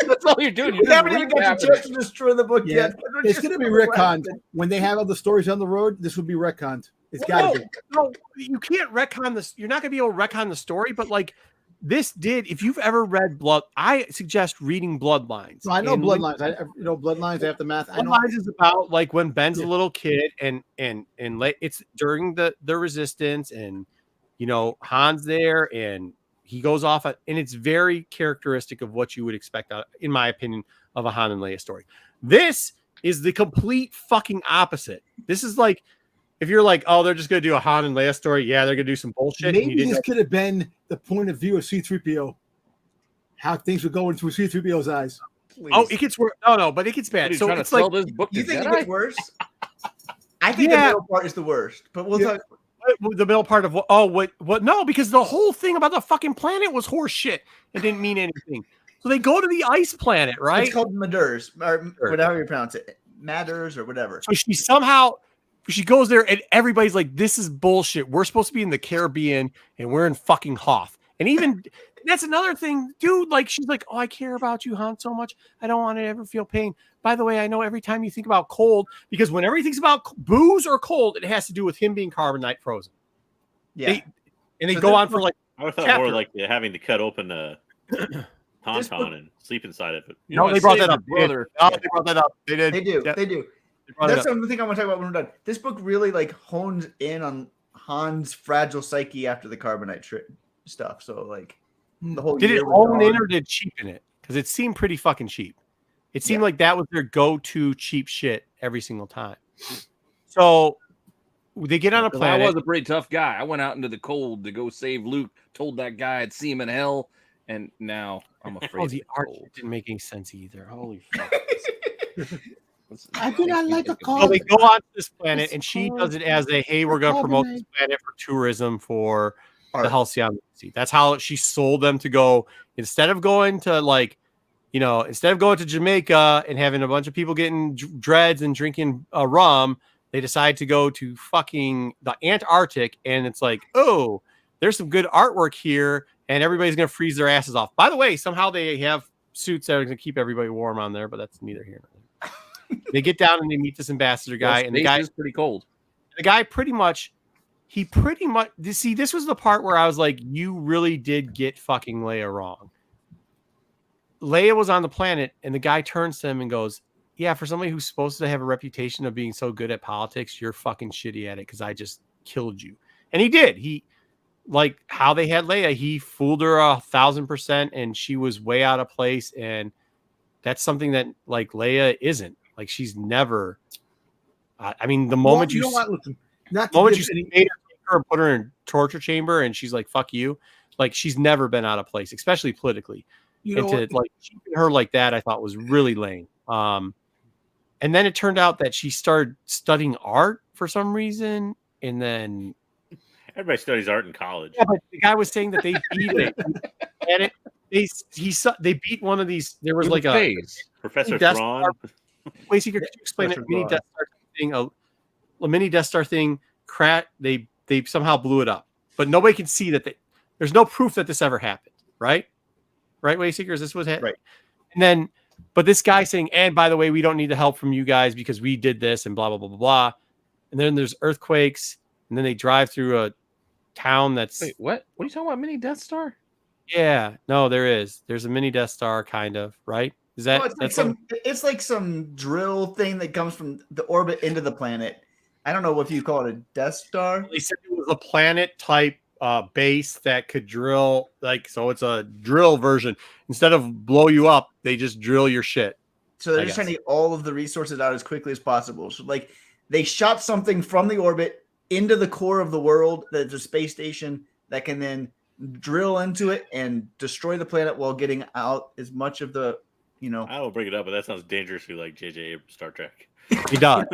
that's all you're doing. You haven't even got the chance to destroy the book yet. It's going to be retconned. When they have other stories on the road, this would be retconned. It's got to be. No, you can't retcon this. You're not going to be able to retcon the story, but like this did. If you've ever read I suggest reading Bloodlines. No, I know Bloodlines. Bloodlines after math. Bloodlines is about like when Ben's a little kid and it's during the Resistance, and Han's there, and He goes off, and it's very characteristic of what you would expect, in my opinion, of a Han and Leia story. This is the complete fucking opposite. This is like, if you're like, oh, they're just going to do a Han and Leia story. Yeah, they're going to do some bullshit. Maybe this could have been the point of view of C-3PO. How things would go into C-3PO's eyes. Please. Oh, it gets worse. No, but it gets bad. So it's like, this book you think it gets worse? I think the middle part is the worst, but we'll talk. The middle part of what? No, because the whole thing about the fucking planet was horse shit. It didn't mean anything. So they go to the ice planet, right? It's called Madurs, or whatever you pronounce it, Matters or whatever. So she goes there, and everybody's like, "This is bullshit. We're supposed to be in the Caribbean, and we're in fucking Hoth." And even that's another thing, dude. Like, she's like, "Oh, I care about you, Han, so much. I don't want to ever feel pain." By the way, I know every time you think about cold, because whenever he thinks about booze or cold, it has to do with him being carbonite frozen. Yeah, they go on for like. I would thought more like having to cut open a tauntaun and sleep inside of it. No, they brought that up. They brought that up. They did. They do. Yep. They do. That's the thing I want to talk about when we're done. This book really like hones in on Han's fragile psyche after the carbonite stuff. So like the whole did it hone in or did it cheapen it? Because it seemed pretty fucking cheap. It seemed like that was their go-to cheap shit every single time. So they get on a planet. I was a pretty tough guy. I went out into the cold to go save Luke. Told that guy I'd see him in hell, and now I'm afraid. The art didn't make any sense either. Holy fuck! I do not like the cold. So they go on to this planet, and she does it as a, hey, we're going to promote this planet for tourism for the Halcyon. That's how she sold them to go. Instead of going to Jamaica and having a bunch of people getting dreads and drinking rum, they decide to go to fucking the Antarctic, and it's like, oh, there's some good artwork here, and everybody's going to freeze their asses off. By the way, somehow they have suits that are going to keep everybody warm on there, but that's neither here nor there. They get down and they meet this ambassador guy, and the guy is pretty cold. The guy pretty much, see, this was the part where I was like, you really did get fucking Leia wrong. Leia was on the planet, and the guy turns to him and goes, yeah, for somebody who's supposed to have a reputation of being so good at politics, you're fucking shitty at it because I just killed you. And he did. He, like how they had Leia, he fooled her 1,000%, and she was way out of place. And that's something that, like, Leia isn't. Like, she's never. I mean, the moment you see made her and put her in torture chamber, and she's like, "Fuck you," like, she's never been out of place, especially politically. And to like cheapen her like that, I thought was really lame. And then it turned out that she started studying art for some reason, and then everybody studies art in college. Yeah, but the guy was saying that they beat it, and they beat one of these. There was like a phase. Professor Thrawn. Wait, could you explain it? Mini Death Star thing, a mini Death Star thing. They somehow blew it up, but nobody can see that. There's no proof that this ever happened, right? Right, Wayseekers, this was right. And then, but this guy saying, and by the way, we don't need the help from you guys because we did this and blah blah blah blah blah. And then there's earthquakes, and then they drive through a town that's. Wait, what? What are you talking about? Mini Death Star? Yeah, no, there is. There's a mini Death Star, kind of, right? Is that? It's like some drill thing that comes from the orbit into the planet. I don't know if you call it a Death Star. They said it was a planet type base that could drill, like, so it's a drill version. Instead of blow you up, they just drill your shit. So they're just trying to get all of the resources out as quickly as possible. So like they shot something from the orbit into the core of the world, that's a space station that can then drill into it and destroy the planet while getting out as much of the, I don't bring it up, but that sounds dangerously like J.J. Abrams' Star Trek. He does.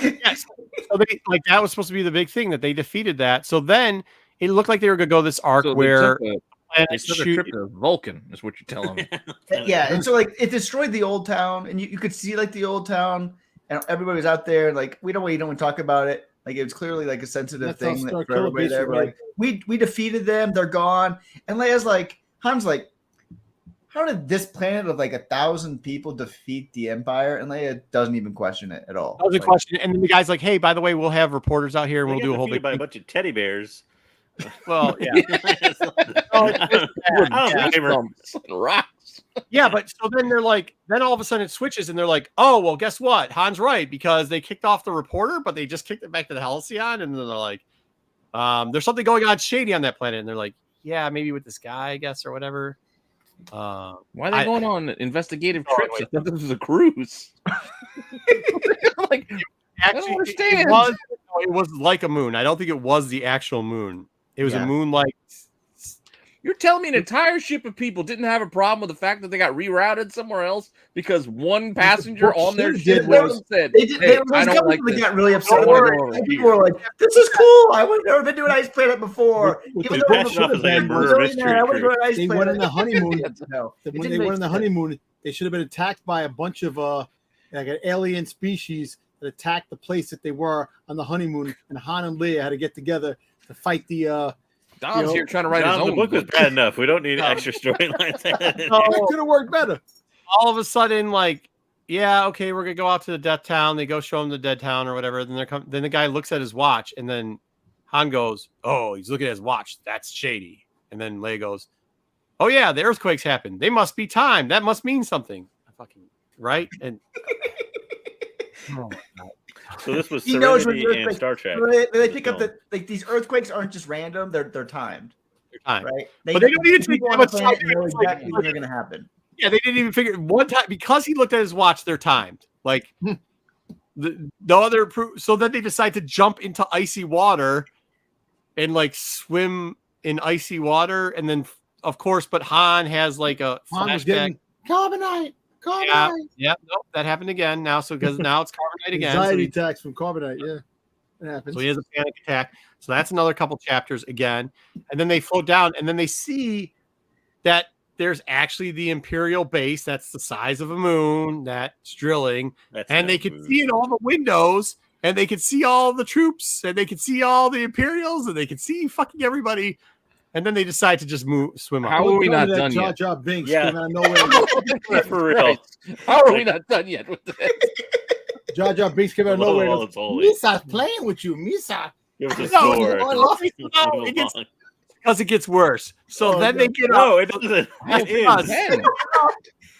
Yes. So that was supposed to be the big thing, that they defeated that. So then it looked like they were going to go this arc where they took a trip to Vulcan, is what you're telling me. Yeah, and so like it destroyed the old town, and you could see like the old town, and everybody was out there, and like we don't want to talk about it. Like it was clearly like a sensitive thing for everybody there. Like we defeated them, they're gone, and Leia's like, Han's like, how did this planet of like 1,000 people defeat the Empire? And Leia doesn't even question it at all. Doesn't question it. And then the guy's like, hey, by the way, we'll have reporters out here and we'll do a whole big by a bunch of teddy bears. Well, yeah. Rocks. Yeah, but so then they're like, then all of a sudden it switches and they're like, oh, well, guess what? Han's right, because they kicked off the reporter, but they just kicked it back to the Halcyon. And then they're like, There's something going on shady on that planet, and they're like, yeah, maybe with this guy, I guess, or whatever. Why are they going on investigative trips? I thought this was a cruise. Like, actually, I don't understand. It was like a moon. I don't think it was the actual moon. It was a moon like. You're telling me an entire ship of people didn't have a problem with the fact that they got rerouted somewhere else because one passenger on their ship said, "Hey, I don't like this." Got really upset. People were like, "This is cool. I would never been to an ice planet before." They went on the honeymoon. When they went on the honeymoon, they should have been attacked by a bunch of like an alien species that attacked the place that they were on the honeymoon, and Han and Leia had to get together to fight the. Dom's here trying to write his own. The book was bad enough. We don't need extra storylines. It could have worked better. All of a sudden, like, yeah, okay, we're gonna go out to the death town. They go show him the dead town or whatever. Then the guy looks at his watch, and then Han goes, "Oh, he's looking at his watch. That's shady." And then Leia goes, "Oh yeah, the earthquakes happened. They must be timed. That must mean something." Right? And oh my God. So this was Serenity and Star Trek. They pick up that like these earthquakes aren't just random; they're timed. They're timed, right? But they don't need to take that much time. Exactly when they're going to happen. Yeah, they didn't even figure one time because he looked at his watch. They're timed. Like the other. So then they decide to jump into icy water and like swim in icy water, and then of course, but Han has like a flashback. Carbonite. Yeah, nope, that happened again now. So because now it's carbonite again. Anxiety attacks from carbonite. Yeah, it happens. So he has a panic attack. So that's another couple chapters again, and then they float down, and then they see that there's actually the Imperial base. That's the size of a moon. That's drilling, and they could see in all the windows, and they could see all the troops, and they could see all the Imperials, and they could see fucking everybody. And then they decide to just swim up. How are we not done yet? Jar Binks yeah. For real. How are we not done yet with this? Jar Binks came out of nowhere. Misa's playing with you, Misa. It was because it gets worse. So then they get up. No, it doesn't.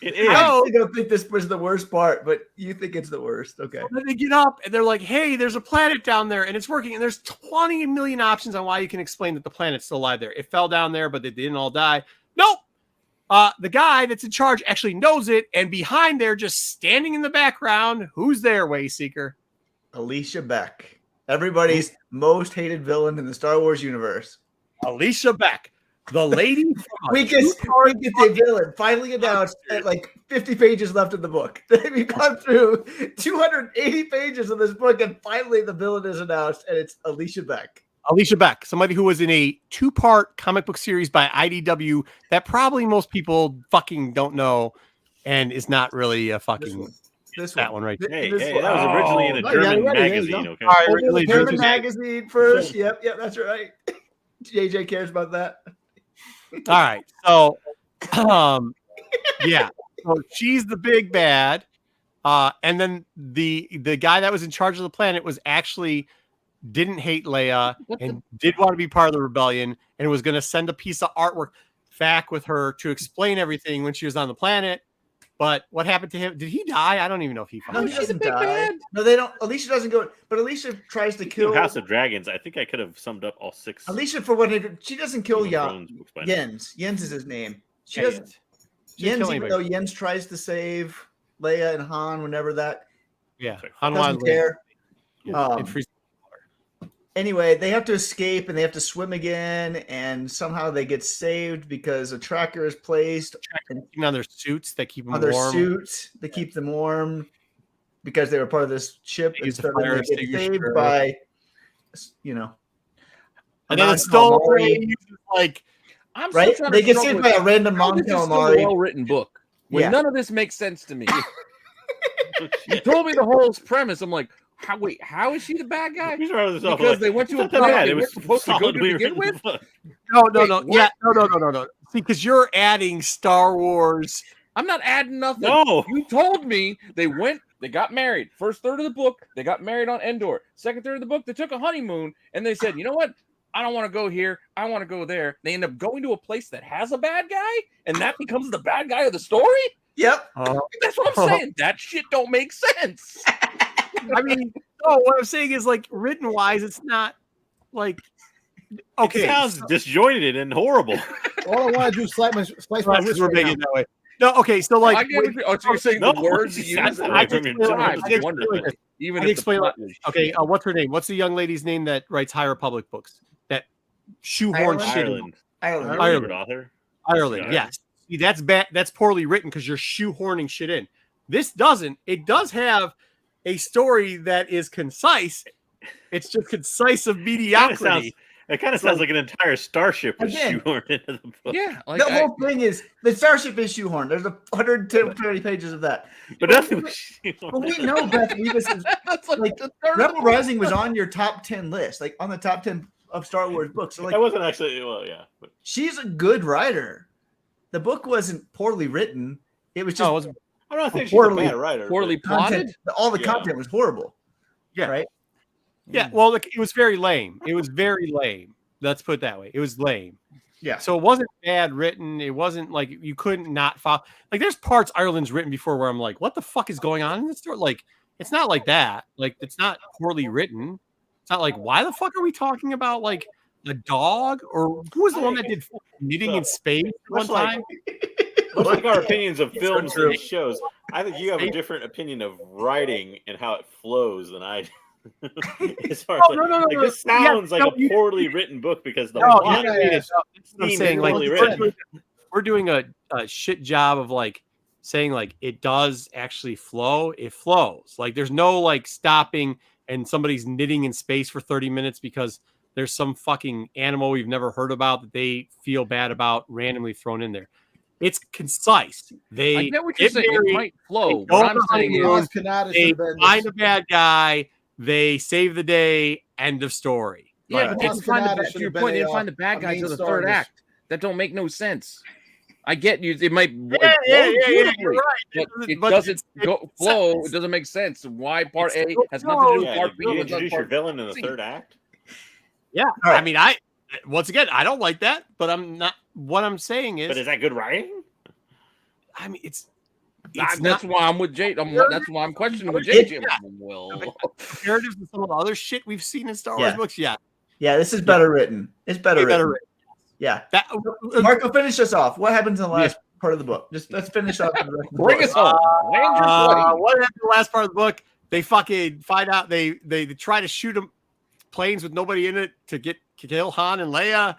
It is. I don't think this was the worst part, but you think it's the worst. Okay. So then they get up and they're like, hey, there's a planet down there and it's working. And there's 20 million options on why you can explain that the planet's still alive there. It fell down there, but they didn't all die. Nope. The guy that's in charge actually knows it. And behind there, just standing in the background, who's there, Wayseeker? Alicia Beck. Everybody's most hated villain in the Star Wars universe. Alicia Beck. The lady weakest villain finally announced at like 50 pages left in the book. We've gone through 280 pages of this book, and finally the villain is announced, and it's Alicia Beck. Alicia Beck, somebody who was in a 2-part comic book series by IDW that probably most people fucking don't know, and is not really a fucking that one right there. Hey, that was originally in a German magazine. Okay, all right, German magazine first. Yep, that's right. JJ cares about that. All right. So, yeah. So she's the big bad. And then the guy that was in charge of the planet was actually didn't hate Leia and did want to be part of the rebellion and was going to send a piece of artwork back with her to explain everything when she was on the planet. But what happened to him? Did he die? I don't even know if he. No, he doesn't die. No, they don't. Alicia doesn't go. But Alicia tries to kill House of Dragons. I think I could have summed up all 6. Alicia, for what she doesn't kill Jens. Jens is his name. She doesn't. Jens, even though Jens tries to save Leia and Han whenever that. Yeah, Han doesn't care. Anyway, they have to escape and they have to swim again, and somehow they get saved because a tracker is placed on their suits that keep them warm. Their suits that keep them warm because they were part of this ship. And so they get saved by, and then it's still like, I'm right. They get saved by a random Mon Calamari. Well-written book. When none of this makes sense to me. You told me the whole premise. I'm like, how is she the bad guy? Because they went to a planet they were supposed to go to begin with? No. Yeah, no. See, because you're adding Star Wars. I'm not adding nothing. No. You told me they got married. First third of the book, they got married on Endor. Second third of the book, they took a honeymoon, and they said, you know what? I don't want to go here. I want to go there. They end up going to a place that has a bad guy, and that becomes the bad guy of the story? Yep. That's what I'm saying. That shit don't make sense. I mean, what I'm saying is, like, written wise, it's not like Okay, it sounds disjointed and horrible. All I want to do is slice my wrist. we're Right making it that way. No, okay, so like, I get so you're saying the words you use I can explain. Okay, what's her name? What's the young lady's name that writes High Republic books? That shoehorn shit. Ireland author. Ireland, yes. See, that's bad. That's poorly written because you're shoehorning shit in. This doesn't. It does have a story that is concise. It's just concise of mediocrity. It kind of sounds like an entire starship was shoehorned into the book. Yeah, like the whole thing is the starship is shoehorned. There's 130 pages of that. But nothing was shoehorned. But we know Beth Revis is like Rebel Rising was on your top 10 list, like on the top 10 of Star Wars books. So like, that wasn't actually but she's a good writer. The book wasn't poorly written. It was just I don't think she's a bad writer. Poorly plotted. All the content was horrible. Yeah. Right. Yeah. Well, look, it was very lame. It was very lame. Let's put it that way. It was lame. Yeah. So it wasn't bad written. It wasn't like you couldn't not follow. Like there's parts Ireland's written before where I'm like, what the fuck is going on in this story? Like, it's not like that. Like, it's not poorly written. It's not like, why the fuck are we talking about like a dog or who was the one that did knitting in space one time? Much like our opinions of films and shows, I think you have a different opinion of writing and how it flows than I do. As far as this sounds like a poorly written book because the plot I'm saying like we're doing a shit job of like saying like it does actually flow. It flows. Like there's no like stopping and somebody's knitting in space for 30 minutes because there's some fucking animal we've never heard about that they feel bad about randomly thrown in there. It's concise. I get what you're saying. It might flow. What I'm saying is they find a bad guy, they save the day, end of story. Yeah, but you find the bad guys in the third act. That don't make no sense. I get you. It might you're right. But it doesn't flow. It doesn't make sense. Why part A has nothing to do with part B. You introduce your villain in the third act? Yeah. Right. I mean, once again, I don't like that, but I'm not. What I'm saying is, but is that good writing? I mean, that's why I'm with Jay. That's why I'm questioning with Jay. Well, comparatives to some of the other shit we've seen in Star Wars books. Yeah, this is better written. It's better written. Yeah. Marco, finish us off. What happens in the last part of the book? Just let's finish up. Bring us home. What happened in the last part of the book? They fucking find out. They try to shoot them planes with nobody in it to kill Han and Leia.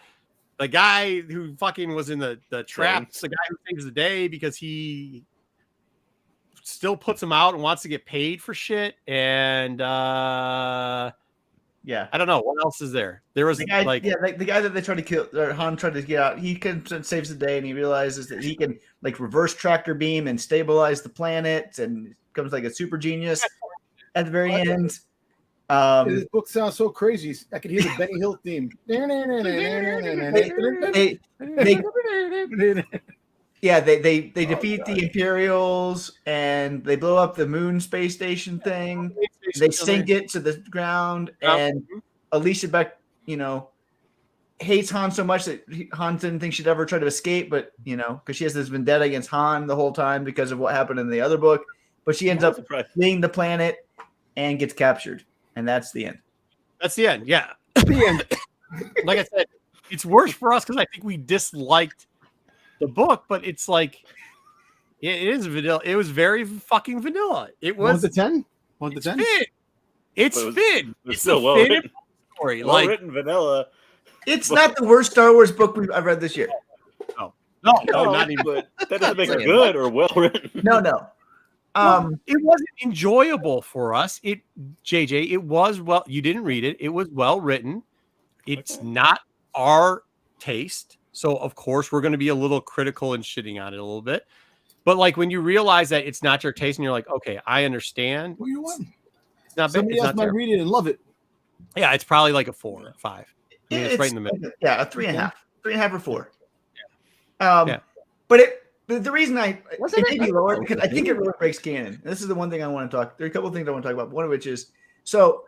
The guy who fucking was in the traps, the guy who saves the day because he still puts him out and wants to get paid for shit. And I don't know what else is there. There was the guy, the guy that they tried to kill, or Han tried to get out. He saves the day, and he realizes that he can like reverse tractor beam and stabilize the planet, and becomes like a super genius at the very end. This book sounds so crazy. I could hear the Benny Hill theme. They defeat the Imperials and they blow up the moon space station thing. They sink it to the ground, and Alicia Beck, hates Han so much that Han didn't think she'd ever try to escape, but because she has this vendetta against Han the whole time because of what happened in the other book. But she ends up fleeing the planet and gets captured. And that's the end. That's the end. Yeah. The end. Like I said, it's worse for us because I think we disliked the book, but it's like it is vanilla. It was very fucking vanilla. It was 1 to 10. 1 to 10. It's Finn. It's still well written. Story. Well written vanilla. It's not the worst Star Wars book I've read this year. No, not even. But that doesn't make it good or well written. No. It wasn't enjoyable for us. JJ, it was you didn't read it. It was well written. It's not our taste. So of course we're going to be a little critical and shitting on it a little bit. But like when you realize that it's not your taste and you're like, okay, I understand. What do you want? It's not Somebody else might read it and love it. Yeah, it's probably like a 4 or 5. I mean, it's right in the middle. Yeah, a 3.5. 3.5 or 4. But the reason it may be lower because I think it really breaks canon. This is the one thing I want to talk. There are a couple of things I want to talk about. One of which is, so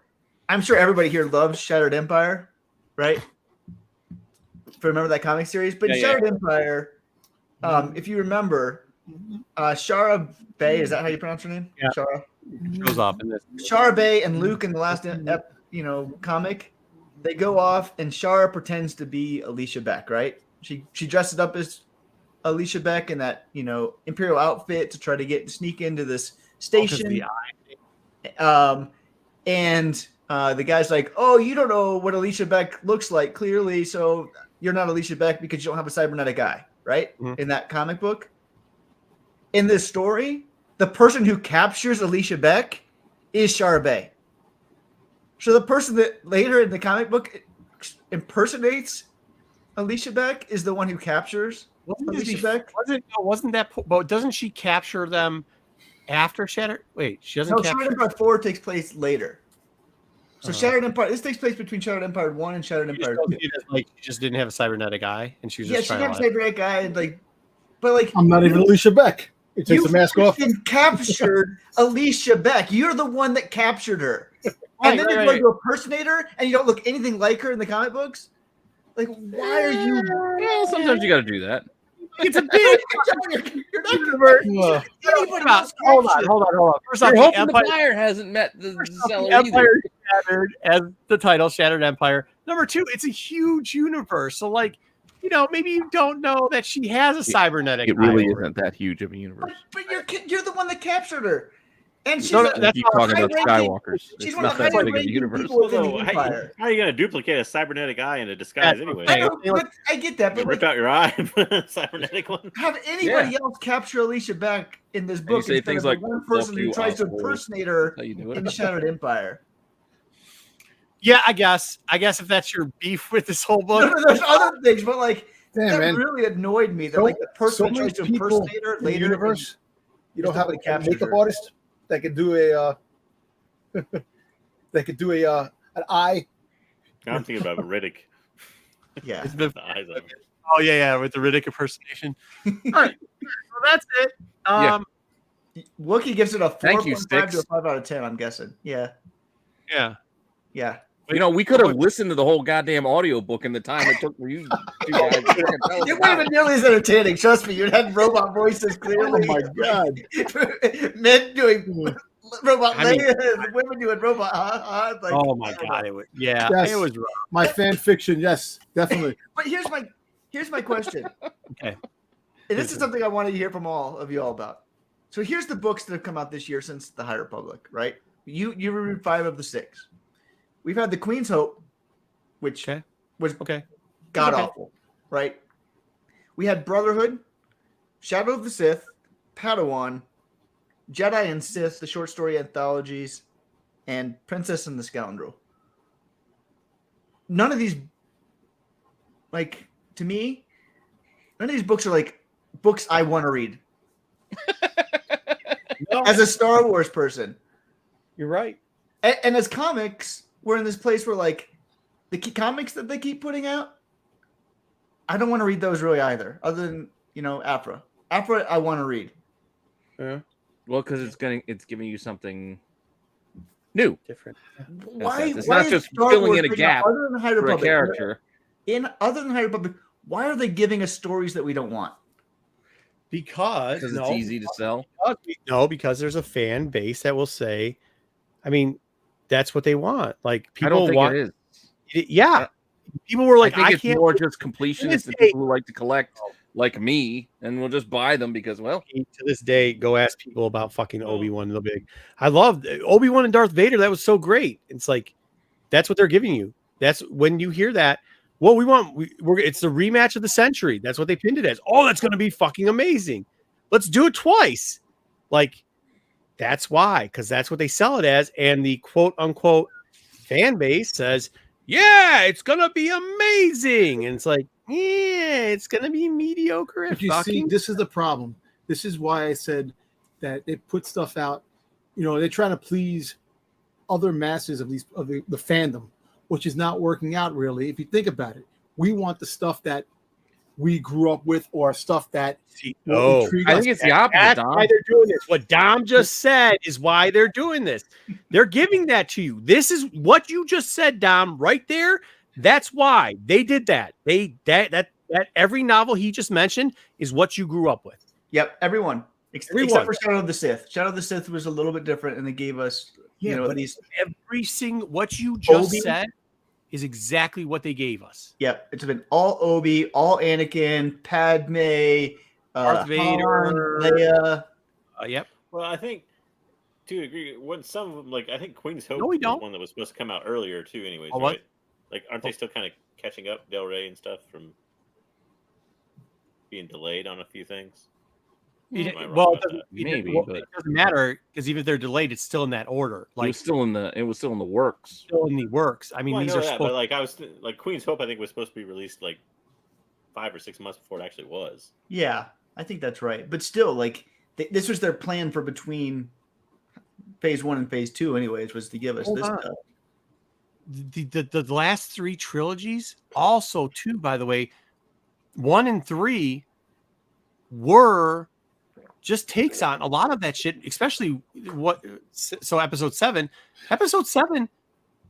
I'm sure everybody here loves Shattered Empire, right? If you remember that comic series, but Shattered Empire, if you remember, Shara Bay, is that how you pronounce her name? Yeah. Shara goes off in this. Shara Bay and Luke in the last comic, they go off, and Shara pretends to be Alicia Beck, right? She dresses up as Alicia Beck in that Imperial outfit to try to sneak into this station. And the guy's like, "Oh, you don't know what Alicia Beck looks like, clearly, so you're not Alicia Beck because you don't have a cybernetic eye," right? Mm-hmm. In that comic book. In this story, the person who captures Alicia Beck is Shara Bey. So the person that later in the comic book impersonates Alicia Beck is the one who captures Alicia Beck. Wasn't that? But doesn't she capture them after Shattered? Wait, she doesn't. No, Shattered Empire 4 takes place later. So Shattered Empire. This takes place between Shattered Empire 1 and Shattered Empire 2. Like she just didn't have a cybernetic eye, and she was just she didn't have a cybernetic eye, and but I'm not even Alicia Beck. It takes the mask off. You captured Alicia Beck. You're the one that captured her. And then you're going to impersonate her, and you don't look anything like her in the comic books? Like, why are you... Well, sometimes you got to do that. It's a big... You're not universe. Hold on. First off, the Empire hasn't met the seller Empire Shattered as the title, Shattered Empire. Number 2, it's a huge universe. So, maybe you don't know that she has a cybernetic. It really isn't that huge of a universe. But you're the one that captured her, and she's that's keep talking about Skywalkers. She's one of the highest ranking universe. people within the Empire. How are you going to duplicate a cybernetic eye in a disguise anyway? I get that, but rip out your eye, cybernetic one. Have anybody else capture Alicia Beck in this book? Say things like one person who tries to impersonate her in the Shattered Empire. Yeah, I guess if that's your beef with this whole book. No, there's other things, but that really annoyed me. That the person tries to impersonate her later. Universe, you don't have a makeup artist that could do an eye. I'm thinking about Riddick. Yeah. Oh yeah, with the Riddick impersonation. All right, so that's it. Wookiee gives it a 4.5 to a 5 out of 10. I'm guessing. Yeah. We could have listened to the whole goddamn audiobook in the time it took for you guys. It would have been nearly as entertaining. Trust me, you'd have robot voices clearly. Oh my god. Men doing robot women doing robot. Oh my god, it was it was rough. My fan fiction, yes, definitely. But here's my question. Okay. And this is something I wanted to hear from all of you all about. So here's the books that have come out this year since the High Republic, right? You reviewed 5 of the 6. We've had the Queen's Hope, which was god awful, right? We had Brotherhood, Shadow of the Sith, Padawan, Jedi and Sith, the short story anthologies, and Princess and the Scoundrel. None of these, to me, none of these books are books I want to read. No. As a Star Wars person. You're right. And as comics, we're in this place where the comics that they keep putting out, I don't want to read those really either, other than Afra I want to read. Yeah. Well, because it's giving you something new, different. It's not just filling in a gap for a character. Other than High Republic, why are they giving us stories that we don't want? Because it's easy to sell. Because there's a fan base that will say, that's what they want. People I don't think want it is. People were like, I think it's more just completionists and people who like to collect, like me, and will just buy them because, to this day, go ask people about fucking Obi-Wan. They'll be like, I loved Obi-Wan and Darth Vader. That was so great. It's that's what they're giving you. That's when you hear that. Well, it's the rematch of the century. That's what they pinned it as. Oh, that's going to be fucking amazing. Let's do it twice. That's why, because that's what they sell it as. And the quote unquote fan base says, yeah, it's going to be amazing. And it's it's going to be mediocre. But you see, this is the problem. This is why I said that they put stuff out. They're trying to please other masses of the fandom, which is not working out really. If you think about it, we want the stuff that we grew up with or stuff that I think it's the opposite. That's why they're doing this. What Dom just said is why they're doing this. They're giving that to you. This is what you just said, Dom, right there. That's why they did that. That every novel he just mentioned is what you grew up with. Yep, everyone. Except for Shadow of the Sith. Shadow of the Sith was a little bit different, and they gave us these every single what you just said. is exactly what they gave us. Yep, it's been all Obi, all Anakin, Padme, Darth Vader, Leia. Yep. Well, I think to agree, when some of them, like I think Queen's Hope we was don't. one that was supposed to come out earlier too. Anyways, Oh, right? what? Like, aren't they still kind of catching up, Del Rey and stuff, from being delayed on a few things? Maybe, but it doesn't matter because even if they're delayed, it's still in that order. Like it was still in the works. Still in the works. I mean, well, these I are know that, supposed. but like I was like Queen's Hope, I think was supposed to be released like 5 or 6 months before it actually was. Yeah, I think that's right. But still, like this was their plan for between phase 1 and phase 2, anyways, was to give us this stuff. The last 3 trilogies, also too, by the way, 1 and 3 were just takes on a lot of that shit, especially so episode 7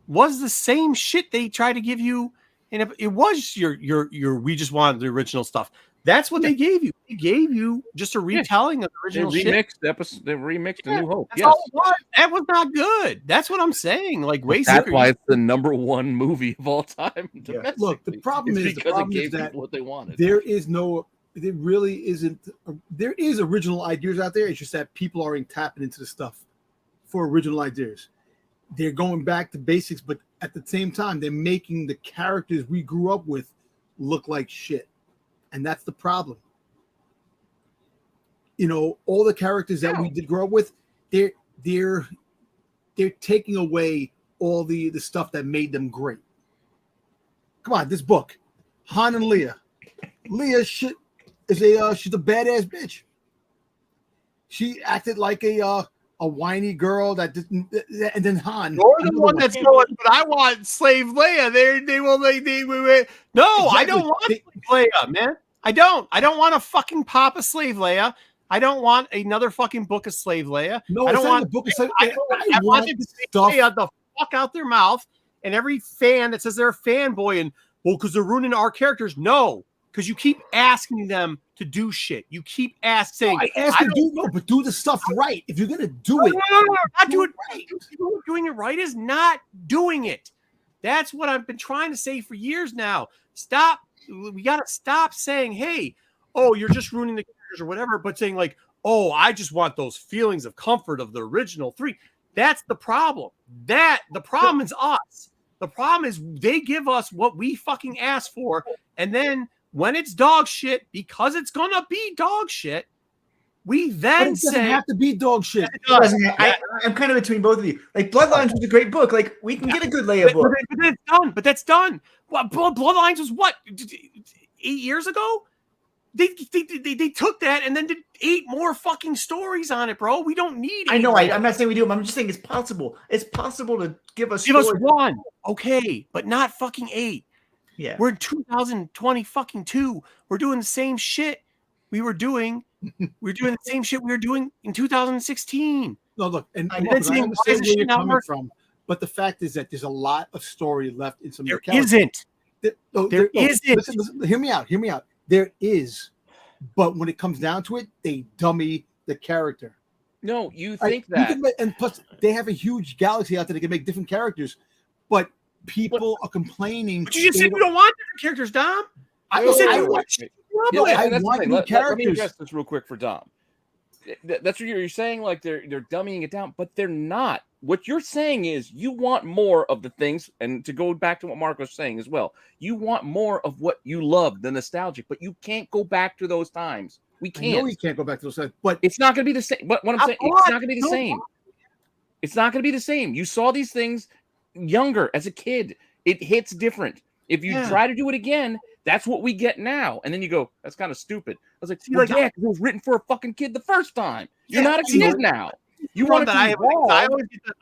was the same shit they tried to give you, and it was your we just wanted the original stuff. That's what they gave you. They gave you just a retelling of the original shit. They remixed A New Hope. That's all it was. That was not good. That's what I'm saying. Like, that's why it's the #1 movie of all time. Yeah. Look, the problem is that what they wanted. There really isn't. There is original ideas out there. It's just that people aren't tapping into the stuff for original ideas. They're going back to basics, but at the same time, they're making the characters we grew up with look like shit. And that's the problem. You know, all the characters that we did grow up with, they're taking away all the stuff that made them great. Come on, this book, Han and Leia. Leia she's a badass bitch. She acted like a whiny girl that didn't, and then Han. You're the one that's going, but I want slave Leia. No, I don't want slave Leia, man. I don't want a fucking Papa slave Leia. I don't want another fucking book of slave Leia. No, I don't want a book of slave. I want to Leia the fuck out their mouth. And every fan that says they're a fanboy and because they're ruining our characters, no. Because you keep asking them to do shit. You keep asking. I ask them to do, but do the stuff right. If you're gonna do it, not do it right. Doing it right is not doing it. That's what I've been trying to say for years now. Stop. We gotta stop saying, "Hey, you're just ruining the characters" or whatever. But saying like, "Oh, I just want those feelings of comfort of the original 3." That's the problem. The problem is us. The problem is they give us what we fucking ask for, and then when it's dog shit, because it's gonna be dog shit, we then say it doesn't have to be dog shit. I'm kind of between both of you. Like Bloodlines was a great book. Like we can get a good Leia book. But that's done. Well, Bloodlines was what 8 years ago? They took that and then did 8 more fucking stories on it, bro. We don't need. I know. I'm not saying we do. I'm just saying it's possible. It's possible to give us 1, okay, but not fucking 8. Yeah, we're in 2020 fucking 2. We're doing the same shit we're doing the same shit we were doing in 2016. No, look, and I understand where you're coming from, but the fact is that there's a lot of story left in some of the characters. There isn't. Listen, hear me out. There is, but when it comes down to it, they dummy the character. No, you think that, and plus they have a huge galaxy out there that can make different characters, but people are complaining. But you just said you don't want different characters, Dom. I want new characters. Let me address this real quick for Dom. That's what you're saying. Like they're dumbing it down, but they're not. What you're saying is you want more of the things, and to go back to what Mark was saying as well, you want more of what you love, the nostalgic, but you can't go back to those times. We can't. I know you can't go back to those times, but it's not going to be the same. What I'm saying, it's not going to be the same. It's not going to be the same. You saw these things younger as a kid. It hits different. If you try to do it again, that's what we get now. And then you go, that's kind of stupid. I was like, because it was written for a fucking kid the first time. You're not a kid now. You want that?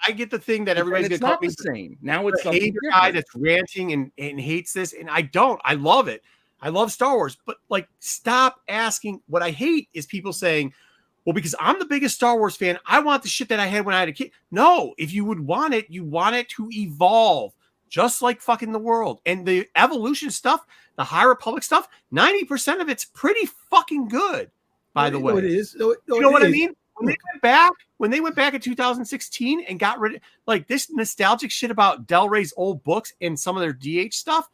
I get the thing that everybody's it's not the same. Now it's a guy that's ranting and hates this, and I don't. I love it. I love Star Wars, but like, stop asking. What I hate is people saying, well, because I'm the biggest Star Wars fan, I want the shit that I had when I had a kid. No, if you would want it, you want it to evolve, just like fucking the world. And the evolution stuff, the High Republic stuff, 90% of it's pretty fucking good, by the way. It is. You know what I mean? when they went back in 2016 and got rid of like this nostalgic shit about Del Rey's old books and some of their DH stuff,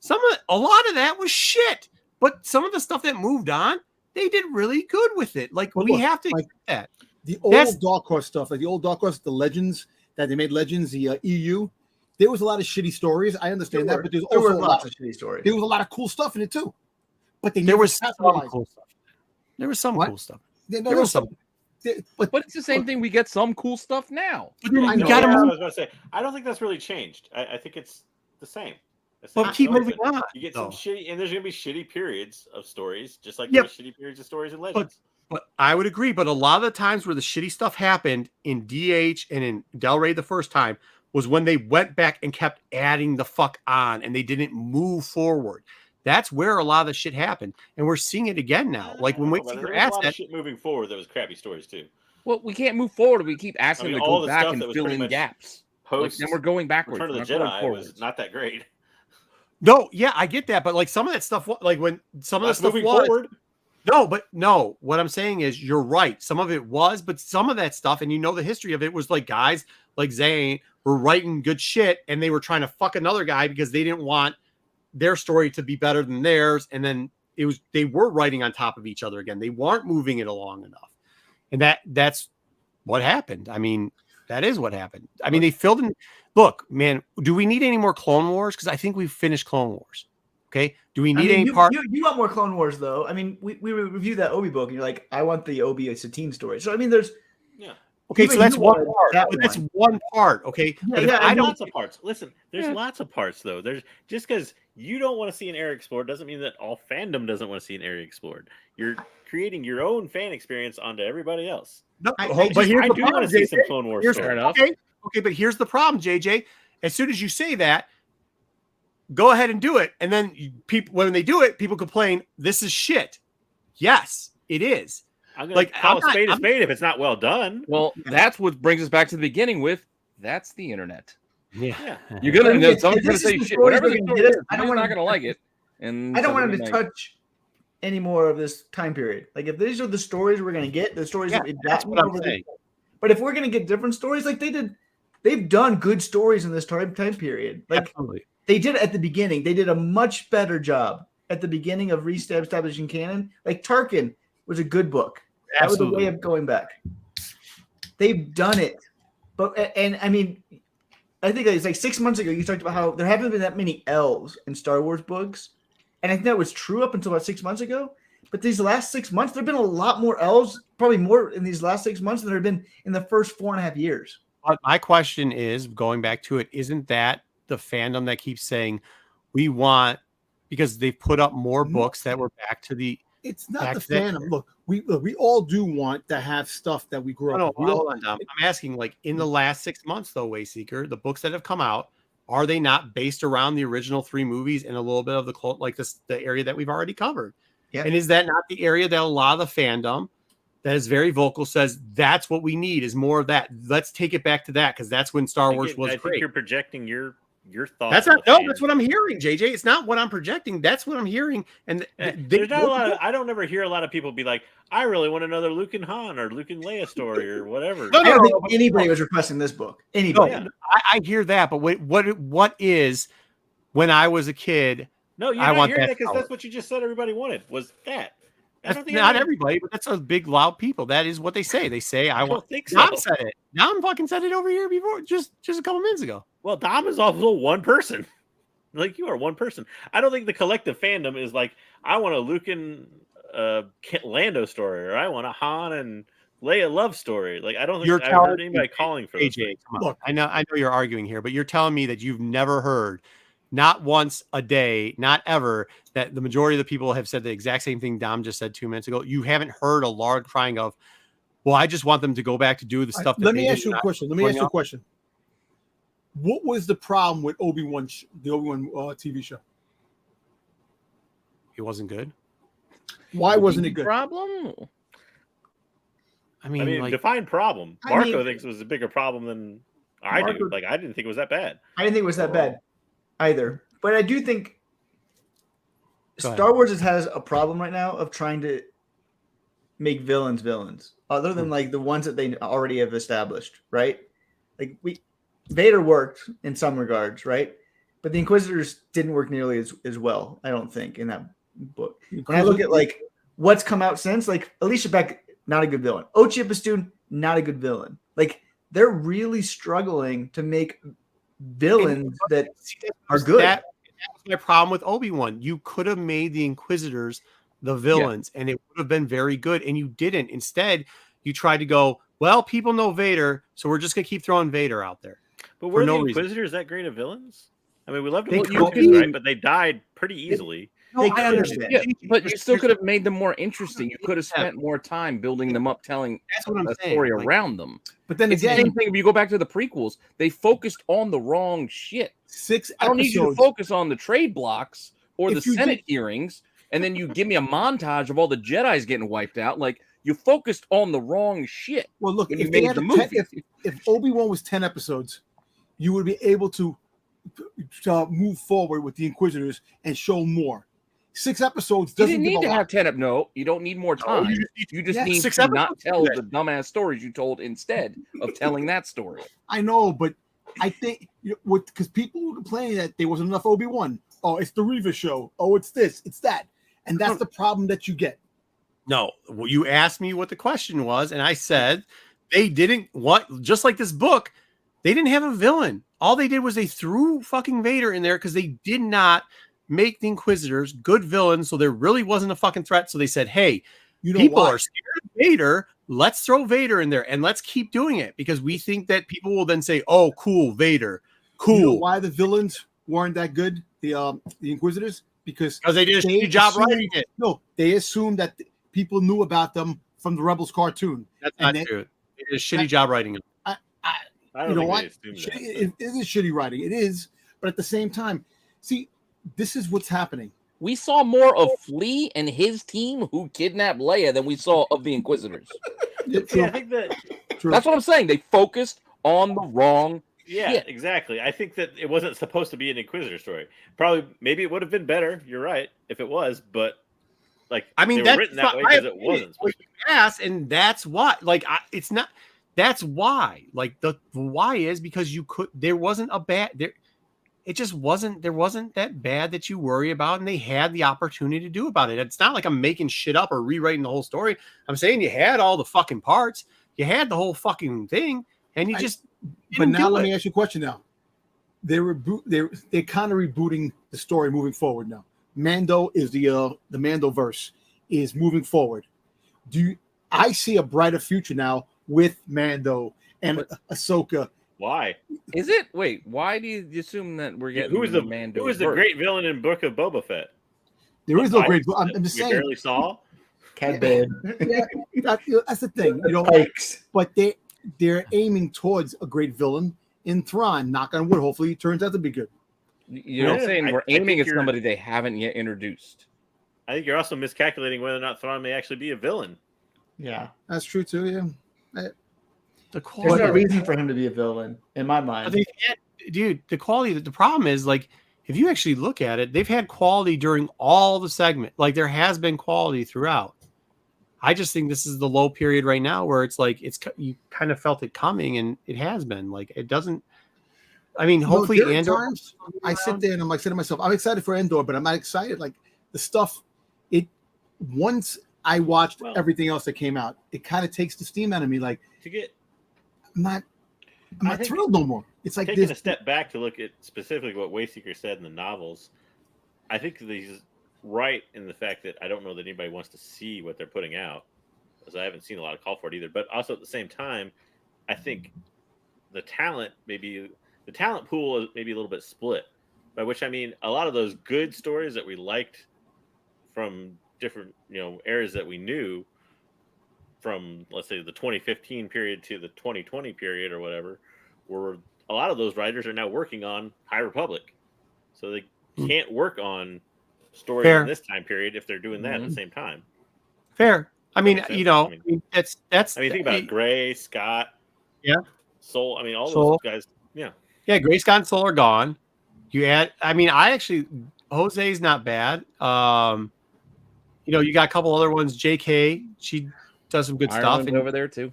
a lot of that was shit. But some of the stuff that moved on, they did really good with it. Like we have to accept that. The old Dark Horse stuff, like the old Dark Horse, the Legends that they made Legends, the EU. There was a lot of shitty stories. I understand that, but there was lots of shitty stories. There was a lot of cool stuff in it too. But there was some cool stuff. There was some cool stuff. There was some. But it's the same thing. We get some cool stuff now. I was going to say, I don't think that's really changed. I think it's the same. But keep moving on. You get some shitty, and there's going to be shitty periods of stories, just like there's shitty periods of stories in Legends. But I would agree. But a lot of the times where the shitty stuff happened in DH and in Del Rey the first time was when they went back and kept adding the fuck on, and they didn't move forward. That's where a lot of the shit happened, and we're seeing it again now. Like when we see your a lot of shit moving forward, that was crappy stories too. Well, we can't move forward. We keep asking them to go back and fill in gaps. Post, then we're going backwards. Return of the Jedi was not that great. No, yeah, I get that, but like some of that stuff, like when some of the stuff was forward. No. What I'm saying is, you're right. Some of it was, but some of that stuff, and you know the history of it, was like guys like Zane were writing good shit, and they were trying to fuck another guy because they didn't want their story to be better than theirs, and then they were writing on top of each other again. They weren't moving it along enough, and that's what happened. I mean, that is what happened. I mean, they filled in. Look, man, do we need any more Clone Wars? Because I think we've finished Clone Wars. Okay, do we need any part? You want more Clone Wars, though? I mean, we reviewed that Obi book, and you're like, I want the Obi Satine story. So I mean, there's Okay, so that's one part. That's one part. Okay, I don't. Lots of parts. Listen, there's lots of parts though. There's just because you don't want to see an area explored doesn't mean that all fandom doesn't want to see an area explored. You're creating your own fan experience onto everybody else. No, I do want to see some Clone Wars. Okay, but here's the problem, JJ. As soon as you say that, go ahead and do it, and then people, when they do it, people complain. This is shit. Yes, it is. I'm gonna call a spade if it's not well done. Well, that's what brings us back to the beginning with that's the internet. Yeah. You're gonna someone's gonna say shit. Whatever the story is, I'm not gonna like it. And I don't want him to touch any more of this time period. Like if these are the stories we're gonna get, the stories that's what I'm saying. But if we're gonna get different stories, like they've done good stories in this time period. Like absolutely. They did at the beginning. They did a much better job at the beginning of establishing canon. Like Tarkin was a good book. That was a way of going back. They've done it. And I mean, I think it's like 6 months ago, you talked about how there haven't been that many elves in Star Wars books. And I think that was true up until about 6 months ago. But these last 6 months, there have been a lot more elves, probably more in these last 6 months than there have been in the first 4.5 years. My question is, going back to it, isn't that the fandom that keeps saying we want, because they've put up more books that were back to the. It's not the fandom. Look, we all do want to have stuff that we grew up with. Hold on, Dom. I'm asking, like, in the last 6 months, though, Wayseeker, the books that have come out, are they not based around the original 3 movies and a little bit of the area that we've already covered? Yeah. And is that not the area that a lot of the fandom that is very vocal says that's what we need is more of that? Let's take it back to that, because that's when Star Wars was great. I think you're projecting your thoughts. That's what I'm hearing, JJ. It's not what I'm projecting. That's what I'm hearing. And there's not a lot. I don't ever hear a lot of people be like, "I really want another Luke and Han or Luke and Leia story or whatever." I don't think anybody was requesting this book. Anybody? No, I hear that, but what is when I was a kid? No, you're not hearing that because that's what you just said. Everybody wanted was that. Not everybody, but that's a big loud people. That is what they say. They say, "I want." Think so. Dom said it. Dom fucking said it over here before, just a couple minutes ago. Well, Dom is also one person. Like, you are one person. I don't think the collective fandom is like, I want a Luke and Lando story, or I want a Han and Leia love story. Like, I don't think I've heard anybody calling for this. AJ, look, I know you're arguing here, but you're telling me that you've never heard, not once a day, not ever, that the majority of the people have said the exact same thing Dom just said 2 minutes ago. You haven't heard a large crying of, well, I just want them to go back to do the stuff. Let me ask you a question. What was the problem with Obi-Wan, the Obi-Wan TV show? It wasn't good. Why wasn't it good? Problem? I mean, define problem. Marco thinks it was a bigger problem than I do. Like, I didn't think it was that bad. I didn't think it was that bad either. But I do think Star Wars has a problem right now of trying to make villains, other than like the ones that they already have established, right? Like Vader worked in some regards, right? But the Inquisitors didn't work nearly as well, I don't think, in that book. When I look at like what's come out since, like Alicia Beck, not a good villain. Ochia Bastoon, not a good villain. Like they're really struggling to make villains that are good. That was my problem with Obi-Wan. You could have made the Inquisitors the villains, and it would have been very good, and you didn't. Instead, you tried to go, well, people know Vader, so we're just gonna keep throwing Vader out there. But were the Inquisitors that great of villains? I mean, we love them right? But they died pretty easily. No, I understand. Yeah, but you still could have made them more interesting. You could have spent more time building them up, telling a story around them. But then it's again, the same thing. If you go back to the prequels, they focused on the wrong shit. 6 I don't episodes. need you to focus on the trade blocks or the Senate hearings, and then you give me a montage of all the Jedis getting wiped out. Like you focused on the wrong shit. Well, look, when if you made the movie. If Obi-Wan was 10 episodes, you would be able to move forward with the Inquisitors and show more. 6 episodes doesn't. You didn't need to have 10 No, you don't need more time. You just need to not tell the dumbass stories you told instead of telling that story. I know, but I think because people were complaining that there wasn't enough Obi-Wan. Oh, it's the Reva show. Oh, it's this, it's that, and that's the problem that you get. No, well, you asked me what the question was, and I said they didn't just like this book. They didn't have a villain. All they did was they threw fucking Vader in there because they did not make the Inquisitors good villains, so there really wasn't a fucking threat. So they said, hey, people are scared of Vader. Let's throw Vader in there and let's keep doing it because we think that people will then say, oh, cool, Vader. Cool. You know why the villains weren't that good, the Inquisitors? Because they did a shitty job writing it. No, they assumed that people knew about them from the Rebels cartoon. That's not true. They did a shitty job writing it. You know what? It is shitty writing. It is. But at the same time, see, this is what's happening. We saw more of Flea and his team who kidnapped Leia than we saw of the Inquisitors. I think that's what I'm saying. They focused on the wrong shit. Exactly. I think that it wasn't supposed to be an Inquisitor story. Maybe it would have been better. You're right if it was, but like that's written that way because it wasn't. Yes, and that's why. Like it's not. That's why. Like the why is because there wasn't a bad there. It just wasn't. There wasn't that bad that you worry about, and they had the opportunity to do about it. It's not like I'm making shit up or rewriting the whole story. I'm saying you had all the fucking parts. You had the whole fucking thing, and you just. But now let me ask you a question. Now, they're kind of rebooting the story moving forward. Now, Mando is the Mandoverse is moving forward. I see a brighter future now with Mando and Ahsoka. Why is it? Wait, why do you assume that we're getting who is the Mando? Who is the great villain in Book of Boba Fett? There is no great. I'm just saying. Barely saw. Cad Bane. Yeah, that's the thing. But they're aiming towards a great villain in Thrawn. Knock on wood. Hopefully, he turns out to be good. You're saying we're aiming at somebody they haven't yet introduced. I think you're also miscalculating whether or not Thrawn may actually be a villain. Yeah, that's true too. Yeah. There's no reason for him to be a villain in my mind. Dude, the quality. The problem is like if you actually look at it, they've had quality during all the segment. Like there has been quality throughout. I just think this is the low period right now where it's like you kind of felt it coming, and it has been like it doesn't. I mean, hopefully, Andor. Times, I sit there and I'm like saying to myself, I'm excited for Andor, but I'm not excited. Like the stuff, once I watched everything else that came out, it kind of takes the steam out of me. Like I'm not thrilled no more. It's like taking a step back to look at specifically what Wayseeker said in the novels. I think he's right in the fact that I don't know that anybody wants to see what they're putting out, because I haven't seen a lot of call for it either. But also at the same time, I think the talent pool is maybe a little bit split. By which I mean a lot of those good stories that we liked from different eras that we knew, from let's say the 2015 period to the 2020 period or whatever, were a lot of those writers are now working on High Republic, so they can't work on stories in this time period if they're doing that at the same time. Fair. I mean, that's. I mean, think about Gray, Scott, Soul. I mean, all those guys. Yeah. Gray, Scott, and Soul are gone. You add. I mean, Jose's not bad. You got a couple other ones. JK, does some good Ireland's stuff. And over there too.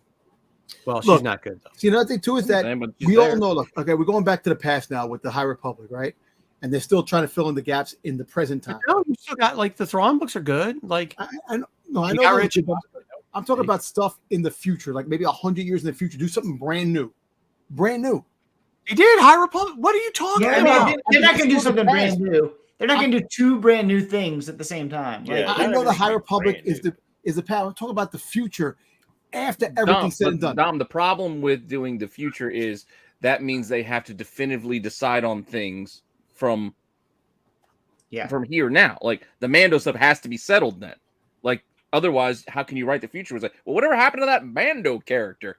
Well, she's not good though. See, another thing too is that we all know. Look, okay, we're going back to the past now with the High Republic, right? And they're still trying to fill in the gaps in the present time. No, you still got like the Thrawn books are good. Like I know. I'm talking about stuff in the future, like maybe 100 years in the future. Do something brand new. They did High Republic. What are you talking about? They're not going to do something brand new. They're not going to do two brand new things at the same time. Yeah, I know the High Republic is the power. Talk about the future after everything's said and done. Dom, the problem with doing the future is that means they have to definitively decide on things from here now. Like the Mando stuff has to be settled then. Like otherwise, how can you write the future? It's like, well, whatever happened to that Mando character?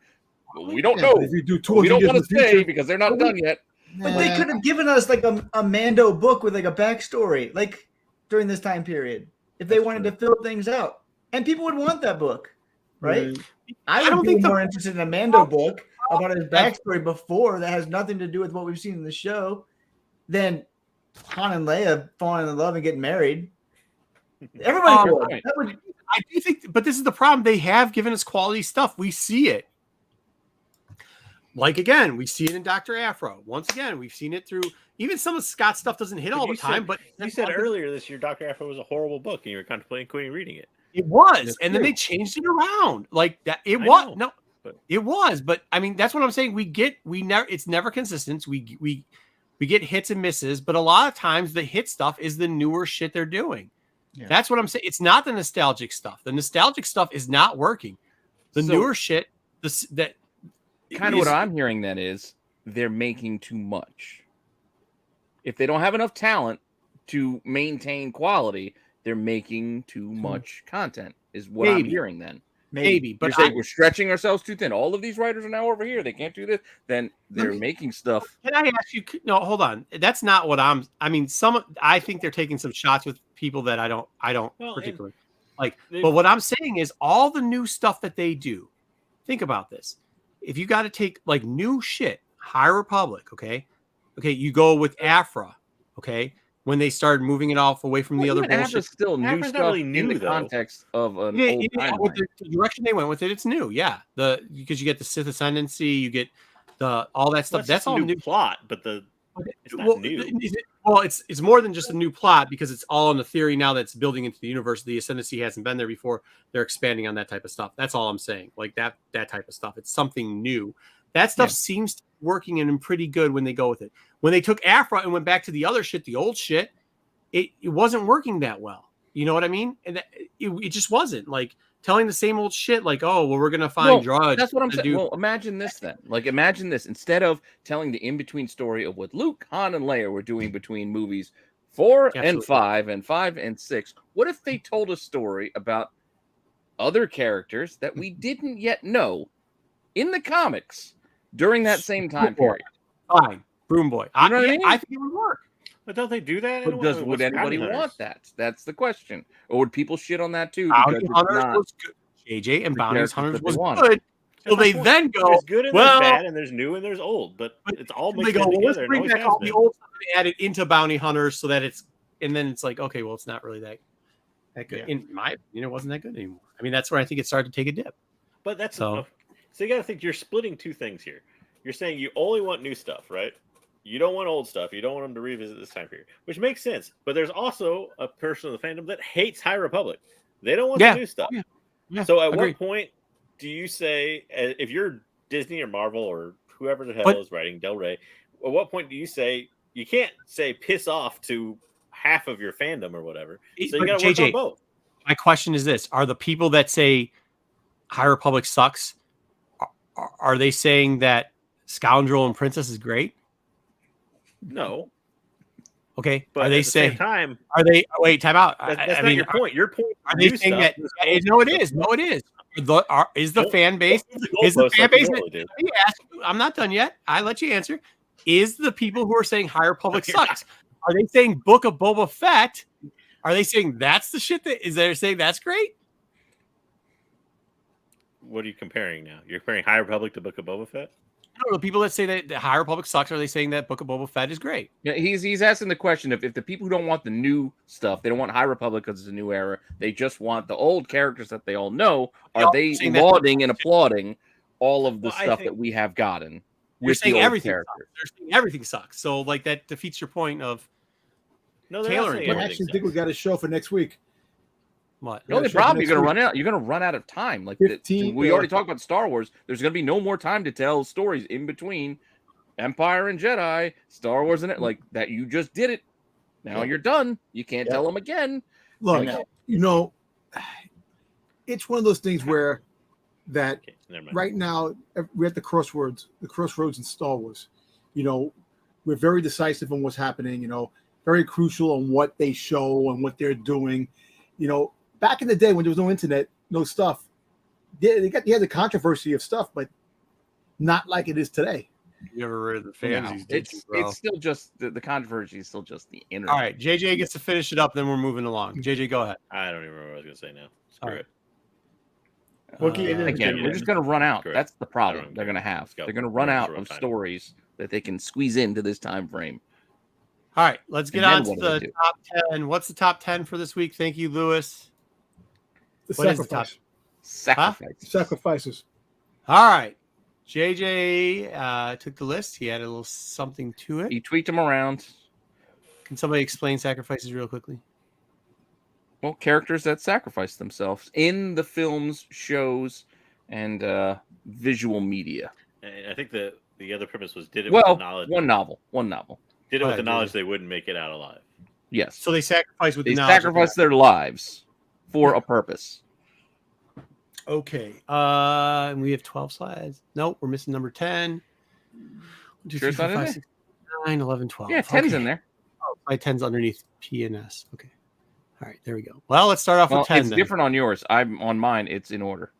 Well, we don't know. If you do we don't want to say because they're not done yet. But they could have given us like a Mando book with like a backstory, like during this time period, if they wanted to fill things out, and people would want that book, right? I would be more interested in a Mando book about his backstory before that has nothing to do with what we've seen in the show than Han and Leia falling in love and getting married. Everybody would. I do think, but this is the problem. They have given us quality stuff. We see it. Like again, we see it in Dr. Afro. Once again, we've seen it through even some of Scott's stuff doesn't hit all the time. But you said earlier this year, Dr. Afro was a horrible book, and you were contemplating reading it. It was, and then they changed it around like that. It was, but I mean, that's what I'm saying. It's never consistent. We get hits and misses, but a lot of times the hit stuff is the newer shit they're doing. Yeah. That's what I'm saying. It's not the nostalgic stuff. The nostalgic stuff is not working. The newer shit, that kind of what I'm hearing then is they're making too much. If they don't have enough talent to maintain quality, they're making too much content, is what I'm hearing then. Maybe, but you're saying we're stretching ourselves too thin. All of these writers are now over here. They can't do this. Then they're making stuff. Can I ask you? No, hold on. That's not what I mean, I think they're taking some shots with people that I don't particularly like. But what I'm saying is all the new stuff that they do. Think about this. If you got to take like new shit, High Republic, okay, you go with Afra, okay. When they started moving it off away from the other bullshit, Afra's still new stuff really new, in the context of an old with the direction they went with it, it's new. Yeah, because you get the Sith ascendancy, you get all that stuff. That's all new plot, but it's not new. It's more than just a new plot because it's all in the theory now that's building into the universe. The ascendancy hasn't been there before. They're expanding on that type of stuff. That's all I'm saying. Like that type of stuff. It's something new. That stuff seems to be working and pretty good when they go with it. When they took Afra and went back to the other shit, the old shit, it wasn't working that well. You know what I mean? And it just wasn't like telling the same old shit. Like, oh, well, we're gonna find Drudge. That's what I'm saying. Well, imagine this then. Like, imagine this instead of telling the in-between story of what Luke, Han, and Leia were doing between movies 4 and 5 and 5 and 6. What if they told a story about other characters that we didn't yet know in the comics during that same time period? Fine, Broom Boy. You know what I mean? I think it would work. But don't they do that? Would anybody want that? That's the question. Or would people shit on that too? Bounty Hunters was good. JJ and Bounty Hunters was good. So they then go, there's good and there's bad, and there's new and there's old, but it's all mixed together. Let's bring back all the old stuff and add it into Bounty Hunters so that and then it's like, okay, well, it's not really that good. Yeah. In my opinion, it wasn't that good anymore. I mean, that's where I think it started to take a dip. But that's so you got to think you're splitting two things here. You're saying you only want new stuff, right? You don't want old stuff. You don't want them to revisit this time period, which makes sense. But there's also a person of the fandom that hates High Republic. They don't want the new stuff. Yeah. So at what point do you say, if you're Disney or Marvel or whoever the hell is writing, Del Rey, at what point do you say, you can't say piss off to half of your fandom or whatever. So you got to work on both. My question is this. Are the people that say High Republic sucks, are they saying that Scoundrel and Princess is great? No. Okay. But are they saying time? Are they wait? Time out. That's not your point. Your point. Are they saying that? No, it is. No, it is. Is the fan base? Is the fan base? I'm not done yet. I let you answer. Is the people who are saying High Republic sucks? Are they saying Book of Boba Fett? Are they saying that's the shit that is? They saying that's great? What are you comparing now? You're comparing High Republic to Book of Boba Fett? No, the people that say that the High Republic sucks, are they saying that Book of Boba Fett is great? Yeah, he's asking the question if the people who don't want the new stuff, they don't want High Republic because it's a new era, they just want the old characters that they all know, are they lauding and applauding all of the stuff that we have gotten? You're saying everything sucks. They're saying everything sucks. So like that defeats your point of tailoring. I actually think we got a show for next week. What? The only problem, you're gonna run out of time. Like 15, we already talked about Star Wars. There's gonna be no more time to tell stories in between Empire and Jedi, Star Wars, and it like that. You just did it. Now you're done. You can't tell them again. Look, it's one of those things where that right now we're at the crossroads in Star Wars. We're very decisive on what's happening. Very crucial on what they show and what they're doing. Back in the day when there was no internet, no stuff, you had the controversy of stuff, but not like it is today. You ever read the fans? It's still just the controversy is still just the internet. All right, JJ gets to finish it up, then we're moving along. JJ, go ahead. I don't even remember what I was going to say now. Screw it. Again, we're just going to run out. That's the problem they're going to have. They're going to run out of stories that they can squeeze into this time frame. All right, let's get on to the top 10. What's the top 10 for this week? Thank you, Lewis. Sacrifices. All right. JJ took the list. He had a little something to it. He tweaked them around. Can somebody explain sacrifices real quickly? Well, characters that sacrifice themselves in the films, shows, and visual media. And I think the other premise was with the knowledge. One novel. Did it with the knowledge they wouldn't make it out alive. Yes. So they sacrifice with the knowledge. They sacrifice their lives for a purpose. Okay. And we have 12 slides. Nope, we're missing number 10. 1, 2, 3, 4, 5, 6, 9, 11, 12. Yeah, 10's in there. Oh, my 10's underneath P and S. Okay. All right, there we go. Well, let's start off with 10. It's different on yours. I'm on mine. It's in order.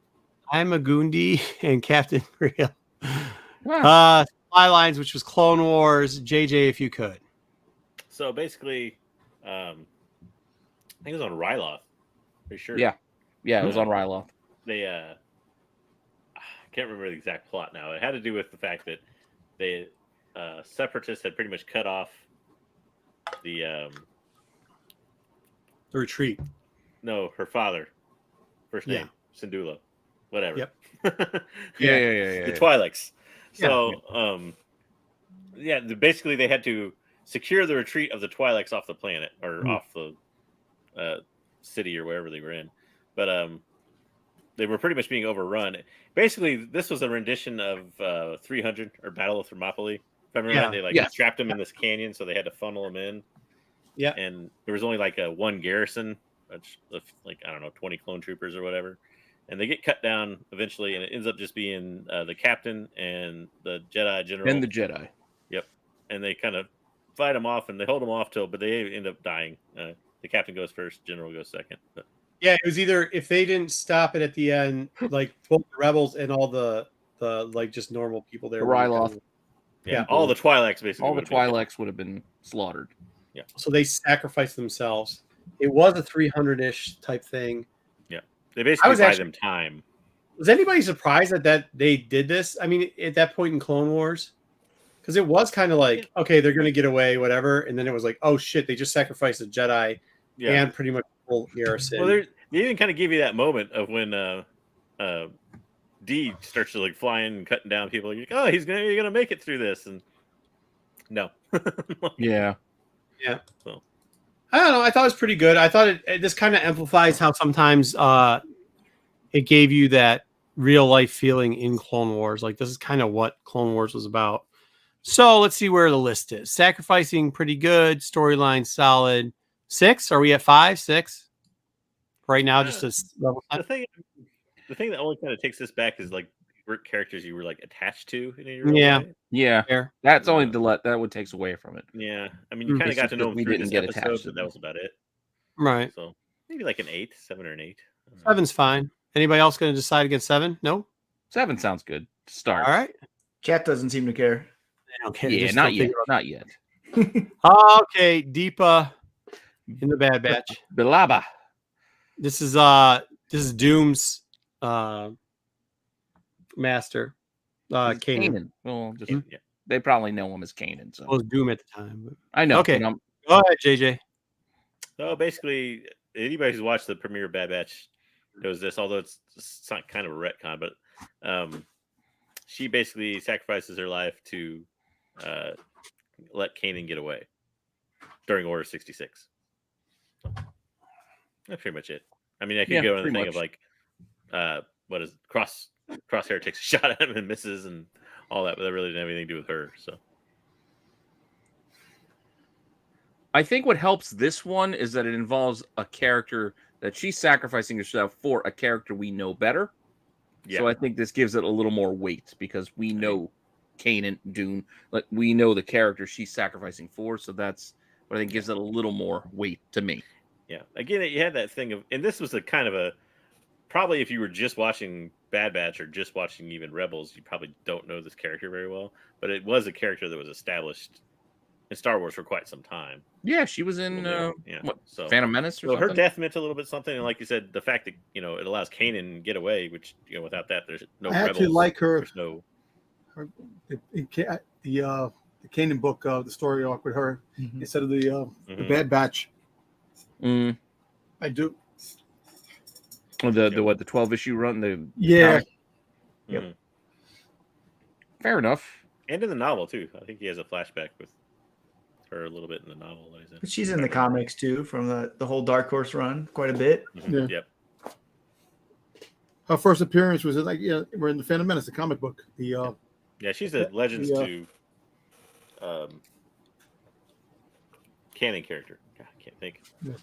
I'm a Goondi and Captain Real. Supply Lines, which was Clone Wars. JJ, if you could. So basically, I think it was on Ryloth. Pretty sure. Yeah, it was on Ryloth. They I can't remember the exact plot now. It had to do with the fact that they separatists had pretty much cut off the retreat. No, her father. First name Syndulla. Whatever. Yep. Yeah. The Twi'leks. So basically they had to secure the retreat of the Twi'leks off the planet or off the city or wherever they were in. But they were pretty much being overrun. Basically, this was a rendition of 300 or Battle of Thermopylae. If I remember right, they trapped them in this canyon, so they had to funnel them in. Yeah. And there was only one garrison, which 20 clone troopers or whatever. And they get cut down eventually, and it ends up just being the captain and the Jedi general. And the Jedi. Yep. And they kind of fight them off, and they hold them off but they end up dying. The captain goes first, general goes second. But yeah, it was either if they didn't stop it at the end, like both the rebels and all the just normal people there. The Ryloth. Yeah, all the Twi'leks basically. All the Twi'leks would have been slaughtered. Yeah. So they sacrificed themselves. It was a 300-ish type thing. Yeah. They basically buy them time. Was anybody surprised that they did this? I mean, at that point in Clone Wars? Because it was kind of like, okay, they're going to get away, whatever. And then it was like, oh, shit, they just sacrificed a Jedi and pretty much the whole garrison. Well, they even kind of give you that moment of when D starts to flying and cutting down people. You're like, oh, you're gonna make it through this, and no. Yeah. So I don't know. I thought it was pretty good. I thought this kind of amplifies how sometimes it gave you that real life feeling in Clone Wars. Like this is kind of what Clone Wars was about. So let's see where the list is. Sacrificing, pretty good. Storyline, solid. 6? Are we at 5, 6? Right now, just a level. The thing that only kind of takes this back is characters you were attached to in your way. Yeah. Fair. That's only that would takes away from it. Yeah, I mean, you kind of got to know them through this episode, but that was about it. Right. So maybe an 8, 7 or an 8. 7's fine. Anybody else going to decide against 7? No. 7 sounds good to start. All right. Chat doesn't seem to care. They don't care. Yeah, not yet. Not yet. Okay, Deepa in the Bad Batch. Bilaba. This is Doom's master. Kanan. Well, they probably know him as Kanan. So it was Doom at the time. But... I know. Okay, go ahead, JJ. So basically, anybody who's watched the premiere of Bad Batch knows this. Although it's not kind of a retcon, but she basically sacrifices her life to let Kanan get away during Order 66. That's pretty much it. I mean, I could go into the thing of like, what is Crosshair takes a shot at him and misses and all that, but that really didn't have anything to do with her. So I think what helps this one is that it involves a character that she's sacrificing herself for, a character we know better. Yeah. So I think this gives it a little more weight because we know Kanan, Dune, like we know the character she's sacrificing for. So that's what I think gives it a little more weight to me. Yeah. Again, you had that thing of, and this was a kind of a, probably if you were just watching Bad Batch or just watching even Rebels, you probably don't know this character very well. But it was a character that was established in Star Wars for quite some time. Yeah, she was in Phantom Menace or something. Her death meant a little bit something, and like you said, the fact that it allows Kanan to get away, which without that, there's no. I actually like her. There's no. The Kanan book, the story arc with her instead of the Bad Batch. Mm. I do. The 12-issue run. Yeah. Yep. Fair enough. And in the novel too, I think he has a flashback with her a little bit in the novel. But she's in the comics too, from the whole Dark Horse run, quite a bit. Yeah. Yep. Her first appearance was we're in the Phantom Menace, the comic book. Yeah, she's a Legends to canon character. God, I can't think. Yeah.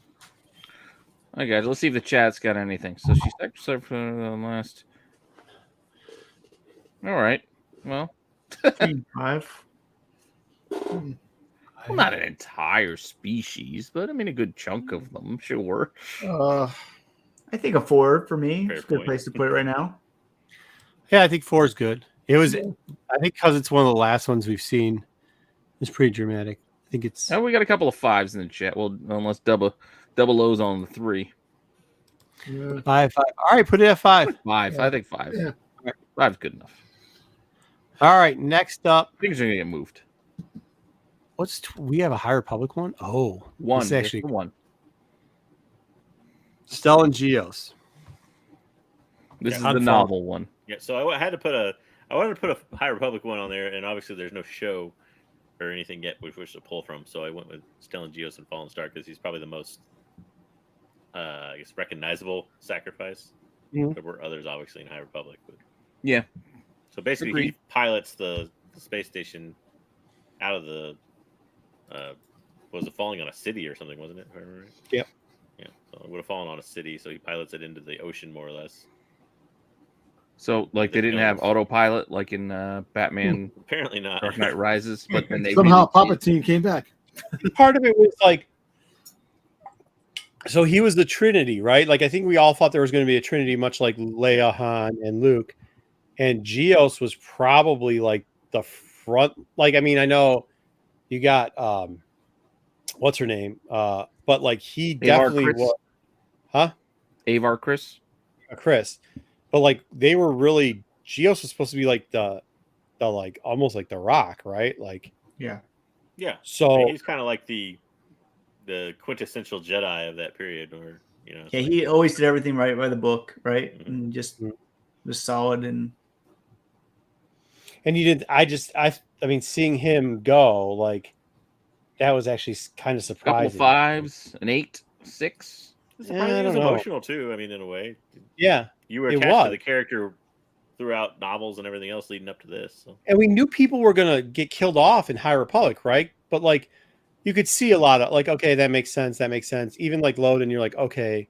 Okay, guys, let's see if the chat's got anything. So she's actually for the last. All right. Well, 5. Well, not an entire species, but I mean a good chunk of them, sure. I think a 4 for me. It's a good place to put it right now. Yeah, I think 4 is good. It was, I think, because it's one of the last ones we've seen. It's pretty dramatic. I think it's. Oh, we got a couple of 5s in the chat. Well, unless double O's on the 3. Yeah. 5. All right, put it at 5. 5. Yeah. I think 5. Yeah. 5's good enough. All right, next up. Things are gonna get moved. We have a High Republic one? Oh, 1. This is actually 1. Stellan Geos. This is the novel one. Yeah, so I wanted to put a High Republic one on there, and obviously there's no show or anything yet which to pull from. So I went with Stellan Geos and Fallen Star because he's probably the most, I guess, recognizable sacrifice. Mm-hmm. There were others obviously in High Republic, but yeah. So basically, he pilots the space station out of the. Was it falling on a city or something? Wasn't it? If I remember right? Yep. Yeah. So it would have fallen on a city, so he pilots it into the ocean more or less. So, like, they didn't have autopilot like in Batman. Apparently not. Dark Knight Rises, but then they somehow Palpatine came back. Part of it was like, so he was the Trinity, right? Like, I think we all thought there was going to be a Trinity, much like Leia, Han, and Luke. And Geos was probably like the front. Like, I mean, I know you got what's her name, but like he definitely was, huh? Avar Chris. But like they were really, Geos was supposed to be like the like almost like the Rock, right? Like yeah. So he's kind of like the quintessential Jedi of that period, or Yeah, he always did everything right by the book, right? Mm-hmm. And just was solid and you did. I mean, seeing him go, like, that was actually kind of surprising. Couple 5s, an 8, 6. It was emotional too. I mean, in a way. Yeah, you were attached to the character throughout novels and everything else leading up to this. So. And we knew people were gonna get killed off in High Republic, right? But like, you could see a lot of like, okay, that makes sense. Even like Loden, you're like, okay,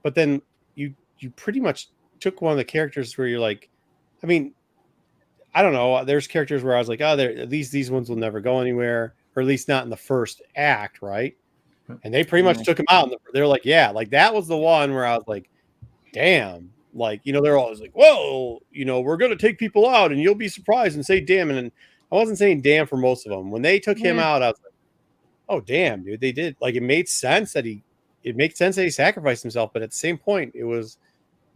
but then you pretty much took one of the characters where you're like, I mean. I don't know. There's characters where I was like, oh, at least these ones will never go anywhere, or at least not in the first act, right? And they pretty much took him out. They're like, yeah, like that was the one where I was like, damn, like they're always like, whoa, we're gonna take people out, and you'll be surprised and say damn. And I wasn't saying damn for most of them. When they took him out, I was like, oh damn, dude, they did. Like it made sense that he sacrificed himself, but at the same point, it was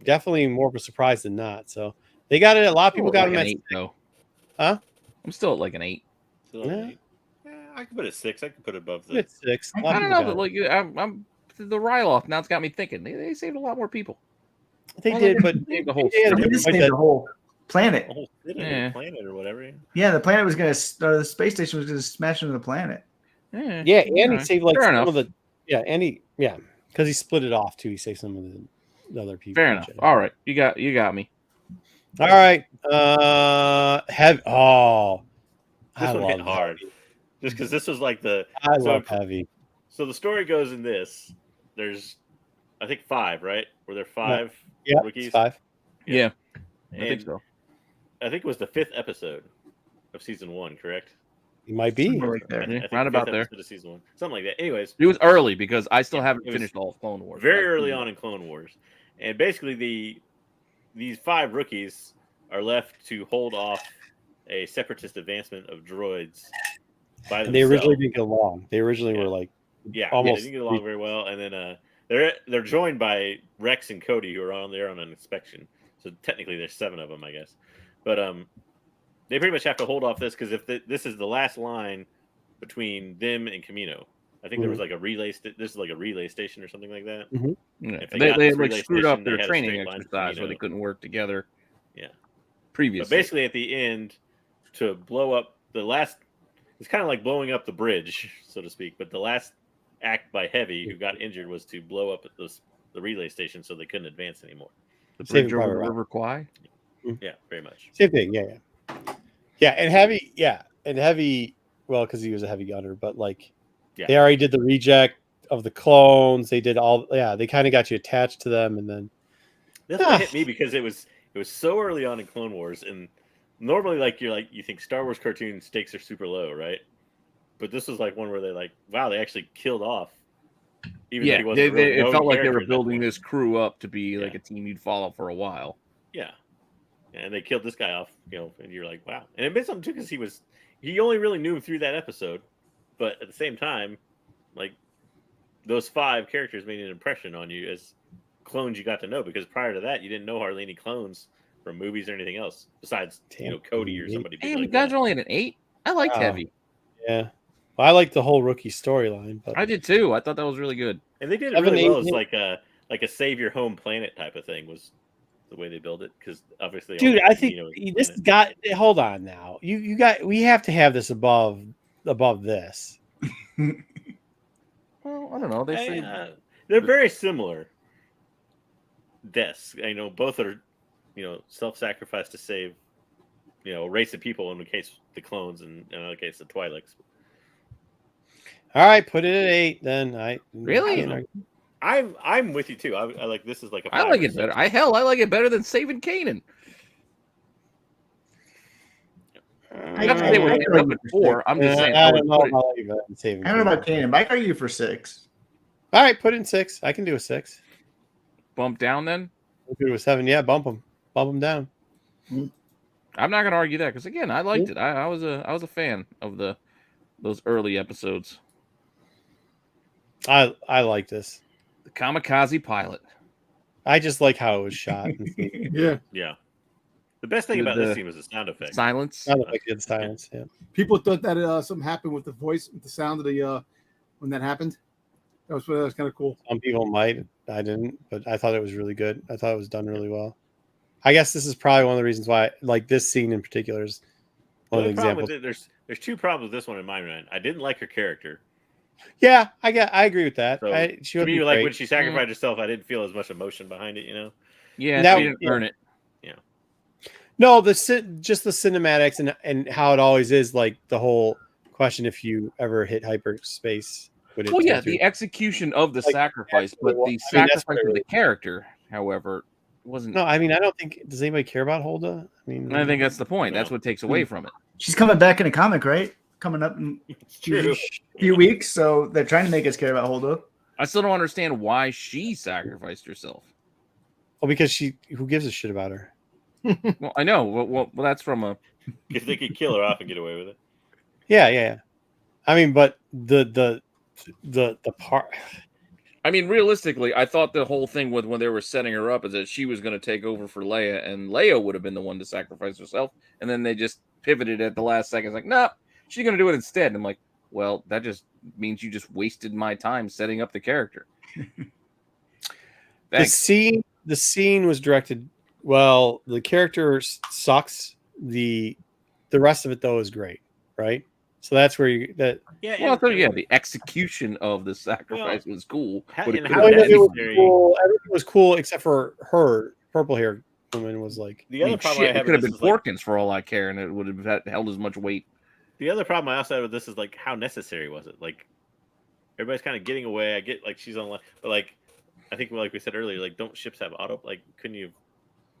definitely more of a surprise than not. So. They got it. A lot of people got him at 8, though. Huh? I'm still at like an 8. Still an 8. Yeah, I could put it 6. I could put it above the It's 6. I don't know, but like I'm the Ryloth now. It's got me thinking. They saved a lot more people. They did, but the whole they just saved the whole planet. The whole planet or whatever. Yeah, the planet was gonna. The space station was gonna smash into the planet. Yeah, and he saved like some of the. Yeah, and because he split it off too. He saved some of the other people. Fair enough. All right, you got me. All right. Heavy. Oh, this one hit hard. Just because this was like I love Heavy. So the story goes in this. There's, I think 5, right? Were there 5 rookies? 5. Yeah. I think so. I think it was the 5th episode of season 1, correct? You might be right there. I think right about there. Of season 1, something like that. Anyways, it was early because I still haven't finished all of Clone Wars. Very early on in Clone Wars, and basically these 5 rookies are left to hold off a separatist advancement of droids. By themselves. They originally didn't get along. They originally were like almost they didn't get along very well, and then they're joined by Rex and Cody, who are on an inspection. So technically, there's 7 of them, I guess. But they pretty much have to hold off this because if this is the last line between them and Kamino. I think there was like a relay. This is like a relay station or something like that. Yeah. They like screwed up their training exercise where they couldn't work together. Yeah. Previously, but basically at the end, to blow up the last, it's kind of like blowing up the bridge, so to speak. But the last act by Heavy, who got injured, was to blow up the relay station so they couldn't advance anymore. The bridge over the River Kwai. Yeah, very much. Same thing. Yeah, and Heavy. Well, because he was a heavy gunner, but like. Yeah. They already did the reject of the clones. They did all. Yeah, they kind of got you attached to them, and then that's what hit me because it was so early on in Clone Wars, and normally you think Star Wars cartoon stakes are super low, right? But this was like one where they wow, they actually killed off. Even though he wasn't it felt like they were building this crew up to be like a team you'd follow for a while. Yeah, and they killed this guy off, and you're like, wow. And it made something too because he only really knew him through that episode. But at the same time, like those 5 characters made an impression on you as clones you got to know because prior to that you didn't know hardly any clones from movies or anything else besides Cody or somebody. Hey, you guys are only at an 8. I liked Heavy. Yeah, well, I liked the whole rookie storyline. But I did too. I thought that was really good, and they did it really well. It's like a save your home planet type of thing was the way they build it because obviously, dude, I think this got. Hold on now, we have to have this above this. Well, I don't know. They say they're very similar. Deaths. I know both are, self-sacrifice to save, a race of people. In the case the clones, and in another case the Twi'leks. All right, put it at 8. Then really. I'm with you too. I like this is like a. I like it better. I like it better than saving Kanan. I got to say we're up at 4. I'm just saying. I don't know about Kanan, but I argue for 6. All right, put in 6. I can do a 6. Bump down then. We'll do a 7. Yeah, bump them down. I'm not going to argue that because again, I liked it. I was a fan of those early episodes. I like this. The kamikaze pilot. I just like how it was shot. Yeah. The best thing about this scene was the sound effect. Silence. Sound effect, good silence. Yeah. People thought that something happened with the voice, with the sound of the when that happened. That was kind of cool. Some people might. I didn't, but I thought it was really good. I thought it was done really well. I guess this is probably one of the reasons why, like this scene in particular, is one of the examples. There's 2 problems with this one in my mind. I didn't like her character. Yeah, I agree with that. So, to me, like when she sacrificed herself, I didn't feel as much emotion behind it. Yeah, she didn't earn it. Yeah. No, just the cinematics and how it always is, like the whole question if you ever hit hyperspace. Well, yeah, the execution of the sacrifice, but the sacrifice of the character, however, wasn't. No, I mean, I don't think. Does anybody care about Holda? I think that's the point. That's what takes away from it. She's coming back in a comic, right? Coming up in a few weeks, so they're trying to make us care about Holda. I still don't understand why she sacrificed herself. Well, because who gives a shit about her? Well, I know. Well, that's from a. Because they could kill her off and get away with it. Yeah. I mean, but the part. I mean, realistically, I thought the whole thing with when they were setting her up is that she was going to take over for Leia, and Leia would have been the one to sacrifice herself, and then they just pivoted at the last second. It's like, no, she's gonna do it instead. And I'm like, well, that just means you just wasted my time setting up the character. The scene was directed well. The character sucks. The rest of it though is great, right? So that's where the execution of the sacrifice was cool. But it was cool. Everything was cool except for her purple haired woman was like the other problem. It could have been Porkins for all I care, and it would have held as much weight. The other problem I also had with this is like how necessary was it? Like everybody's kind of getting away. I get like she's on, but like I think like we said earlier, like don't ships have auto? Like couldn't you have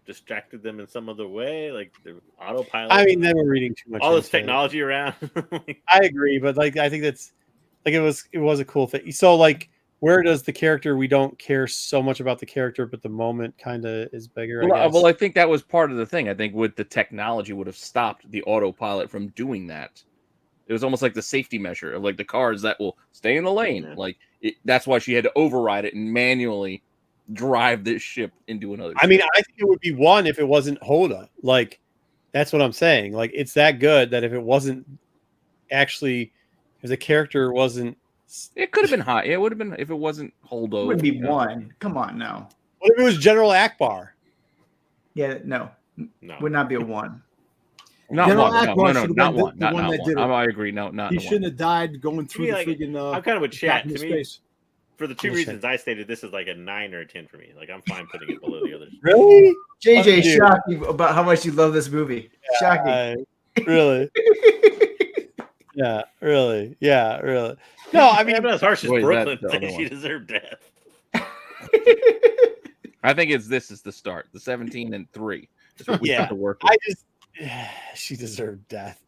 distracted them in some other way? Like the autopilot. I mean, they were reading too much. All this technology around. I agree, but like I think that's like it was a cool thing. So like, where does the character? We don't care so much about the character, but the moment kind of is bigger. Well, I think that was part of the thing. I think with the technology would have stopped the autopilot from doing that. It was almost like the safety measure of like the cars that will stay in the lane. Yeah. Like that's why she had to override it and manually drive this ship into another ship. I mean, I think it would be one if it wasn't Hoda. Like, that's what I'm saying. Like, it's that good that if it wasn't actually, if the character wasn't, it could have been high. It would have been if it wasn't Holdo. It would be one. Come on now. What if it was General Akbar? Yeah, no. Would not be a one. Not General one. Akbar No, not one. The one that did it. I agree. No, not he shouldn't have died going through the freaking. I'm kind of with chat. To me, space. For the two reasons I stated, this is like a 9 or a 10 for me. Like I'm fine putting it below the others. Really? JJ, shocking about how much you love this movie. Shocking. Really? Yeah, really. Yeah, really. No, I mean, I'm not as harsh as Brooklyn. She deserved death. I think this is the start. The 17 and 3. Yeah, she deserved death.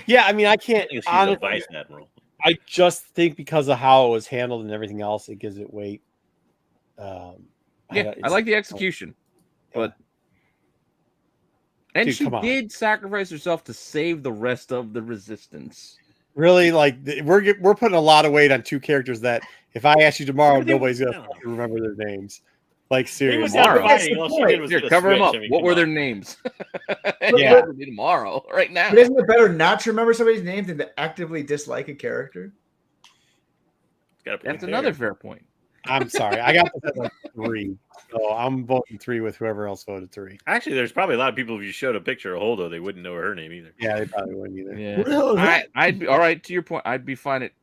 Yeah, I mean, I can't. She's a vice admiral. I just think because of how it was handled and everything else, it gives it weight. I like the execution, but she did sacrifice herself to save the rest of the resistance. Really, like we're putting a lot of weight on two characters that if I ask you tomorrow, nobody's gonna remember their names. Like seriously, cover them up. What were their names? Yeah, tomorrow, right now. But isn't it better not to remember somebody's name than to actively dislike a character? That's another fair point. I'm sorry, I got this at like 3, so I'm voting 3 with whoever else voted 3. Actually, there's probably a lot of people. If you showed a picture of Holdo, they wouldn't know her name either. Yeah, they probably wouldn't either. Yeah, really? I'd be all right. To your point, I'd be fine at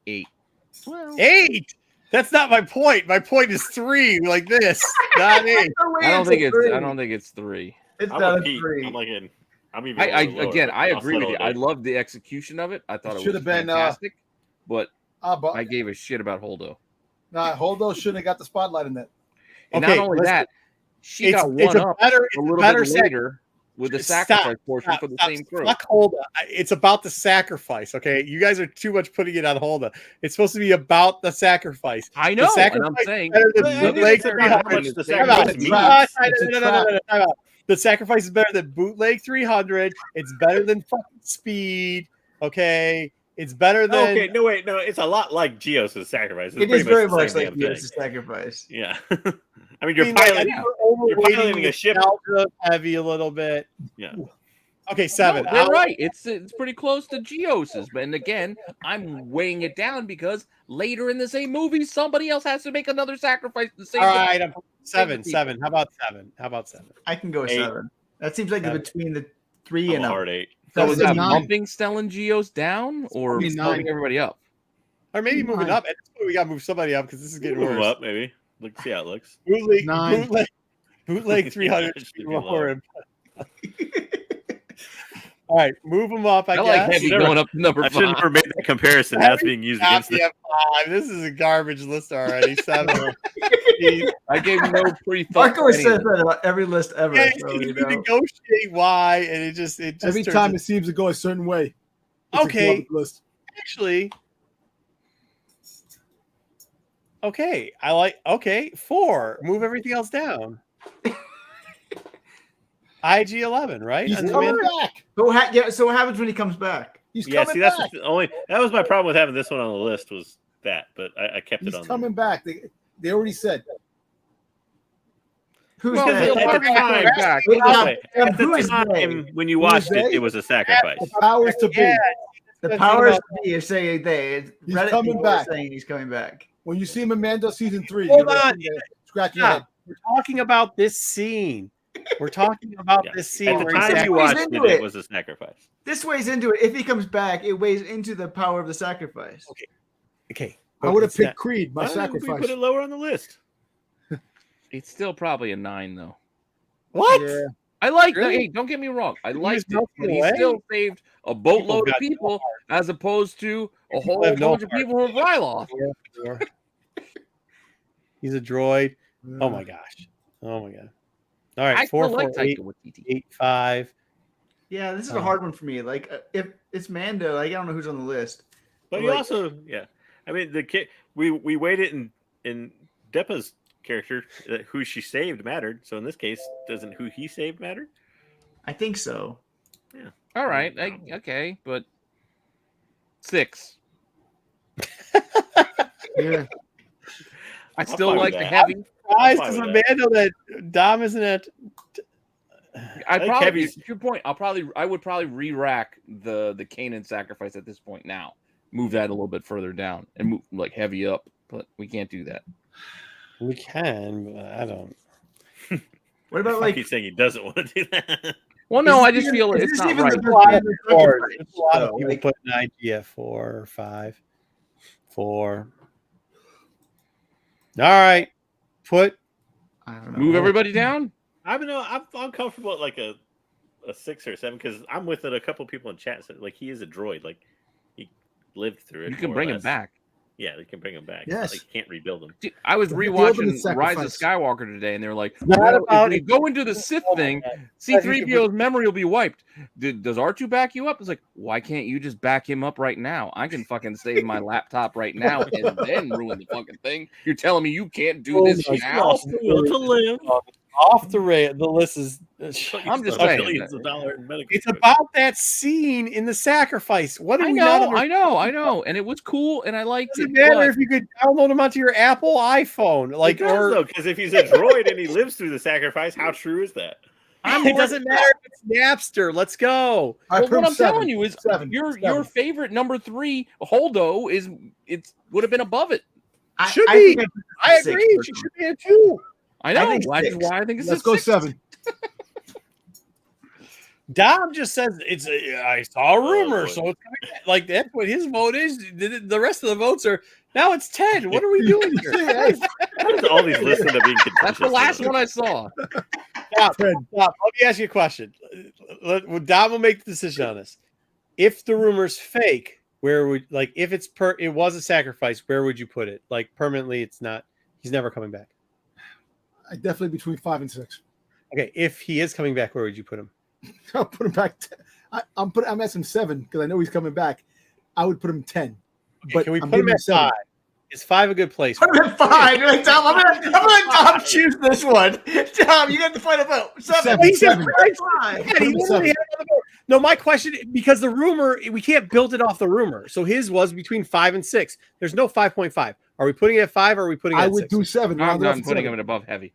8. Well, 8. That's not my point. My point is 3, like this, not 8. I don't think it's 3. It's not a 3. I'm like in. I agree with you. I love the execution of it. I thought it was fantastic, but I gave a shit about Holdo. Nah, Holdo shouldn't have got the spotlight in that. And not only that, she got one up a little bit later with the sacrifice portion for the same crew. Fuck Holda. It's about the sacrifice, okay? You guys are too much putting it on Holda. It's supposed to be about the sacrifice. I know, and I'm saying the sacrifice is better than Bootleg 300. It's better than fucking Speed, okay? It's better than. Okay, no, it's a lot like Geos' sacrifice. It is very much like Geos' sacrifice. Yeah. I mean, you're piloting a ship. Heavy a little bit. Yeah. Okay, 7. No, you're right. It's pretty close to Geos's, but and again, I'm weighing it down because later in the same movie, somebody else has to make another sacrifice. All right, 7. How about 7? I can go 7. That seems like between the 3 and a hard 8. So is that bumping Stellan Geos down or bumping everybody up? Or maybe moving up. At this point, we got to move somebody up because this is getting worse. Move up, maybe. Let's see how it looks. Bootleg 300. All right, move them up. I guess. Like heavy going up to number 5. I shouldn't have made that comparison. That's being used against this. 5. This is a garbage list already. 7. I gave no pre-thought. Marco says that about every list ever. Yeah, so you negotiate why, and it just every time it seems to go a certain way. Okay, actually, okay, I like 4. Move everything else down. IG 11, right? He's coming back. So what happens when he comes back? He's coming back. That's the only. That was my problem with having this one on the list was that, but I kept it on. He's coming back. They already said. Who's Well, they? at the time, back. At the time when you watched it, it was a sacrifice. The powers to be. The powers to be are saying they. He's Reddit coming people are back. saying he's coming back. When you see him in Mando season 3, Hold on. scratch your head. We're talking about this scene. We're talking about this scene. At the where time he's you watched it, it was a sacrifice. This weighs into it. If he comes back, it weighs into the power of the sacrifice. Okay. I would have picked Creed, my Why didn't we sacrifice. put it lower on the list. It's still probably a 9 though. What? Yeah. I like Really? Hey, don't get me wrong. I liked it. melting But he away? still saved a boatload got of people as opposed to a whole have no bunch of heart. people from Ryloth. He's a droid. Oh my gosh. Oh my god. All right. I 4, still 4, like 8, Taika Waititi. 8, 5. Yeah, this is a hard one for me. Like, if it's Mando, like, I don't know who's on the list. But Like- you also, I mean, the kid. We waited in Depa's character who she saved mattered. So in this case, doesn't who he saved matter? I think so. Yeah. All right. Okay, but 6. Yeah. I still fine like with the that. heavy. Guys, fine because with Amanda that Dom isn't at. I think probably heavy's- to your point. I would probably re-rack the Kanan sacrifice at this point now. Move that a little bit further down and move like heavy up, but we can't do that. We can, but I don't. What about like? He's saying he doesn't want to do that. Well, no, Is I this just even- feel is it's this not even right. the A lot of best people, sacrifice? a lot of So, people like- put an idea at 4 or 5. 4. All right. Put. I don't know. Move everybody down. I'm comfortable at like a 6 or 7 because I'm with it. A couple people in chat said like he is a droid. Like he lived through it. You can more or bring him less. back. Yeah, they can bring him back. Yes. Like, you can't rebuild him. Dude, I was The ultimate rewatching Rise of sacrifice. Skywalker today, and they were like, not well, about if we it. go into the Sith thing, C-3PO's memory will be wiped. Does R2 back you up? It's like, why can't you just back him up right now? I can fucking save my laptop right now and then ruin the fucking thing. You're telling me you can't do this now? Will to live. Off the rail. The list is. I'm just saying. Billions of dollars in medical It's equipment. about that scene in the sacrifice. What do we not understand? I know, and it was cool, and I liked It it. doesn't matter but- if you could download them onto your Apple iPhone, like It does, or though, because if he's a droid and he lives through the sacrifice, how true is that? it doesn't matter if it's Napster. Let's go. I Well, put what him I'm 7. telling you is your favorite number 3 Holdo would have been above it. Should I be. think I six agree. for She sure. should be a 2. I know. think Why 6. I think it's Let's a go 6. 7. Dom just says it's. I saw a rumor, boy. so it's coming back. Like that's what his vote is. The rest of the votes are now. It's 10. What are we doing here? All these lists end up being contentious. That's the last one I saw. Stop. Let me ask you a question. Dom will make the decision on this. If the rumor's fake, where would if it was a sacrifice, where would you put it? Like permanently, it's not. He's never coming back. I definitely between 5 and 6. Okay, if he is coming back, where would you put him? I'll put him back. I'm asking 7 because I know he's coming back. I would put him 10. Okay, can we put him at 5? Is 5 a good place? Put him at 5. Like, Tom, I'm gonna let Tom choose this one. Tom, you got to find a vote. 7. He said 7. 5. Yeah, he literally had another vote. No, my question, because the rumor, we can't build it off the rumor. So his was between 5 and 6. There's no 5.5. Are we putting it at 5 or are we putting it I at would 6? do 7. I'm round it not off to putting 7. him above heavy.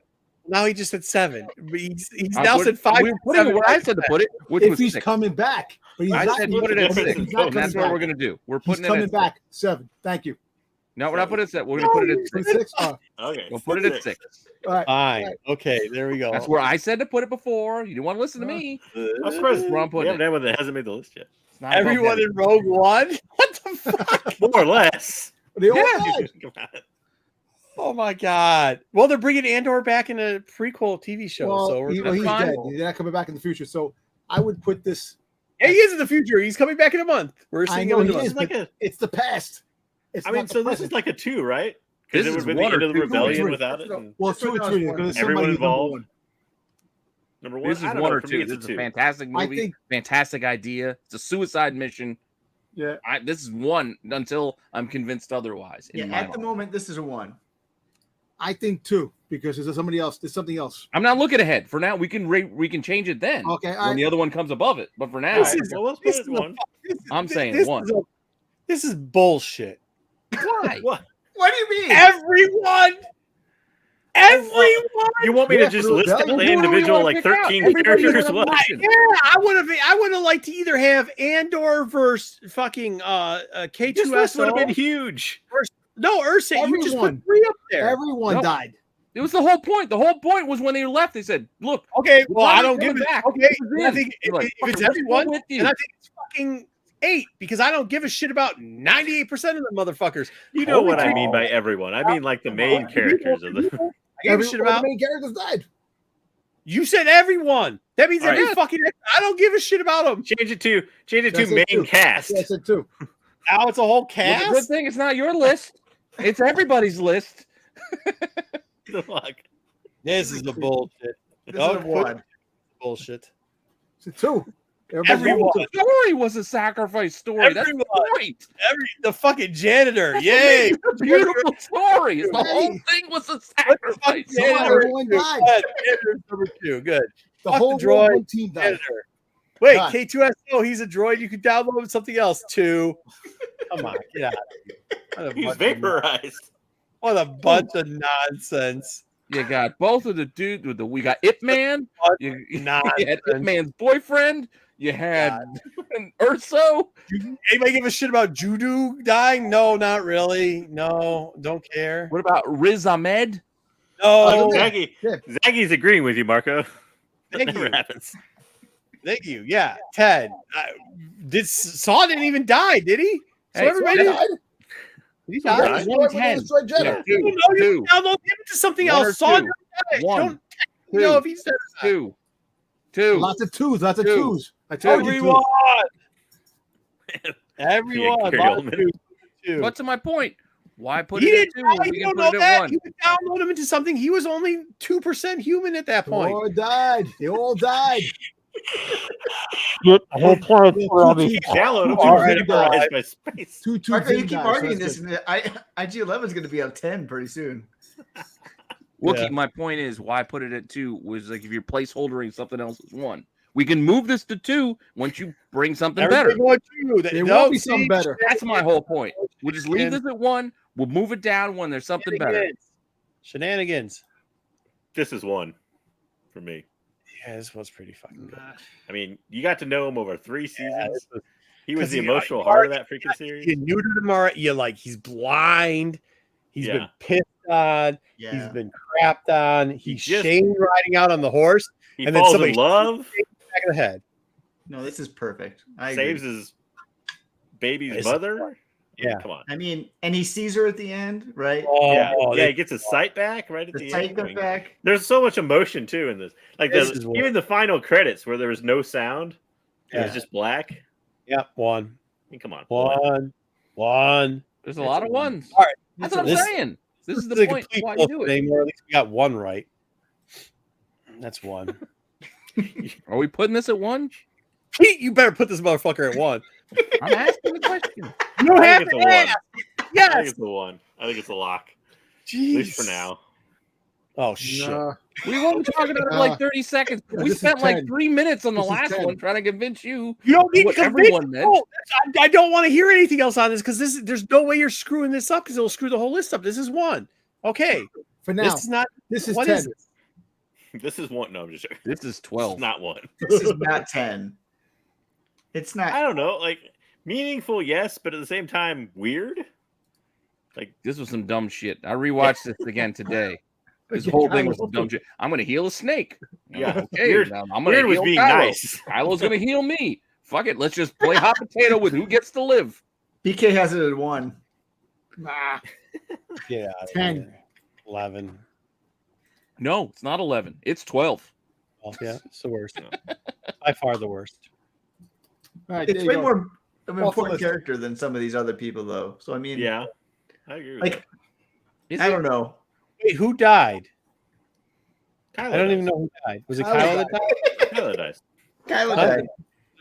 Now he just said 7. But he's now said 5. We were putting it where I said to put it, which If was he's 6. coming back. But he's I not, said he's put it at not 6. coming And that's what back. we're going to do. We're He's putting it coming at 6. back. 7. Thank you. No, we're not putting it at 6. We're going to put it at 6. 6. Okay. We'll put it at 6. All right. Fine. Okay, there we go. That's where I said to put it before. You didn't want to listen to me. I'm surprised That's where I'm we putting haven't it. anyone that hasn't made the list yet. It's not above Everyone heavy. in Rogue One? What the fuck? More or less. They all Yeah. died. Oh my god. Well, they're bringing Andor back in a prequel TV show. Well, so he's fine. dead. He's not coming back in the future. So I would put this. yeah, he is in the future. He's coming back in a month. We're I seeing know him in he a is, month. but it's the past. It's I mean, not the so this present. is like a 2, right? Because This it is would have been one the or end of the two. rebellion Two. without it. And Well, 2 or 3. Because everyone somebody involved. Number 1. This is I don't 1 know, or for 2. me, it's This is a 2. fantastic I movie. think- Fantastic idea. It's a suicide mission. Yeah. This is 1 until I'm convinced otherwise. in Yeah, my at the mind. moment, this is a 1. I think 2 because there's somebody else. There's something else. I'm not looking ahead. For now, we can change it then. Okay, all When right. the other one comes above it. But for now, This is- Well, let's put this it is at 1. I'm saying this 1. This is bullshit. Why? What? What do you mean? Everyone Everyone. You want me to just list out the individual like 13 characters? What? Yeah, I would have liked to either have Andor versus fucking K2SO. This list would have been huge. No, Ursa, you just put 3 up there. Everyone died. It was the whole point. The whole point was when they left, they said, "Look, okay, well, I don't give it back. Okay, I think if it's everyone, and I think it's fucking 8 because I don't give a shit about 98% of the motherfuckers. You know what I mean by everyone? I mean like the main characters of the. I give a shit about the main characters died. You said everyone. That means every fucking. I don't give a shit about them. Change it to main cast. That's it too. Now it's a whole cast. Well, the good thing it's not your list. It's everybody's list. The fuck. This is the bullshit. This is a 1. Bullshit. It's a 2. Everyone. The story was a sacrifice story. That's the point. The fucking janitor. Yay. It's a beautiful story. The whole thing was a sacrifice. Everyone died. Janitor's number 2. Good. The Fuck whole droid team died. janitor. Wait, God. K2SO, he's a droid. You can download something else too. Come on, get out of here. He's vaporized. What a bunch of nonsense. You got both of the dudes with we got Ip Man. You had Ip Man's boyfriend. You had Urso. Anybody give a shit about Judo dying? No, not really. No, don't care. What about Riz Ahmed? No. Zaggy's agreeing with you, Marco. That never happens. Thank you. Yeah, Ted. Saw didn't even die, did he? So Hey, everybody died. He died. 110. No, you download him to something else. Saw didn't die. Don't know if he says 2. Lots of twos. Lots of twos. I told you. Everyone. But to my point, why put he it didn't at 2 die. when we You can don't put know it at that. 1? You could download him into something. He was only 2% human at that point. They all died. They all died. The whole point Download him vaporized by space. Marco, you keep arguing this. IG-11 is going to be up 10 pretty soon. Wookie, my point is why put it at 2 was like if you're placeholdering something else as 1. We can move this to 2 once you bring something better. There will be something better. That's my whole point. We'll just leave this at 1. We'll move it down when there's something better. Shenanigans. This is 1 for me. Yeah, this was pretty fucking good. I mean, you got to know him over 3 seasons. He was the emotional heart of that freaking series. You neutered him already. You're like, he's blind. He's been pissed on. Yeah. He's been crapped on. He's shamed riding out on the horse. He falls in love. Back of the head. No, this is perfect. Saves his baby's mother. Yeah, come on. I mean, and he sees her at the end, right? He gets his sight back right at the sight end. back. There's so much emotion too in this. Like even the final credits where there was no sound, it was just black. Yeah, 1. I mean, come on, 1. There's a lot of 1s. All right, that's what I'm saying. This is the point why you do it. Anymore. At least we got 1 right. That's 1. Are we putting this at 1? Pete, you better put this motherfucker at 1. I'm asking the question. You don't have to ask. Yes. I think it's the 1. I think it's a lock. Jeez. At least for now. Oh shit. We won't be talking about it for like 30 seconds. We spent like 3 minutes on the last one trying to convince you. You don't need to convince everyone meant. I don't want to hear anything else on this because there's no way you're screwing this up because it'll screw the whole list up. This is 1. Okay. For now. This is not. This is what 10. is this? This is 1. No, I'm just joking. This is 12. It's not 1. This is not 10. It's not. I don't know. Like meaningful, yes, but at the same time, weird. Like this was some dumb shit. I rewatched this again today. This whole thing was some dumb shit. I'm gonna heal a snake. Yeah, okay. Weird, I'm gonna Weird was heal being Kylo. nice. Kylo's gonna heal me. Fuck it. Let's just play hot potato with who gets to live. BK has it at 1. Nah. Yeah. 10. 11. No, it's not 11. It's 12. Oh, yeah, it's the worst. By far the worst. All right, It's way more of an Off the important list. character than some of these other people, though. So I mean, Yeah, I agree with like Is I it? don't know. Wait, who died? that. I don't even know who died. Was it Kylo that died? Kylo dies. Kylo Huh? died.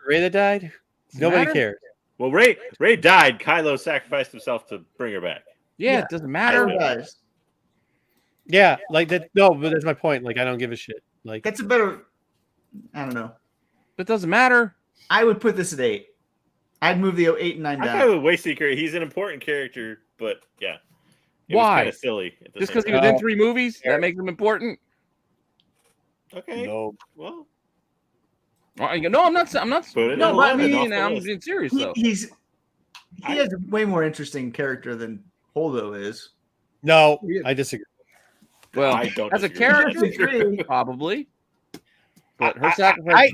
Ray that died? Nobody matter? cares. Well, Ray died. Kylo sacrificed himself to bring her back. Yeah, it doesn't matter. Kylo dies. Yeah, like that. No, but that's my point. Like, I don't give a shit. Like, That's a better. I don't know. It doesn't matter. I would put this at 8. I'd move the 8 and 9 I'm down. kind of with Waysecret. He's an important character, but yeah. Why? Kind of silly. Just because he was in 3 movies, that makes him important. Okay. No. Well. No, I'm not. No, but I mean, I'm being serious though. He has a way more interesting character than Holdo is. No, I disagree. Well, I don't as a character, probably. But her sacrifice.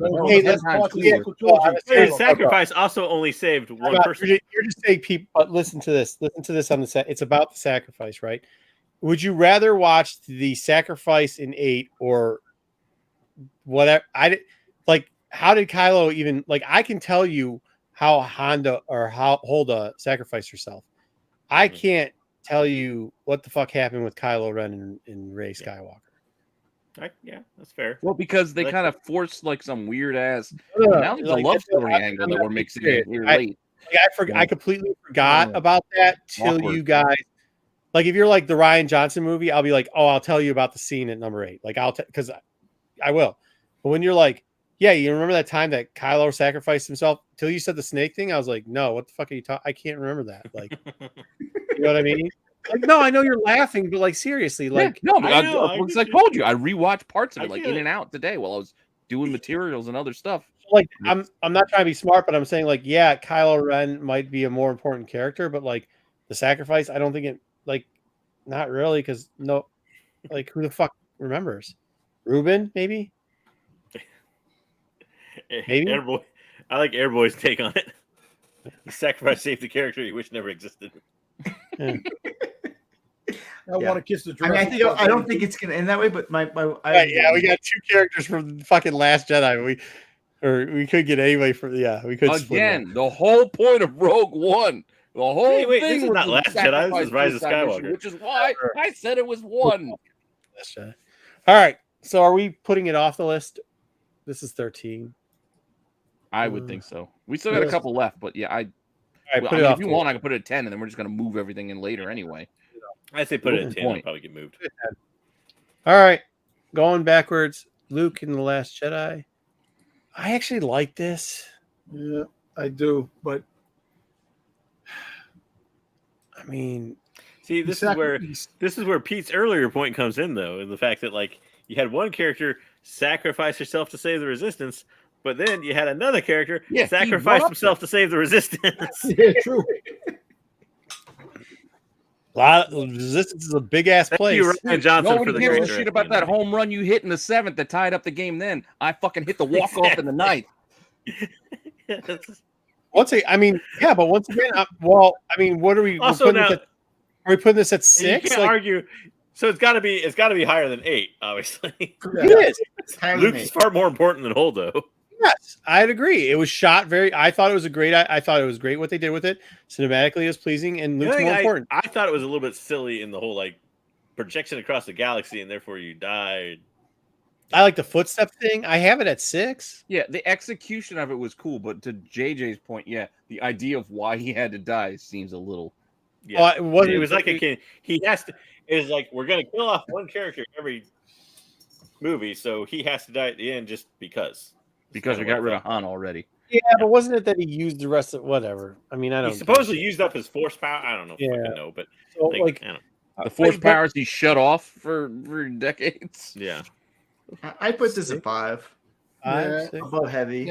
His sacrifice also only saved one person. You're just saying people. But listen to this. Listen to this on the set. It's about the sacrifice, right? Would you rather watch the sacrifice in 8 or whatever? How did Kylo even like? I can tell you how Holda sacrificed herself. I can't tell you what the fuck happened with Kylo Ren and Rey Skywalker. Yeah, that's fair. Well, because they kind of forced like some weird ass. Now there's a love story angle that we're mixing in here late. I completely forgot about that till you guys. Like if you're like the Rian Johnson movie, I'll be like, oh, I'll tell you about the scene at number 8. Like because I will. But when you're like, yeah, you remember that time that Kylo sacrificed himself? Till you said the snake thing, I was like, no, what the fuck are you talking? I can't remember that. Like, you know what I mean? Like, no, I know you're laughing, but like seriously, like no, but I told you, I rewatched parts of it like in and out today while I was doing materials and other stuff. Like I'm not trying to be smart, but I'm saying like, yeah, Kylo Ren might be a more important character, but like the sacrifice, I don't think it like not really because no, like who the fuck remembers? Ruben, maybe. Maybe. Airboy. I like Airboy's take on it. The sacrifice saved the character he wished never existed. I want to kiss the I mean, I don't think it's gonna end that way, but we got 2 characters from the fucking Last Jedi. We could get anybody from we could again. The whole point of Rogue One, the whole thing this is not Last Jedi. This is Rise of Skywalker, which is why I said it was 1. Last Jedi. All right, so are we putting it off the list? This is 13. I would think so. We still got a couple left, but yeah, if you want, I can put it at 10, and then we're just going to move everything in later anyway. I say put it at 10. It'll probably get moved. All right, going backwards. Luke in The Last Jedi. I actually like this. Yeah, I do, but I mean, see, this is where Pete's earlier point comes in, though, in the fact that like you had one character sacrifice herself to save the Resistance. But then you had another character sacrifice himself to save the Resistance. Yeah, true. Resistance is a big ass place. You, Rian Johnson, nobody gives a shit about that home run you hit in the 7th that tied up the game. Then I fucking hit the walk off in the 9th. I mean, yeah, but once again, what are we? Also, now, are we putting this at 6? You can't argue. So it's got to be higher than 8, obviously. It is. Luke is far more important than Holdo. Yes, I'd agree. It was shot I thought it was I thought it was great what they did with it. Cinematically, it was pleasing, and Luke's more important. I thought it was a little bit silly in the whole like projection across the galaxy, and therefore you died. I like the footstep thing. I have it at 6. Yeah, the execution of it was cool, but to JJ's point, the idea of why he had to die seems a little. Yeah, it was like a kid. He has to. It's like we're gonna kill off one character every movie, so he has to die at the end just because. Because we got rid of Han already. Yeah, but wasn't it that he used the rest of whatever? I mean, I don't. He supposedly used up his force power. I don't know. I know, but so, I don't know. The force powers he shut off for decades. Yeah, I put this at 5. Above heavy.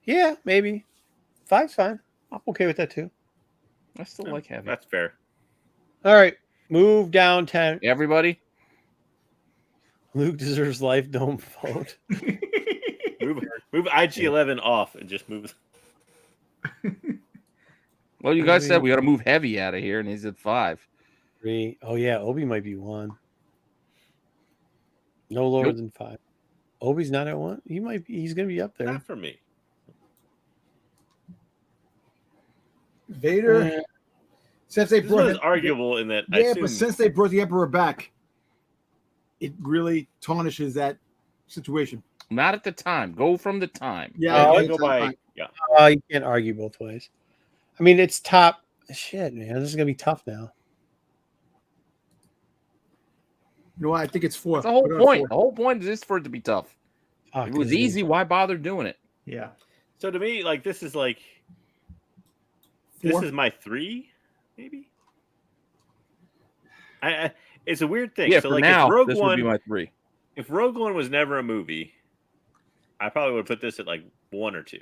Yeah, maybe 5's fine. I'm okay with that too. I still like heavy. That's fair. All right, move down 10. Everybody. Luke deserves life. Don't vote. move IG-11 off and just move. Well, you guys said we got to move heavy out of here, and he's at 5. 3. Oh yeah, Obi might be 1. No lower than 5. Obi's not at 1. He might be. He's going to be up there. Not for me. Vader. Since they brought it arguable in that. But since they brought the Emperor back, it really tarnishes that situation. Not at the time. Go from the time. Yeah, go by. Yeah. You can't argue both ways. I mean, it's top. Shit, man, this is gonna be tough now. You know what? I think it's 4. That's the whole point. The whole point is for it to be tough. If it was easy, why bother doing it? Yeah. So to me, like this is my 3. maybe. It's a weird thing. Yeah, so for like now, if Rogue this One would be my 3. If Rogue One was never a movie, I probably would put this at like 1 or 2.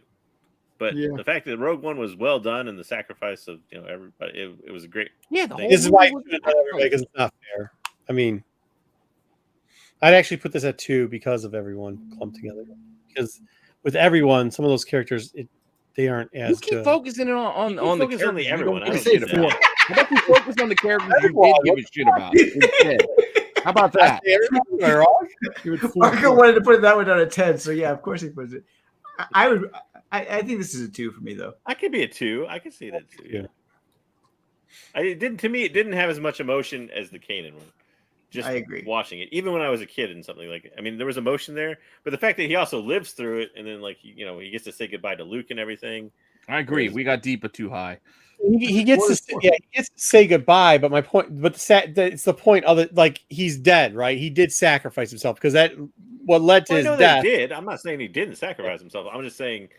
But the fact that Rogue One was well done and the sacrifice of everybody, it was a great. Yeah, this is why everybody, because it's not fair. I mean, I'd actually put this at 2 because of everyone clumped together. Because with everyone, some of those characters, they aren't as. You keep good. focusing on the characters. On the everyone. I don't give a shit about. How about you focus on the characters you did give a shit about instead? How about that? Marco wanted to put that one down at 10, so yeah, of course he puts it. I think this is a 2 for me though. I could be a 2. I could see that too. Yeah. It didn't have as much emotion as the Kanan one. Just I agree. Watching it, even when I was a kid and something like, I mean, there was emotion there, but the fact that he also lives through it, and then he gets to say goodbye to Luke and everything. I agree. We got deep but too high. He gets to say goodbye, but my point, it's the point of it. Like he's dead, right? He did sacrifice himself because what led to his death. He did. I'm not saying he didn't sacrifice himself. I'm just saying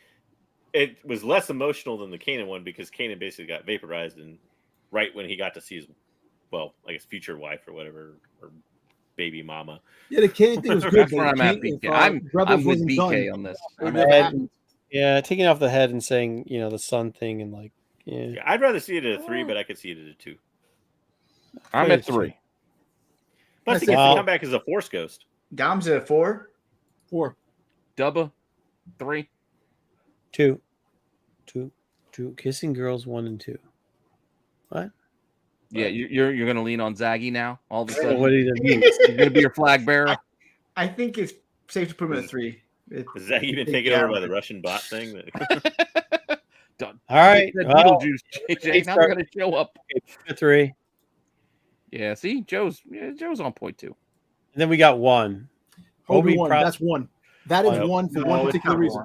it was less emotional than the Kanan one because Kanan basically got vaporized and right when he got to see his, I guess future wife or whatever, or baby mama. Yeah, the Kanan thing was good. That's where I'm at, BK. I'm with BK on this. Taking off the head and saying, the son thing and like, yeah, I'd rather see it at a 3, but I could see it at a 2. I'm at 3. Plus, he gets to come back as a Force ghost. Dom's at a 4. 4. Dubba 3. 2. Kissing girls 1 and 2. What? Yeah, you're gonna lean on Zaggy now. All of a sudden, what do you mean? He's gonna be your flag bearer. I think it's safe to put him at a 3. Has Zaggy been taken over by the Russian bot thing? All right, Beetlejuice, JJ. Now they're gonna show up. 3. Yeah, see, Joe's on point too. And then we got 1. Obi-Wan, that's 1. That is 1 for one particular reason.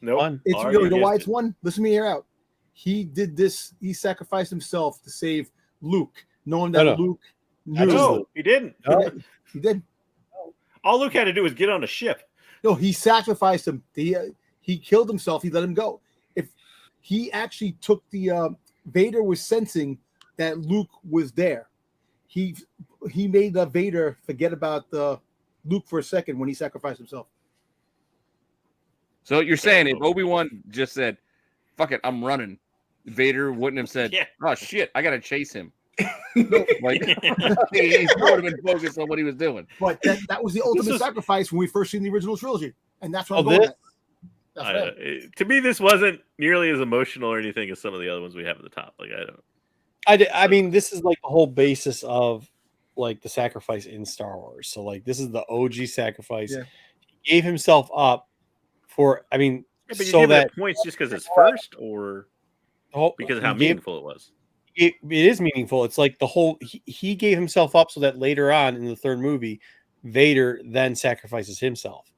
No, nope. It's you know why it's 1. Listen to me here out. He did this. He sacrificed himself to save Luke, knowing that Luke knew. No, he didn't. No. He did. All Luke had to do was get on a ship. No, he sacrificed him. He killed himself. He let him go. If he actually took the Vader was sensing that Luke was there. He made the Vader forget about Luke for a second when he sacrificed himself. So you're saying if Obi-Wan just said, "Fuck it, I'm running," Vader wouldn't have said, "Oh shit, I gotta chase him." Like he would have been focused on what he was doing. But that was the ultimate sacrifice when we first seen the original trilogy, and that's what I'm going at. To me, this wasn't nearly as emotional or anything as some of the other ones we have at the top. Like I mean, this is like the whole basis of like the sacrifice in Star Wars. So like this is the OG sacrifice. Yeah. He gave himself up for. I mean, but you give that points just because it's first, or because of how meaningful it was. It is meaningful. It's like the whole he gave himself up so that later on in the third movie, Vader then sacrifices himself.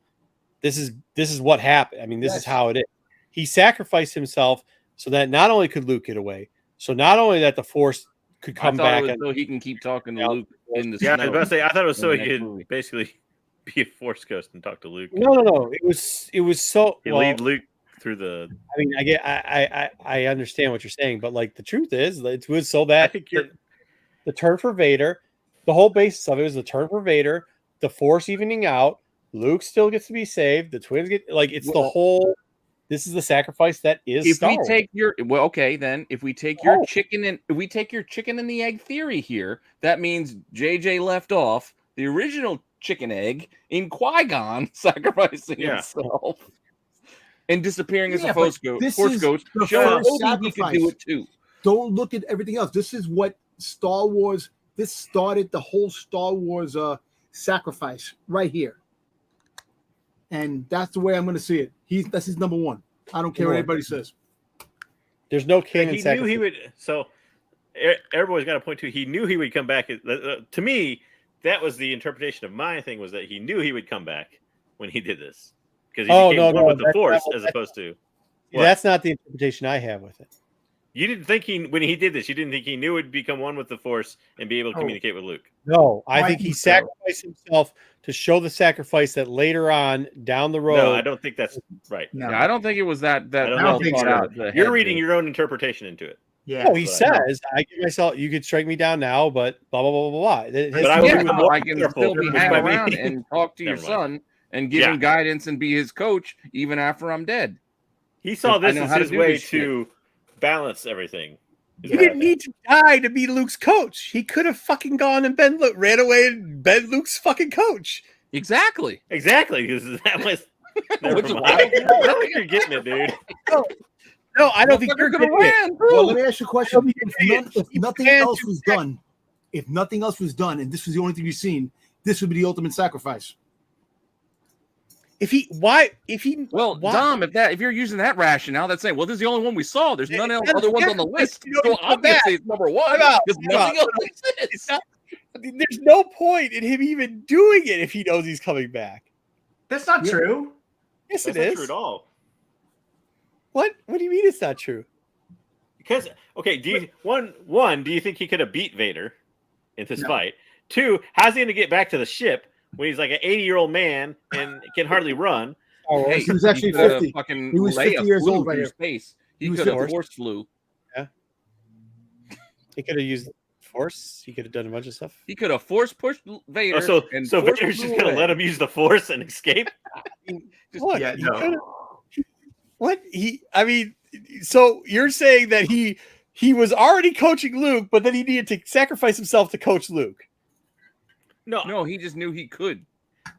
This is what happened. I mean, this is how it is. He sacrificed himself so that not only could Luke get away, so not only that the Force could come back, so he can keep talking to Luke in the I was about to say. I thought it was so he could basically be a Force ghost and talk to Luke. No. It was so he lead Luke through the. I mean, I understand what you're saying, but like the truth is, it was so that I think the turn for Vader, the whole basis of it was the turn for Vader, the Force evening out. Luke still gets to be saved. The twins get the whole. This is the sacrifice that is. If we take your if we take your chicken and the egg theory here, that means JJ left off the original chicken egg in Qui-Gon sacrificing himself and disappearing as a Force ghost. Showing Obi he could do it too. Don't look at everything else. This is what Star Wars. This started the whole Star Wars sacrifice right here. And that's the way I'm going to see it. That's his number 1. I don't care what anybody says. There's no canon. He knew he would. So everybody's got a point too. He knew he would come back. To me, that was the interpretation of my thing, was that he knew he would come back when he did this because he became one with the Force as opposed to. That's not the interpretation I have with it. You didn't think when he did this, you didn't think he knew he'd become one with the Force and be able to communicate with Luke. No, I think he sacrificed himself to show the sacrifice that later on down the road. No, I don't think that's right. No, I don't think it was that. You're reading your own interpretation into it. Yeah. No, he says, I give myself, you could strike me down now, but blah, blah, blah, blah, blah. But I can still be hanging around and talk to your son and give him guidance and be his coach even after I'm dead. He saw this as his way to balance everything. He didn't need to die to be Luke's coach. He could have fucking gone and ran away and been Luke's fucking coach. Exactly. Because that was. I don't think you're getting it, dude. No, I don't think you're getting it. Well, let me ask you a question. If nothing else was done, and this was the only thing you've seen, this would be the ultimate sacrifice. Dom, if you're using that rationale, that's saying, well, this is the only one we saw. There's none else other ones on the list. So obviously it's number one. Because nothing else exists. There's no point in him even doing it if he knows he's coming back. That's not true. Yes, That's it is. Not true at all. What do you mean it's not true? Because do you think he could have beat Vader in this fight? 2, how's he going to get back to the ship when he's like an 80-year-old man and can hardly run? Oh, he was actually 50. He was 50 years old right here. Space. He could have force flew. Yeah. He could have used force. He could have done a bunch of stuff. He could have force pushed Vader. So Vader's just going to let him use the force and escape? What? Yeah, what? So you're saying that he was already coaching Luke, but then he needed to sacrifice himself to coach Luke? No, he just knew he could.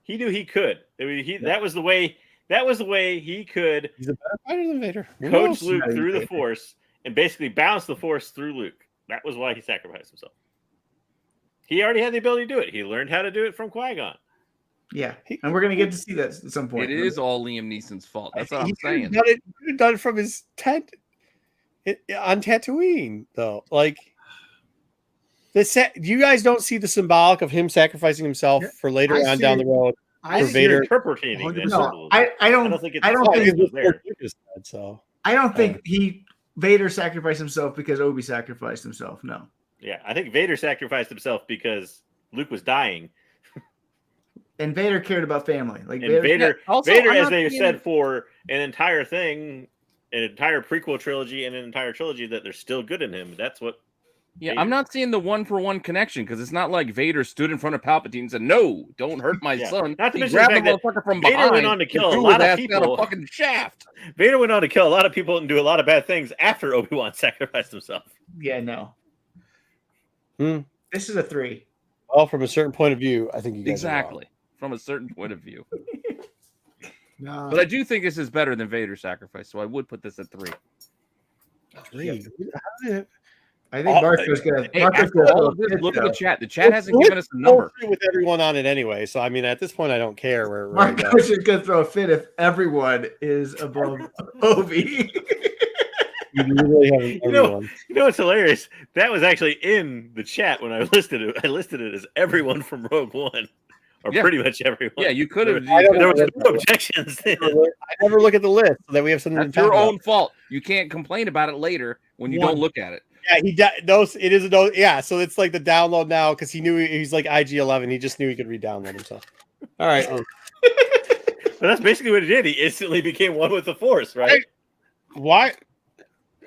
He knew he could. That was the way. That was the way he could. He's a better fighter than Vader. Coach Luke through the Force and basically bounce the Force through Luke. That was why he sacrificed himself. He already had the ability to do it. He learned how to do it from Qui-Gon. Yeah, and we're gonna get to see that at some point. It is all Liam Neeson's fault. That's what I'm saying. He could have done it from his tent on Tatooine, though. Like, you guys don't see the symbolic of him sacrificing himself for later on down the road for Vader. Interpreting no, I don't think it there. So I don't think Vader sacrificed himself because Obi sacrificed himself. No. Yeah, I think Vader sacrificed himself because Luke was dying. And Vader cared about family. Like Vader, as they said for an entire thing, an entire prequel trilogy and an entire trilogy, that they're still good in him. That's what. Yeah, I'm not seeing the 1-for-1 connection because it's not like Vader stood in front of Palpatine and said, "No, don't hurt my son." Not to he mention grabbed the the fact motherfucker from Vader behind. went on to kill a lot of people. Down a fucking shaft. Vader went on to kill a lot of people and do a lot of bad things after Obi-Wan sacrificed himself. Yeah, no. This is a 3. Well, from a certain point of view, I think you guys exactly from a certain point of view. No. But I do think this is better than Vader's sacrifice, so I would put this at 3. 3. I think Marco's gonna. Look at the chat. The chat hasn't given us a number with everyone on it anyway. So I mean, at this point, I don't care where. Marco's just gonna throw a fit if everyone is above Obi. You really haven't. You know what's hilarious? That was actually in the chat when I listed it. I listed it as everyone from Rogue One, or pretty much everyone. Yeah, you could have. There was no objections. I never look at the list so that we have something. That's your own fault. You can't complain about it later when you don't look at it. Yeah, it is a dose. Yeah, so it's like the download now because he knew he's like IG-11. He just knew he could re-download himself. All right. But that's basically what he did. He instantly became one with the Force, right? Why?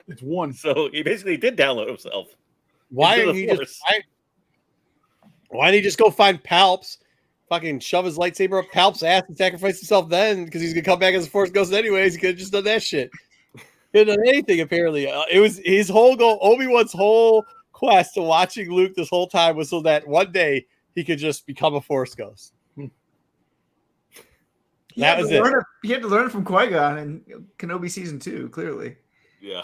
It's 1. So he basically did download himself. Why didn't he just go find Palps, fucking shove his lightsaber up Palps' ass and sacrifice himself then? Because he's gonna come back as a Force ghost anyways. He could have just done that shit. He didn't done anything apparently. It was his whole goal. Obi-Wan's whole quest to watching Luke this whole time was so that one day he could just become a Force ghost. That was it. He had to learn it from Qui-Gon and Kenobi season 2. Clearly. Yeah.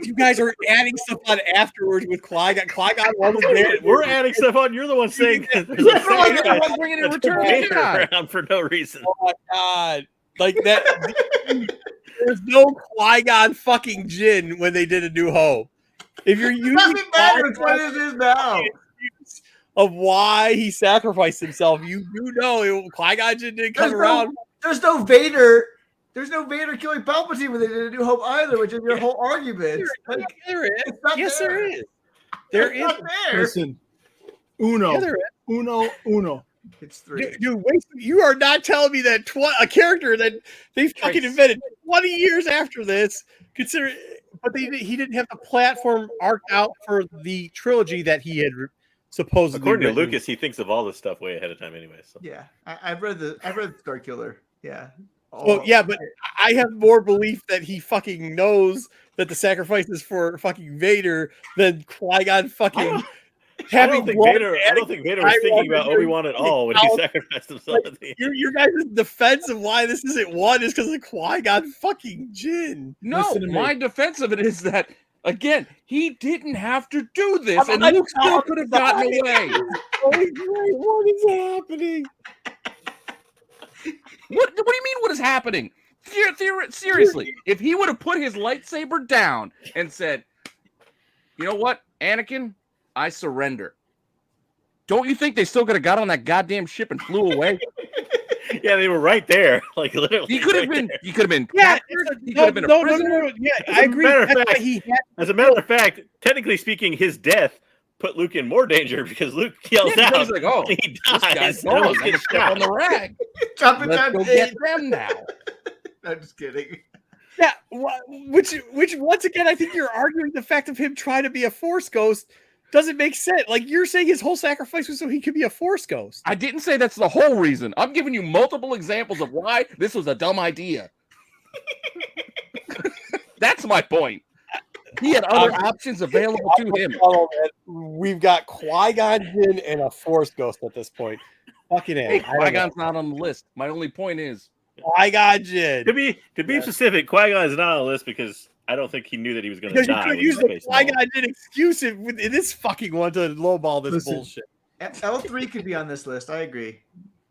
You guys are adding stuff on afterwards with Qui-Gon. Qui-Gon wasn't there. We're adding stuff on. You're the one saying that there's a bringing in Return of around for no reason. Oh my god! Like that. There's no Qui-Gon fucking Jinn when they did A New Hope. If you're using what is this now? Of why he sacrificed himself, you do know Qui-Gon Jinn didn't come around. There's no Vader. There's no Vader killing Palpatine when they did A New Hope either, which is your whole argument. There is. Yes, there is. There is. Listen, uno. It's 3. Dude, wait, you are not telling me that a character that they fucking invented 20 years after this, but he didn't have the platform arced out for the trilogy that he had supposedly. According to Lucas, he thinks of all this stuff way ahead of time anyway. So. Yeah, I've read Star Killer. Yeah. Well, yeah, but I have more belief that he fucking knows that the sacrifice is for fucking Vader than Qui-Gon fucking. I don't think Vader was thinking about Obi-Wan at all when he sacrificed himself. Like, your guys' defense of why this isn't one is because of Qui-Gon fucking Jinn. No, my defense of it is that, again, he didn't have to do this, and Luke still could have gotten away. What is happening? What do you mean, what is happening? Seriously, if he would have put his lightsaber down and said, you know what, Anakin, I surrender. Don't you think they still could have got on that goddamn ship and flew away? Yeah, they were right there. Like literally. He could have been. He could have been. Yeah, he could have been a prisoner. No. Yeah, I agree. As a matter of fact, technically speaking, his death put Luke in more danger because Luke yells out. He's like, "Oh, he dies. dies. I'm gonna step on the rag. Let's go get them now." I'm just kidding. Yeah, which once again, I think you're arguing the fact of him trying to be a Force ghost doesn't make sense. Like, you're saying his whole sacrifice was so he could be a Force ghost. I didn't say that's the whole reason. I'm giving you multiple examples of why this was a dumb idea. That's my point. He had other options available to him. We've got Qui-Gon Jinn and a Force ghost at this point. Fucking hey, Qui-Gon's not on the list. My only point is Qui-Gon Jinn. To be specific, Qui-Gon is not on the list because I don't think he knew that he was going to die. Because you could use the Qui-Gon Jinn excuse in this fucking one to lowball this bullshit. L3 could be on this list. I agree.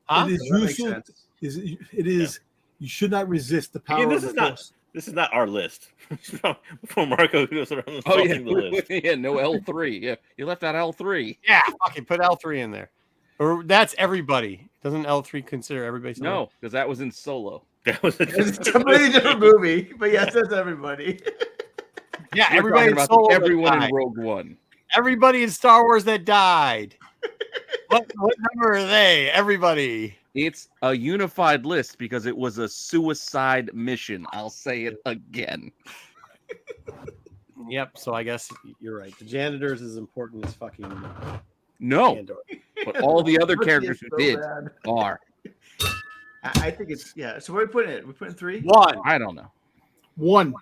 It is useful. It is. You should not resist the power. Again, this is not our list. Before Marco goes around the list. Yeah, no L3. Yeah, you left out L3. Yeah, fucking put L3 in there. Or that's everybody. Doesn't L3 consider everybody? No, because that was in Solo. That was it's a completely different movie. But yes, that's everybody. Yeah, everybody in Solo. Everyone in Rogue One. Everybody in Star Wars that died. What number are they? Everybody. It's a unified list because it was a suicide mission. I'll say it again. Yep. So I guess you're right. The janitors is important as fucking. No, but all the other characters who did are. I think it's So where are we putting it? We're putting 3. 1. I don't know. 1.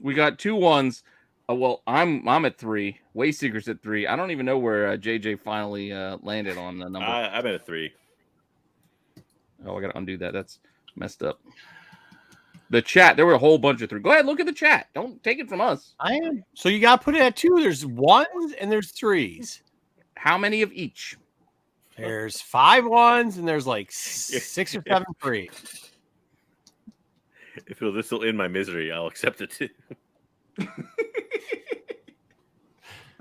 We got 2 1s. Well, I'm at 3. Wayseeker's at 3. I don't even know where JJ finally landed on the number. I'm at a 3. Oh, I gotta undo that. That's messed up. The chat. There were a whole bunch of 3. Go ahead, look at the chat. Don't take it from us. I am. So you gotta put it at 2. There's 1s and there's 3s. How many of each? There's 5 1s and there's like 6 or 7 3s. If this will end my misery, I'll accept it too.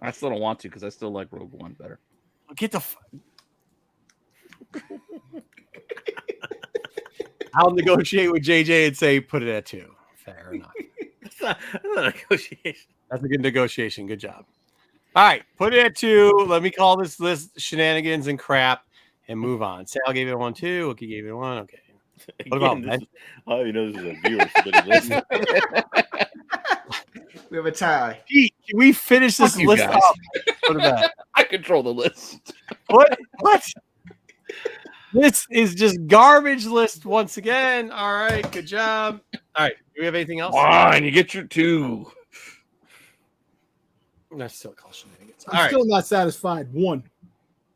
I still don't want to because I still like Rogue One better. Get the. I'll negotiate with JJ and say put it at 2. Fair enough. That's not a negotiation. That's a good negotiation. Good job. All right, put it at 2. Let me call this list shenanigans and crap and move on. Sal gave it a 1 too. Wookie gave it a 1. Okay. What about Ben? Oh, you know this is a viewer submitted list. We have a tie. Pete, can we finish this list up? What about? I control the list. What? This is just garbage list once again. All right, good job. All right, do we have anything else? Fine, you get your 2. That's still called shenanigans. I'm still not satisfied. 1.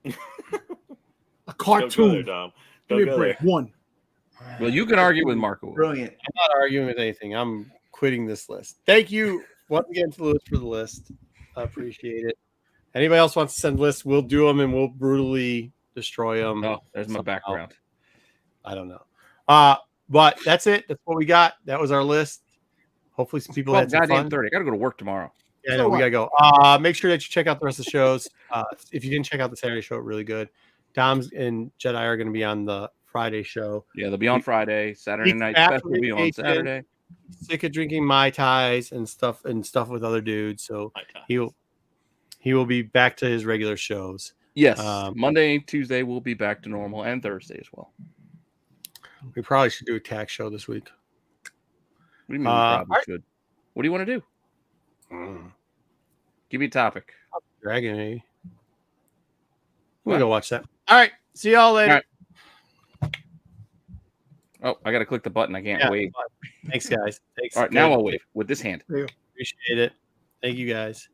A cartoon. Don't go there, Dom. Don't go there. 1. Well, you can argue with Marco. Brilliant. I'm not arguing with anything. I'm quitting this list. Thank you once again to Lewis for the list. I appreciate it. Anybody else wants to send lists, we'll do them and we'll brutally destroy them. Oh, there's my background. I don't know. But that's it. That's what we got. That was our list. Hopefully some people had some fun. 30. I got to go to work tomorrow. Yeah, no, we got to go. Make sure that you check out the rest of the shows. If you didn't check out the Saturday show, really good. Dom's and Jedi are going to be on the Friday show. Yeah, they'll be on Friday. Saturday night special will be on Saturday. Sick of drinking Mai Tais and stuff with other dudes, so he will be back to his regular shows. Yes, Monday, Tuesday will be back to normal, and Thursday as well. We probably should do a tax show this week. What do you mean we probably should? What do you want to do? Give me a topic. Dragon, maybe. We'll go watch that. All right. See y'all later. Right. Oh, I got to click the button. I can't wave. Thanks, guys. Thanks. All right, now I'll wave with this hand. Appreciate it. Thank you, guys.